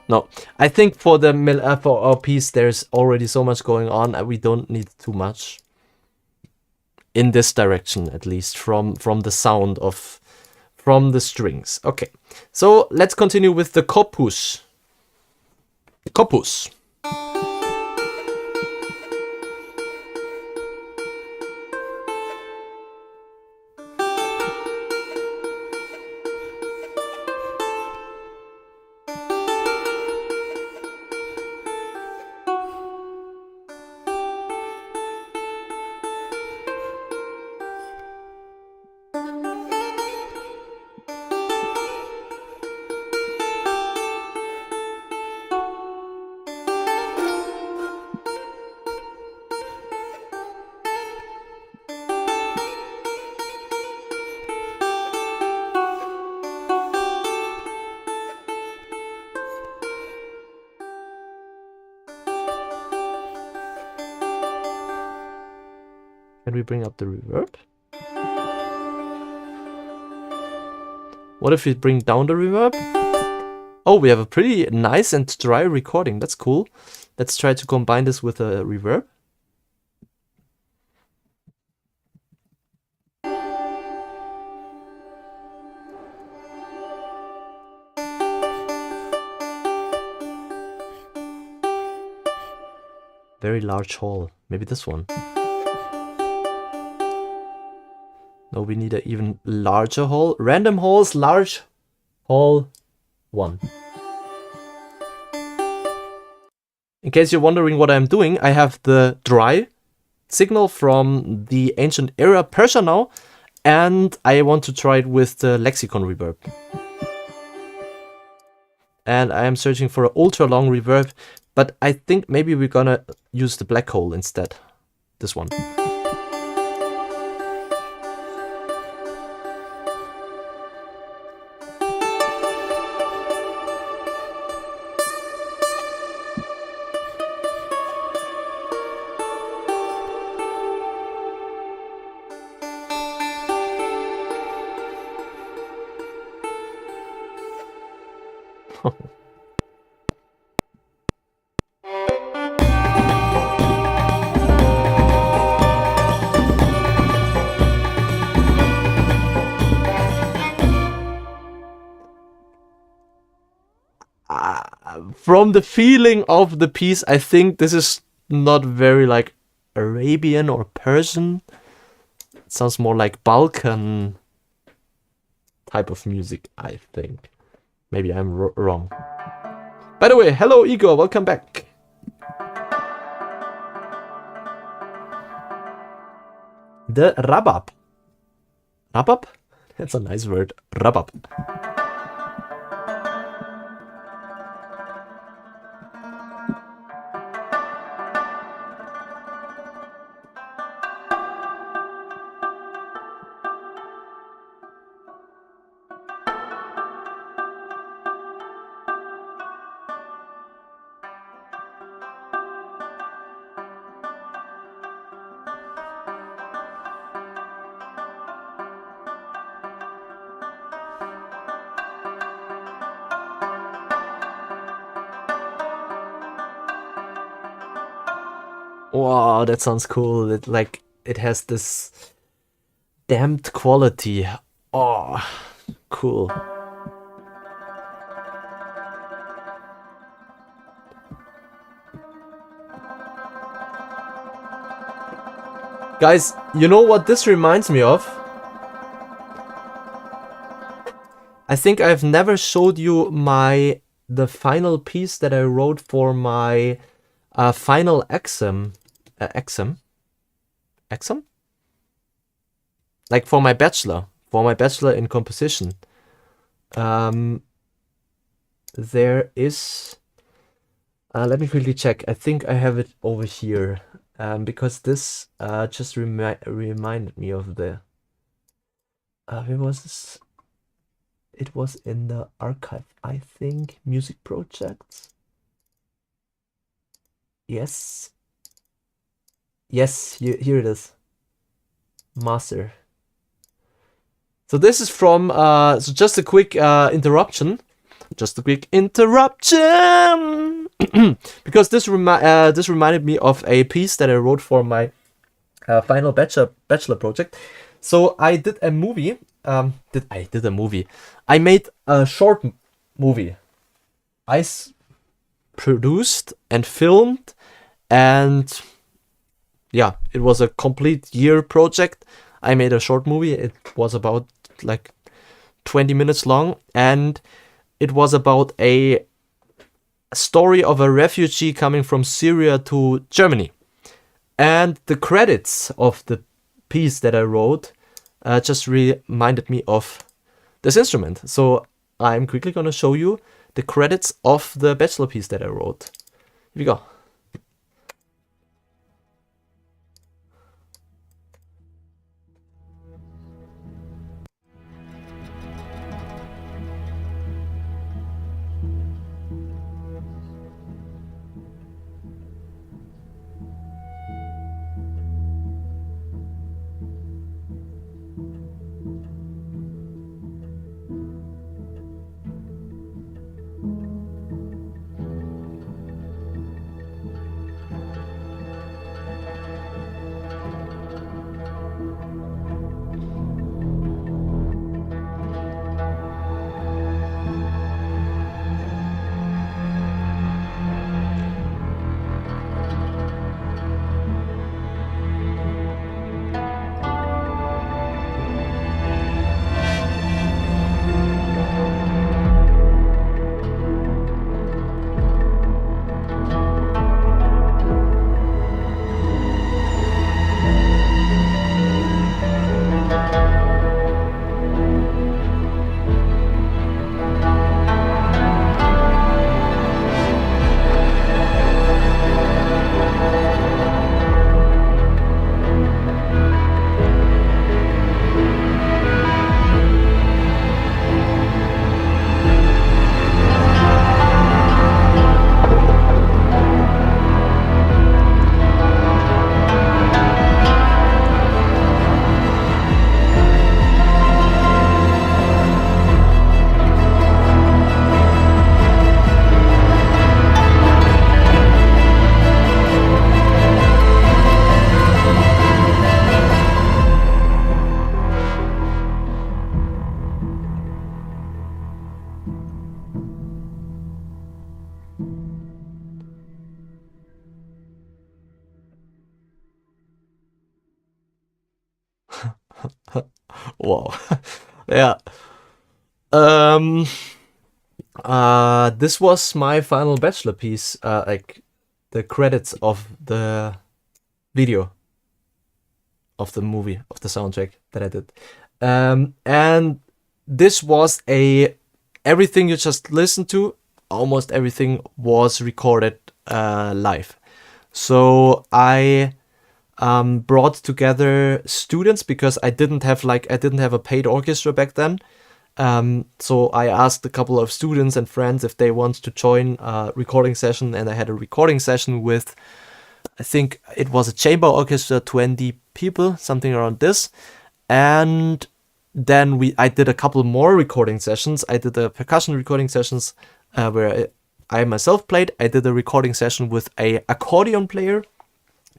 No, I think for the for our piece, there's already so much going on, and we don't need too much. In this direction, at least, from the sound of, from the strings. Okay, so let's continue with the corpus. Corpus. Can we bring up the reverb? What if we bring down the reverb? Oh, we have a pretty nice and dry recording. That's cool. Let's try to combine this with a reverb. Very large hall. Maybe this one. No, we need an even larger hall. Random halls, large hall 1. In case you're wondering what I'm doing, I have the dry signal from the ancient era Persia now, and I want to try it with the lexicon reverb. And I am searching for an ultra long reverb, but I think maybe we're gonna use the black hole instead. This one. from the feeling of the piece, I think this is not very like Arabian or Persian. It sounds more like Balkan type of music, I think. Maybe I'm wrong. By the way, hello Igor, welcome back. The Rabab. Rabab? That's a nice word. Rabab. Wow, that sounds cool. It has this damped quality. Oh, cool. Guys, you know what this reminds me of? I think I've never showed you the final piece that I wrote for my final exam. Exam? Like for my bachelor in composition. There is. Let me quickly check. I think I have it over here. Because this just reminded me of the. Where was this? It was in the archive, I think. Music projects. Yes. Yes, here it is. Master. So this is from, so just a quick interruption. Just a quick interruption! Because this reminded me of a piece that I wrote for my final bachelor project. So I did a movie. I made a short movie. I produced and filmed, and yeah, it was a complete year project. I made a short movie. It was about like 20 minutes long, and it was about a story of a refugee coming from Syria to Germany. And the credits of the piece that I wrote just reminded me of this instrument. So I'm quickly going to show you the credits of the bachelor piece that I wrote. Here we go. Wow. Yeah. Um. This was my final bachelor piece. Like the credits of the video of the movie of the soundtrack that I did. And this was a everything you just listened to. Almost everything was recorded live. So I brought together students because I didn't have a paid orchestra back then. So I asked a couple of students and friends if they want to join a recording session, and I had a recording session with, I think it was a chamber orchestra, 20 people, something around this. And then I did a couple more recording sessions. I did a percussion recording sessions where I myself played. I did a recording session with a accordion player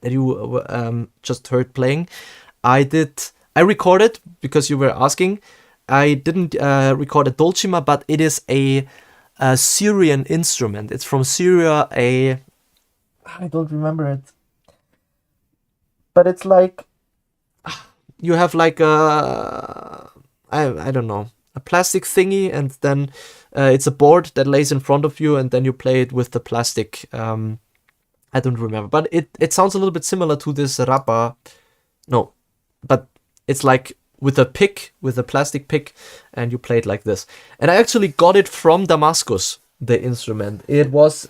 that you just heard playing. I recorded, because you were asking, I didn't record a dulcimer, but it is a Syrian instrument. It's from Syria, I don't remember it. But it's like, you have like I don't know, a plastic thingy, and then it's a board that lays in front of you, and then you play it with the plastic. I don't remember, but it sounds a little bit similar to this rappa. No, but it's like with a plastic pick, and you play it like this. And I actually got it from Damascus, the instrument. It was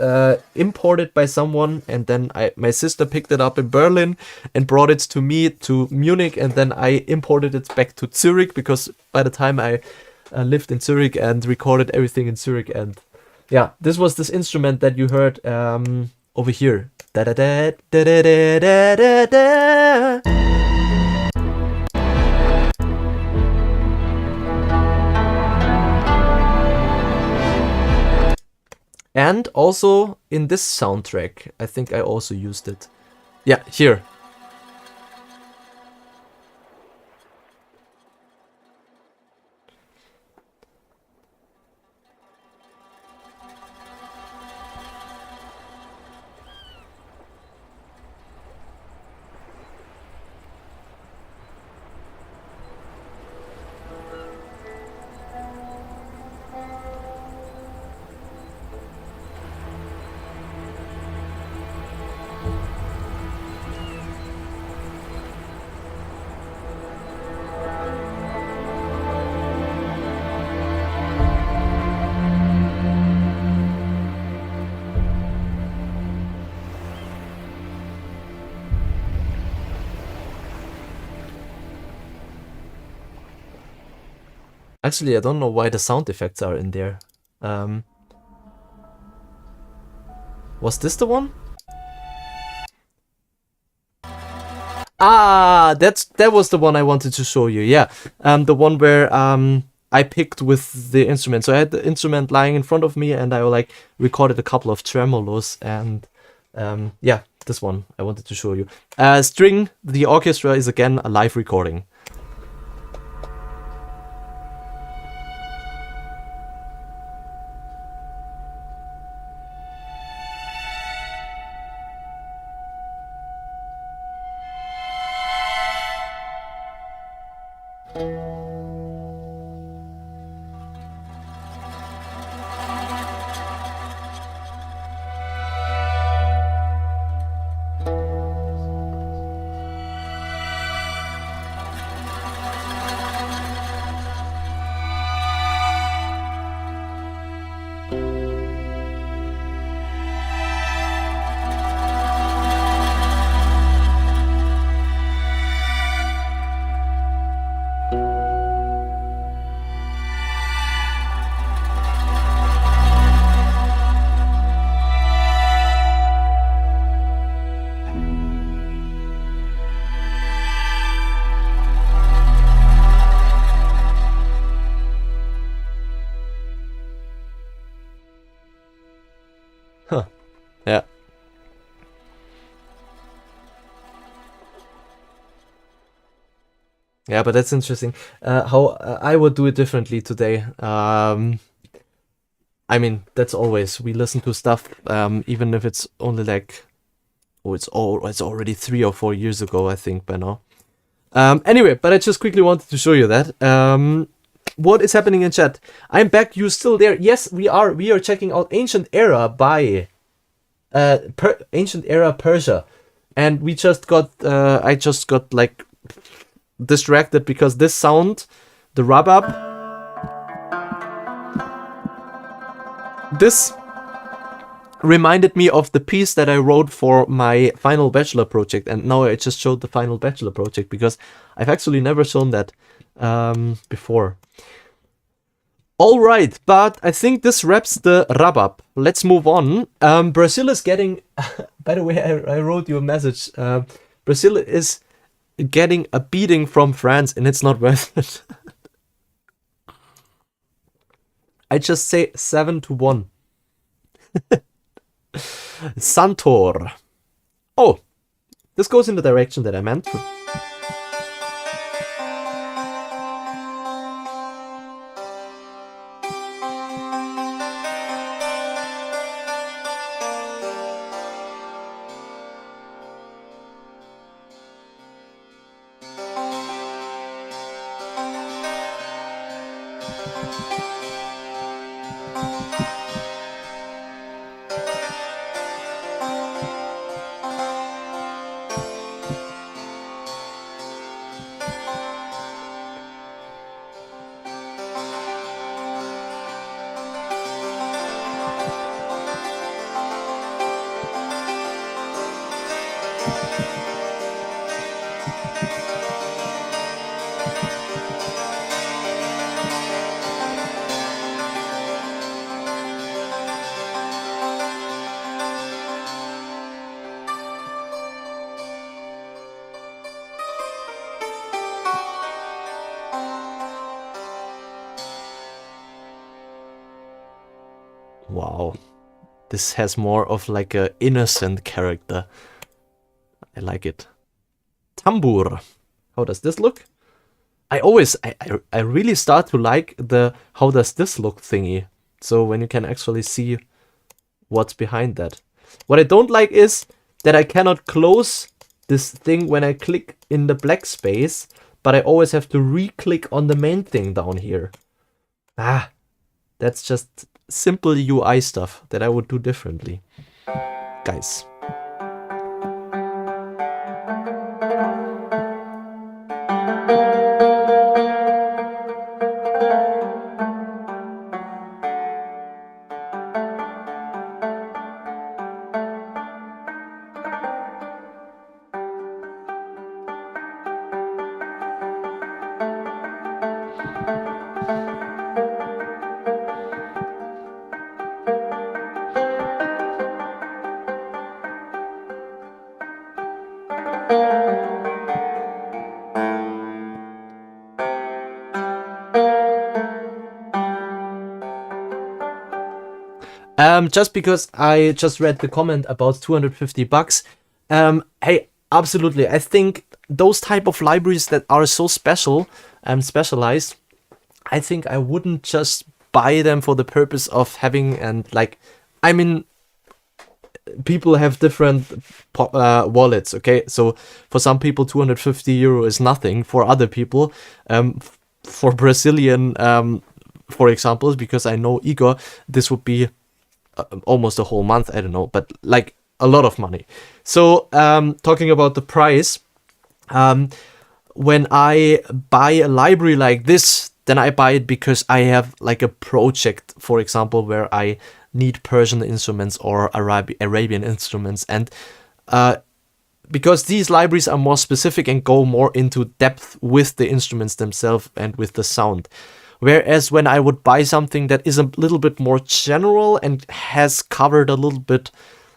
imported by someone, and then my sister picked it up in Berlin and brought it to me to Munich, and then I imported it back to Zurich, because by the time I lived in Zurich and recorded everything in Zurich. And yeah, this was this instrument that you heard over here. Da da da da da da da da. And also in this soundtrack, I think I also used it. Yeah, here. Actually, I don't know why the sound effects are in there. Was this the one? Ah, that was the one I wanted to show you. Yeah, the one where I picked with the instrument. So I had the instrument lying in front of me, and I like recorded a couple of tremolos, and yeah, this one I wanted to show you. String, the orchestra is again a live recording. Huh. Yeah. Yeah, but that's interesting. How I would do it differently today. I mean, that's always we listen to stuff, even if it's only like, it's already 3 or 4 years ago, I think by now. Anyway, but I just quickly wanted to show you that. What is happening in chat? I'm back. You still there? Yes, we are. We are checking out Ancient Era by Ancient Era Persia, and we just got. I just got like distracted because this sound, the rub-up, this reminded me of the piece that I wrote for my final bachelor project, and now I just showed the final bachelor project because I've actually never shown that before. All right, but I think this wraps the rub-up. Let's move on. Brazil is getting... By the way, I wrote you a message. Brazil is getting a beating from France, and it's not worth it. I just say 7-1. Santor. Oh, this goes in the direction that I meant. Wow, this has more of like a innocent character. I like it. Tambour. How does this look? I really start to like the how does this look thingy. So when you can actually see what's behind that. What I don't like is that I cannot close this thing when I click in the black space, but I always have to re-click on the main thing down here. Ah, that's just simple UI stuff that I would do differently. Guys. Just because I just read the comment about $250. Hey, absolutely. I think those type of libraries that are so special and specialized, I think I wouldn't just buy them for the purpose of having and like, I mean, people have different wallets, okay? So for some people, €250 is nothing. For other people, for Brazilian, for example, because I know Igor, this would be almost a whole month, I don't know, but like a lot of money. So talking about the price, when I buy a library like this, then I buy it because I have like a project, for example, where I need Persian instruments or Arabian instruments, and because these libraries are more specific and go more into depth with the instruments themselves and with the sound. Whereas when I would buy something that is a little bit more general and has covered a little bit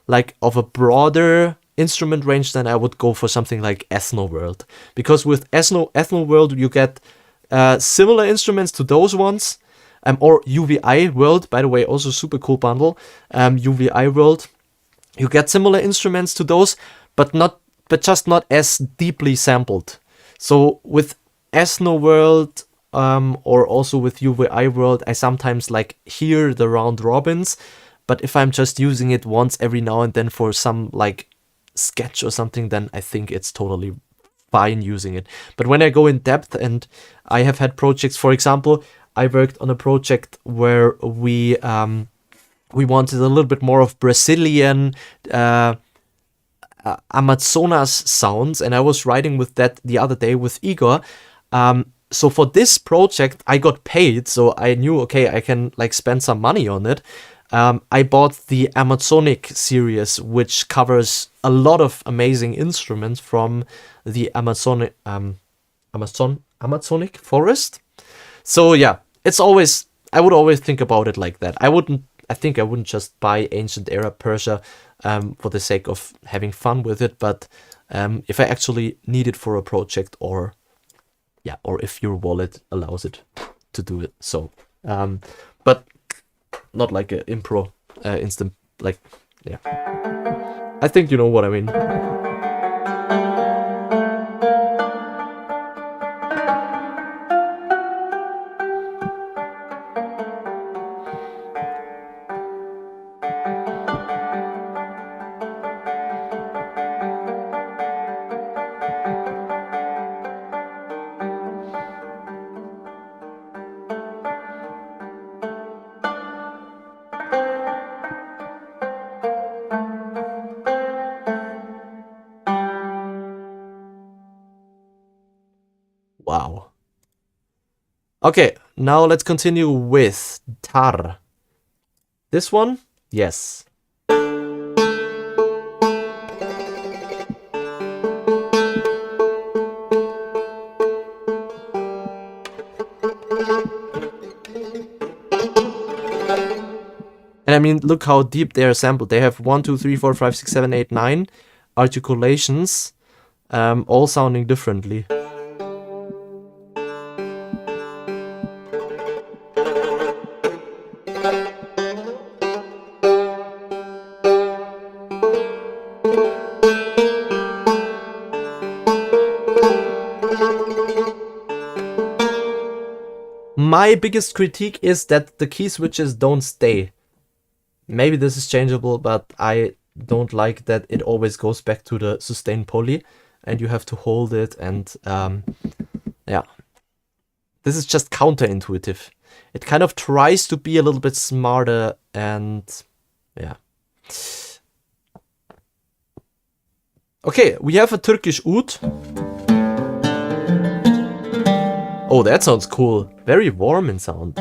like of a broader instrument range, then I would go for something like Ethno World. Because with Ethno World, you get similar instruments to those ones. Or UVI World, by the way, also super cool bundle. UVI World, you get similar instruments to those, but just not as deeply sampled. So with Ethno World, or also with UVI World, I sometimes like hear the round robins, but if I'm just using it once every now and then for some like sketch or something, then I think it's totally fine using it. But when I go in depth, and I have had projects, for example, I worked on a project where we wanted a little bit more of Brazilian Amazonas sounds, and I was writing with that the other day with Igor. So for this project, I got paid, so I knew, okay, I can like spend some money on it. I bought the Amazonic series, which covers a lot of amazing instruments from the Amazonic forest. So yeah, it's always, I would always think about it like that. I think I wouldn't just buy ancient era Persia for the sake of having fun with it, but if I actually need it for a project, or if your wallet allows it to do it. So, but not like an impro instant, like, yeah. I think you know what I mean. Wow. Okay, now let's continue with tar. This one, yes. And I mean, look how deep they are sampled. They have 1, 2, 3, 4, 5, 6, 7, 8, 9 articulations, all sounding differently. My biggest critique is that the key switches don't stay. Maybe this is changeable, but I don't like that it always goes back to the sustain poly and you have to hold it, and yeah. This is just counterintuitive. It kind of tries to be a little bit smarter, and yeah. Okay, we have a Turkish oud. Oh, that sounds cool. Very warm in sound.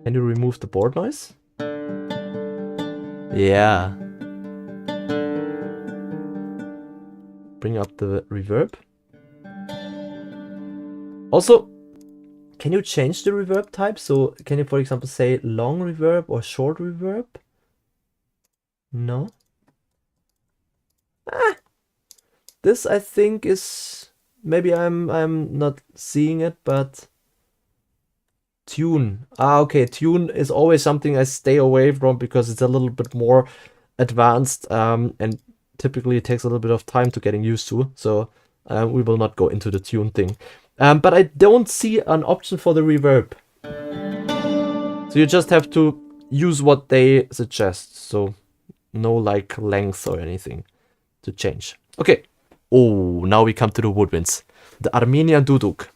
Can you remove the board noise? Yeah. Bring up the reverb. Also, can you change the reverb type? So can you, for example, say long reverb or short reverb? No? This, I think, is... Maybe I'm not seeing it, but... Tune. Okay, tune is always something I stay away from because it's a little bit more advanced, and typically it takes a little bit of time to getting used to. So we will not go into the tune thing. But I don't see an option for the reverb. So you just have to use what they suggest. So no like length or anything to change. Okay. Oh, now we come to the woodwinds. The Armenian duduk.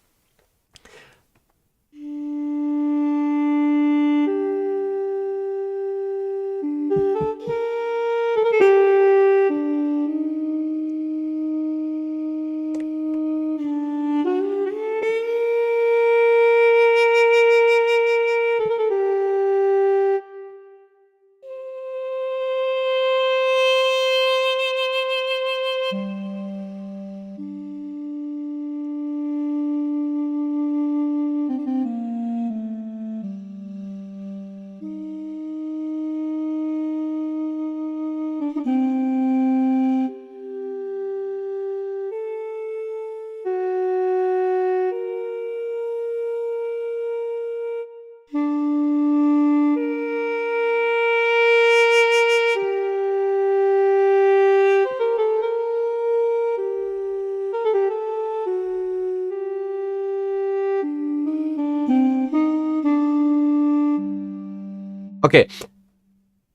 Okay,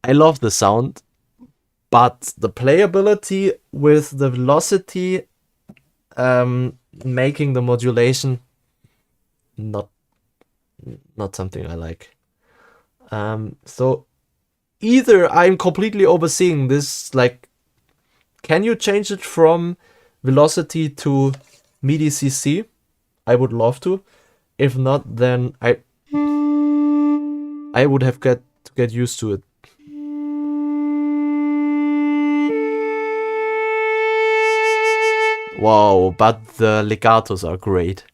I love the sound, but the playability with the velocity making the modulation not something I like. So either I'm completely overseeing this, like, can you change it from velocity to MIDI CC? I would love to. If not, then I would have to get used to it. Wow, but the legatos are great.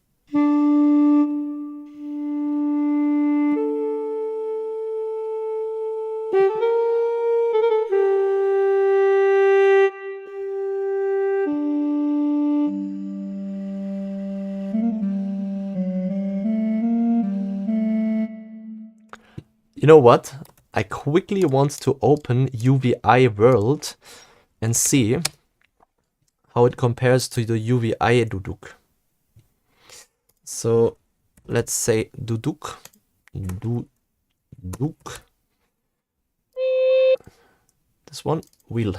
You know what? I quickly want to open UVI World and see how it compares to the UVI Duduk. So let's say Duduk. Duduk. This one, wheel.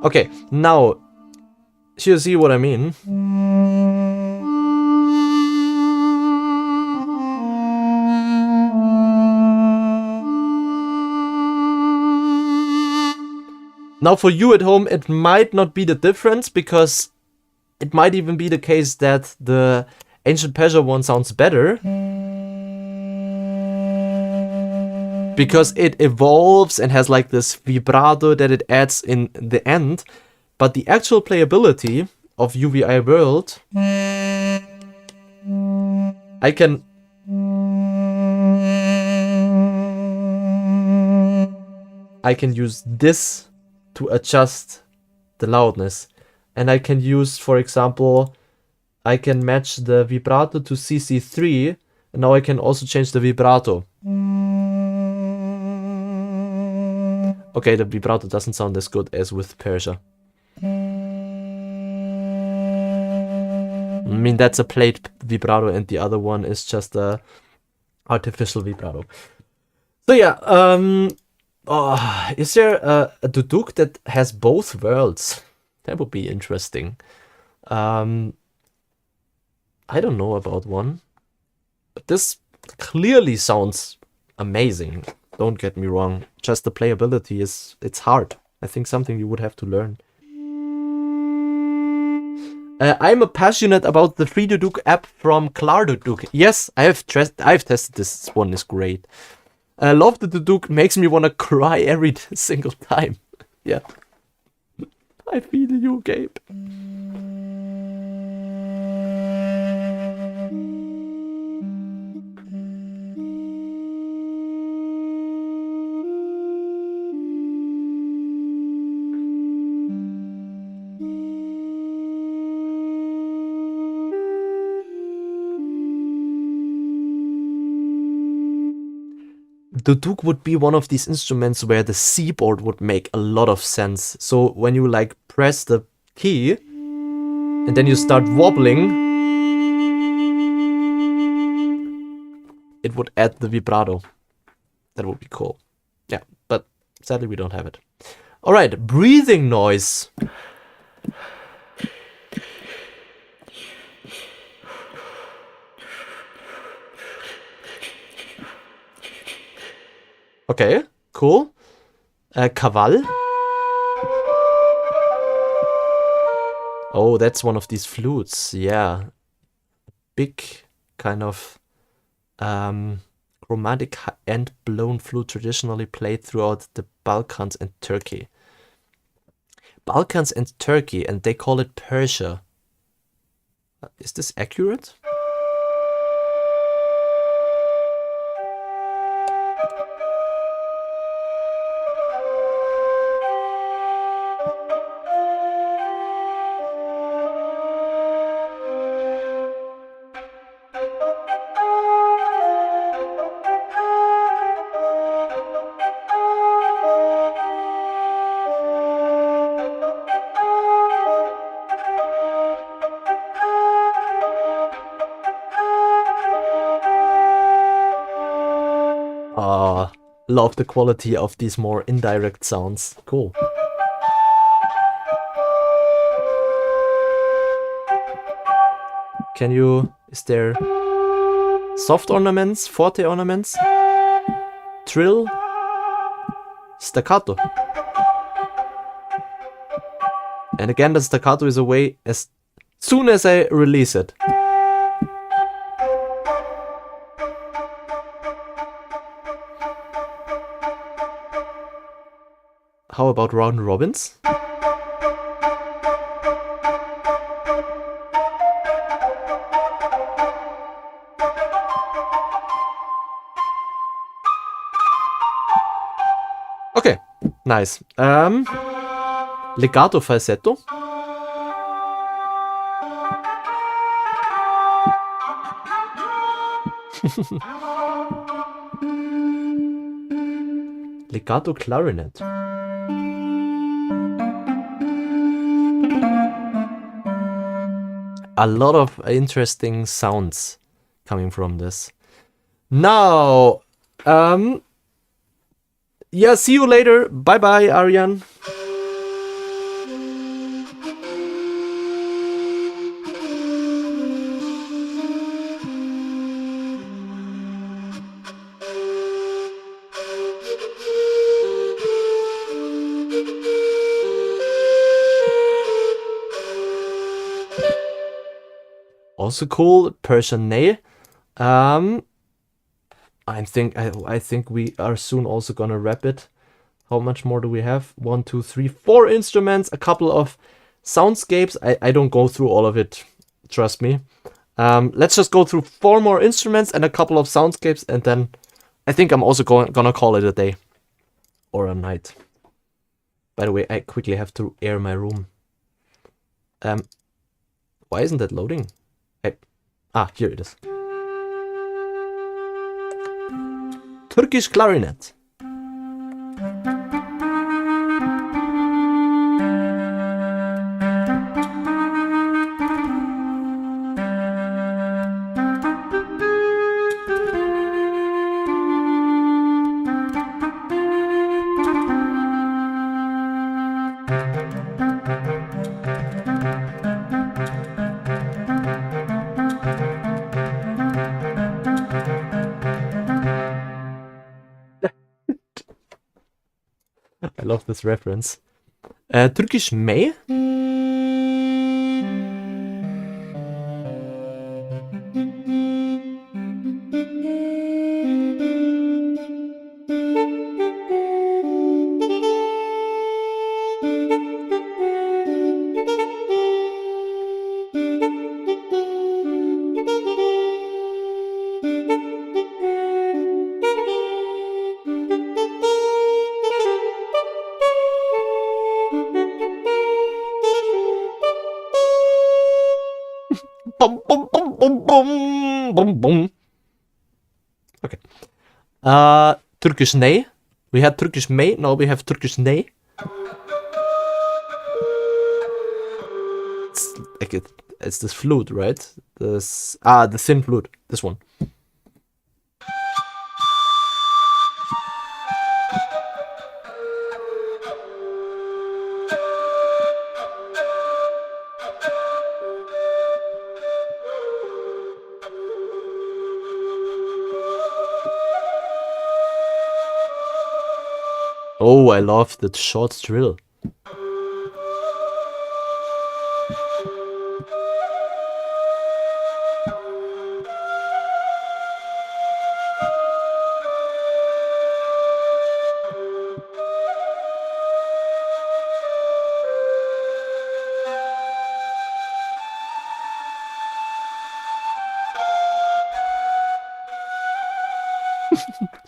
Okay, now, you see what I mean? Now for you at home, it might not be the difference, because it might even be the case that the Ancient Persia one sounds better, because it evolves and has like this vibrato that it adds in the end. But the actual playability of UVI World, I can use this to adjust the loudness, and I can use, for example, I can match the vibrato to CC3, and now I can also change the vibrato. Okay, the vibrato doesn't sound as good as with Persia. I mean, that's a played vibrato, and the other one is just a artificial vibrato. So yeah, is there a Duduk that has both worlds? That would be interesting. I don't know about one, but this clearly sounds amazing. Don't get me wrong. Just the playability it's hard. I think something you would have to learn. I'm a passionate about the Free Duduk app from Klar Duduk. Yes, I've tested this. This one is great. I love the Duduk. Makes me want to cry every single time. Yeah. I feel you, Gabe. The Duduk would be one of these instruments where the C board would make a lot of sense. So when you like press the key and then you start wobbling, it would add the vibrato. That would be cool. Yeah, but sadly we don't have it. All right, breathing noise. Okay, cool. Kaval. Oh, that's one of these flutes. Yeah. Big kind of chromatic end blown flute traditionally played throughout the Balkans and Turkey. Balkans and Turkey, and they call it Persia. Is this accurate? Love the quality of these more indirect sounds. Cool. Can you... Is there... soft ornaments? Forte ornaments? Trill? Staccato? And again, the staccato is away as soon as I release it. How about round robins? Okay, nice. Legato falsetto. Legato clarinet. A lot of interesting sounds coming from this. Now, yeah, see you later. Bye bye, Aryan. Also cool, Persian nail. I think we are soon also gonna wrap it. How much more do we have? 1, 2, 3, 4 instruments, a couple of soundscapes. I don't go through all of it, trust me. Let's just go through 4 more instruments and a couple of soundscapes, and then I think I'm also gonna call it a day or a night. By the way, I quickly have to air my room. Why isn't that loading? Here it is. Turkish clarinet. I love this reference. Turkish May? Bum, bum, bum, bum, bum, bum, bum. Okay. Turkish Ney. We had Turkish May, now we have Turkish Ney. It's like it's this flute, right? This the thin flute. This one. Oh, I love the short trill.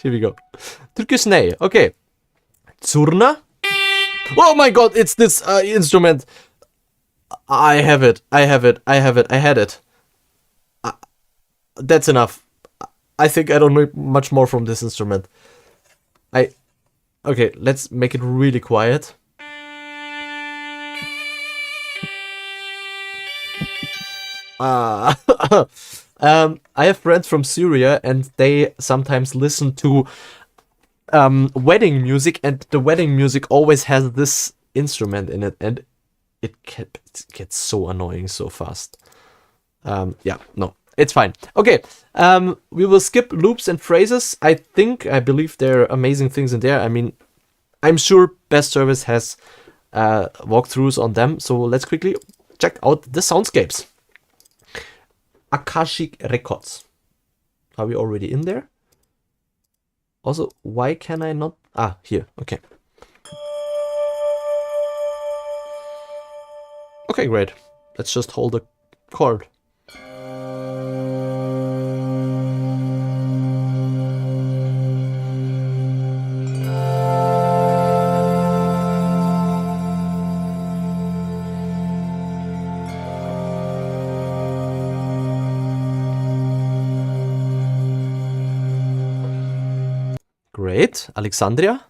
Here we go. Turkish Ney. Okay. Zurna. Oh my god, it's this instrument. I have it. I have it. I have it. I had it. That's enough. I think I don't need much more from this instrument. Okay, let's make it really quiet. I have friends from Syria, and they sometimes listen to wedding music, and the wedding music always has this instrument in it, and it gets so annoying so fast. Yeah, no, it's fine. Okay, we will skip loops and phrases. I believe there are amazing things in there. I mean, I'm sure Best Service has walkthroughs on them, so let's quickly check out the soundscapes. Akashic Records. Are we already in there? Also, why can I not? Ah, here, okay. Okay, great. Let's just hold the chord. Great. Alexandria.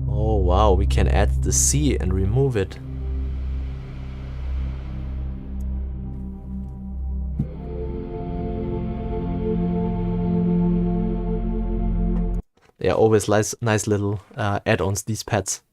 Oh wow, we can add the C and remove it. Yeah, always nice little add-ons, these pads.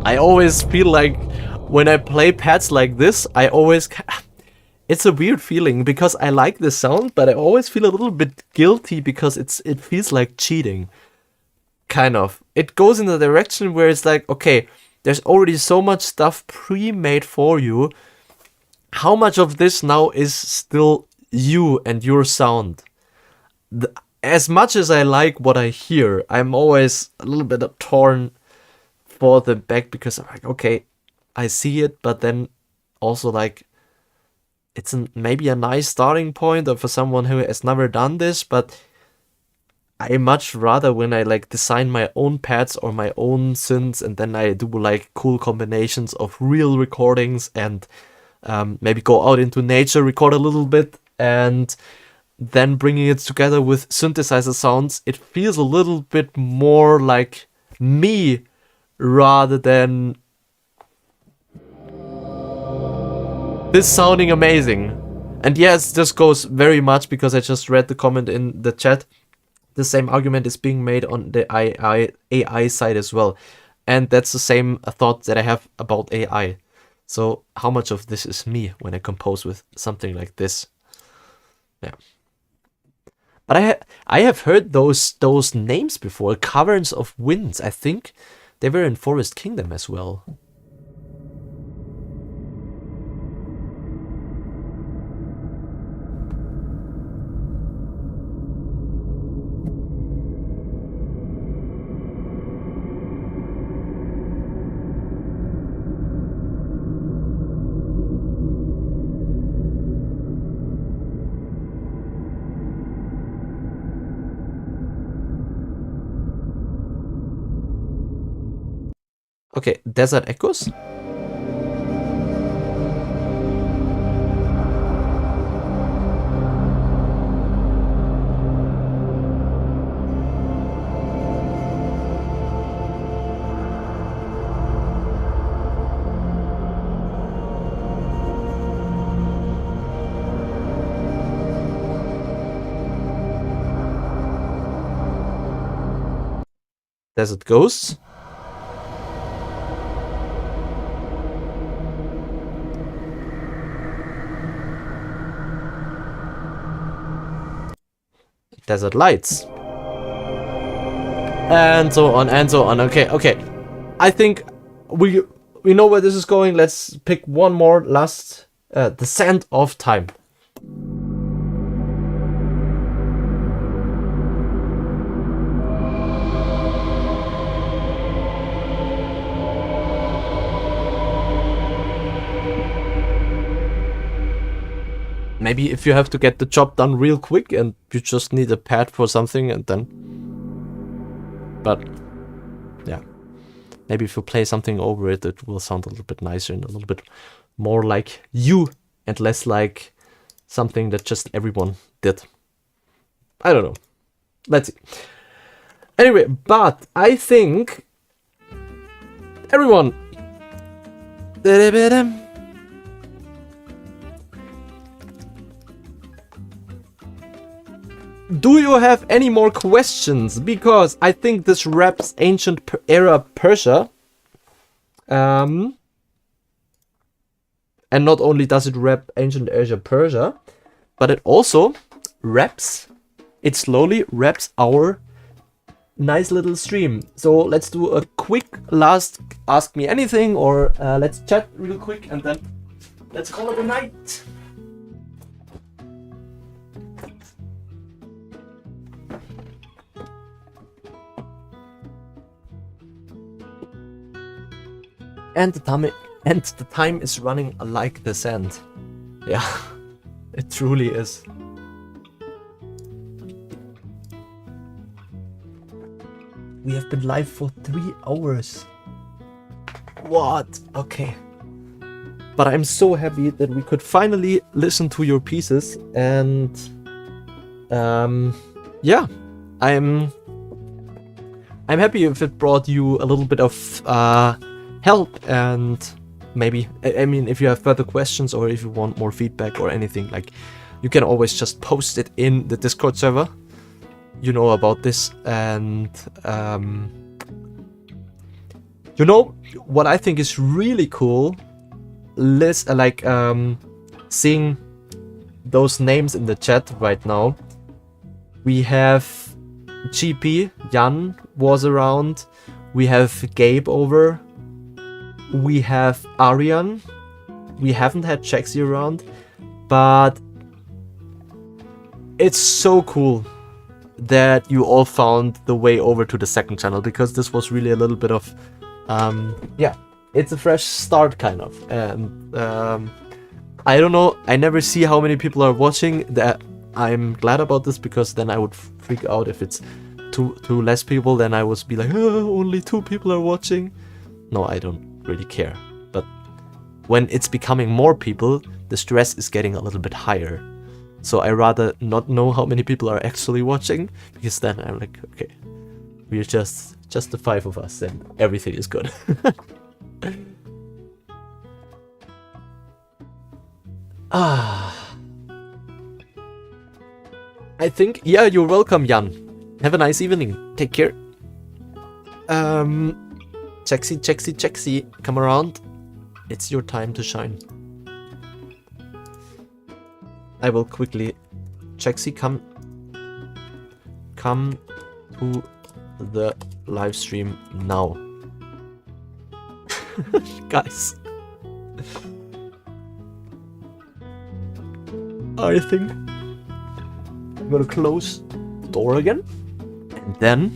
I always feel like when I play pads like this, it's a weird feeling because I like the sound, but I always feel a little bit guilty because it feels like cheating. Kind of. It goes in the direction where it's like, okay, there's already so much stuff pre-made for you. How much of this now is still you and your sound? As much as I like what I hear, I'm always a little bit torn for the back because I'm like, okay, I see it, but then also like it's maybe a nice starting point for someone who has never done this, but I much rather when I like design my own pads or my own synths and then I do like cool combinations of real recordings and maybe go out into nature, record a little bit, and then bringing it together with synthesizer sounds. It feels a little bit more like me rather than this sounding amazing. And yes, this goes very much because I just read the comment in the chat. The same argument is being made on the AI side as well. And that's the same thought that I have about AI. So how much of this is me when I compose with something like this? Yeah. But I have heard those names before. Caverns of Winds, I think. They were in Forest Kingdom as well. Okay, Desert Echoes. Desert Ghosts. Desert Lights. And so on and so on. Okay. I think we know where this is going. Let's pick one more last the sand of time. Maybe if you have to get the job done real quick and you just need a pad for something and then... But, yeah. Maybe if you play something over it, it will sound a little bit nicer and a little bit more like you and less like something that just everyone did. I don't know. Let's see. Anyway, but I think... Everyone... Do you have any more questions? Because I think this wraps ancient era Persia. And not only does it wrap ancient era Persia, but it also wraps, it slowly wraps our nice little stream. So let's do a quick last Ask Me Anything, or let's chat real quick and then let's call it a night. And the time is running like the sand. Yeah, it truly is. We have been live for 3 hours. What? Okay. But I'm so happy that we could finally listen to your pieces, and yeah, I'm happy if it brought you a little bit of help, and maybe, I mean, if you have further questions or if you want more feedback or anything, like, you can always just post it in the Discord server. You know about this, and you know what I think is really cool, seeing those names in the chat right now. We have GP, Jan was around, we have Gabe over, we have Arian, we haven't had Jaxi around, but it's so cool that you all found the way over to the second channel, because this was really a little bit of, yeah, it's a fresh start kind of, and I don't know, I never see how many people are watching. That I'm glad about this, because then I would freak out if it's too less people, then I would be like, oh, only 2 people are watching. No, I don't really care, but when it's becoming more people, the stress is getting a little bit higher. So I rather not know how many people are actually watching, because then I'm like, okay, we're just the 5 of us and everything is good. I think, yeah, you're welcome, Jan. Have a nice evening. Take care. Jaxi, come around. It's your time to shine. I will quickly... Jaxi, come to the live stream now. Guys. I think I'm gonna close the door again. And then...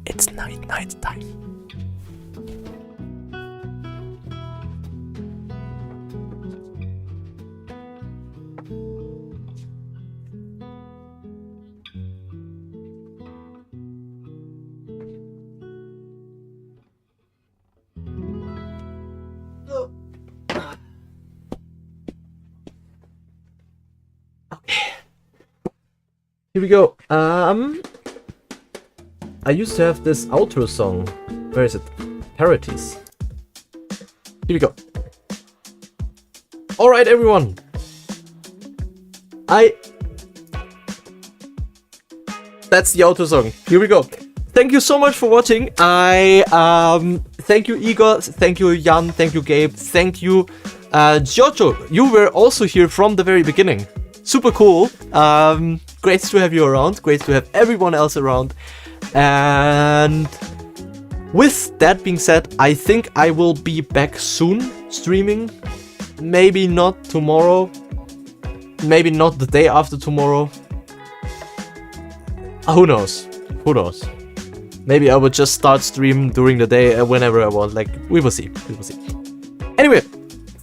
it's night time. Here we go. I used to have this outro song. Where is it? Parodies. Here we go. Alright, everyone. That's the outro song. Here we go. Thank you so much for watching. Thank you, Igor. Thank you, Jan. Thank you, Gabe. Thank you, Giorgio. You were also here from the very beginning. Super cool. Great to have you around. Great to have everyone else around. And with that being said, I think I will be back soon streaming maybe not tomorrow. Maybe not the day after tomorrow. Who knows? Who knows? Maybe I would just start stream during the day whenever I want. Like, we will see. We will see. Anyway,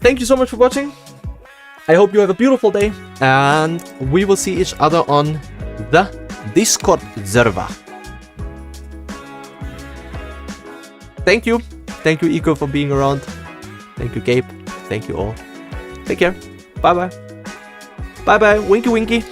thank you so much for watching. I hope you have a beautiful day. And we will see each other on the Discord server. Thank you. Thank you, Iko, for being around. Thank you, Gabe. Thank you all. Take care. Bye-bye. Bye-bye. Winky winky.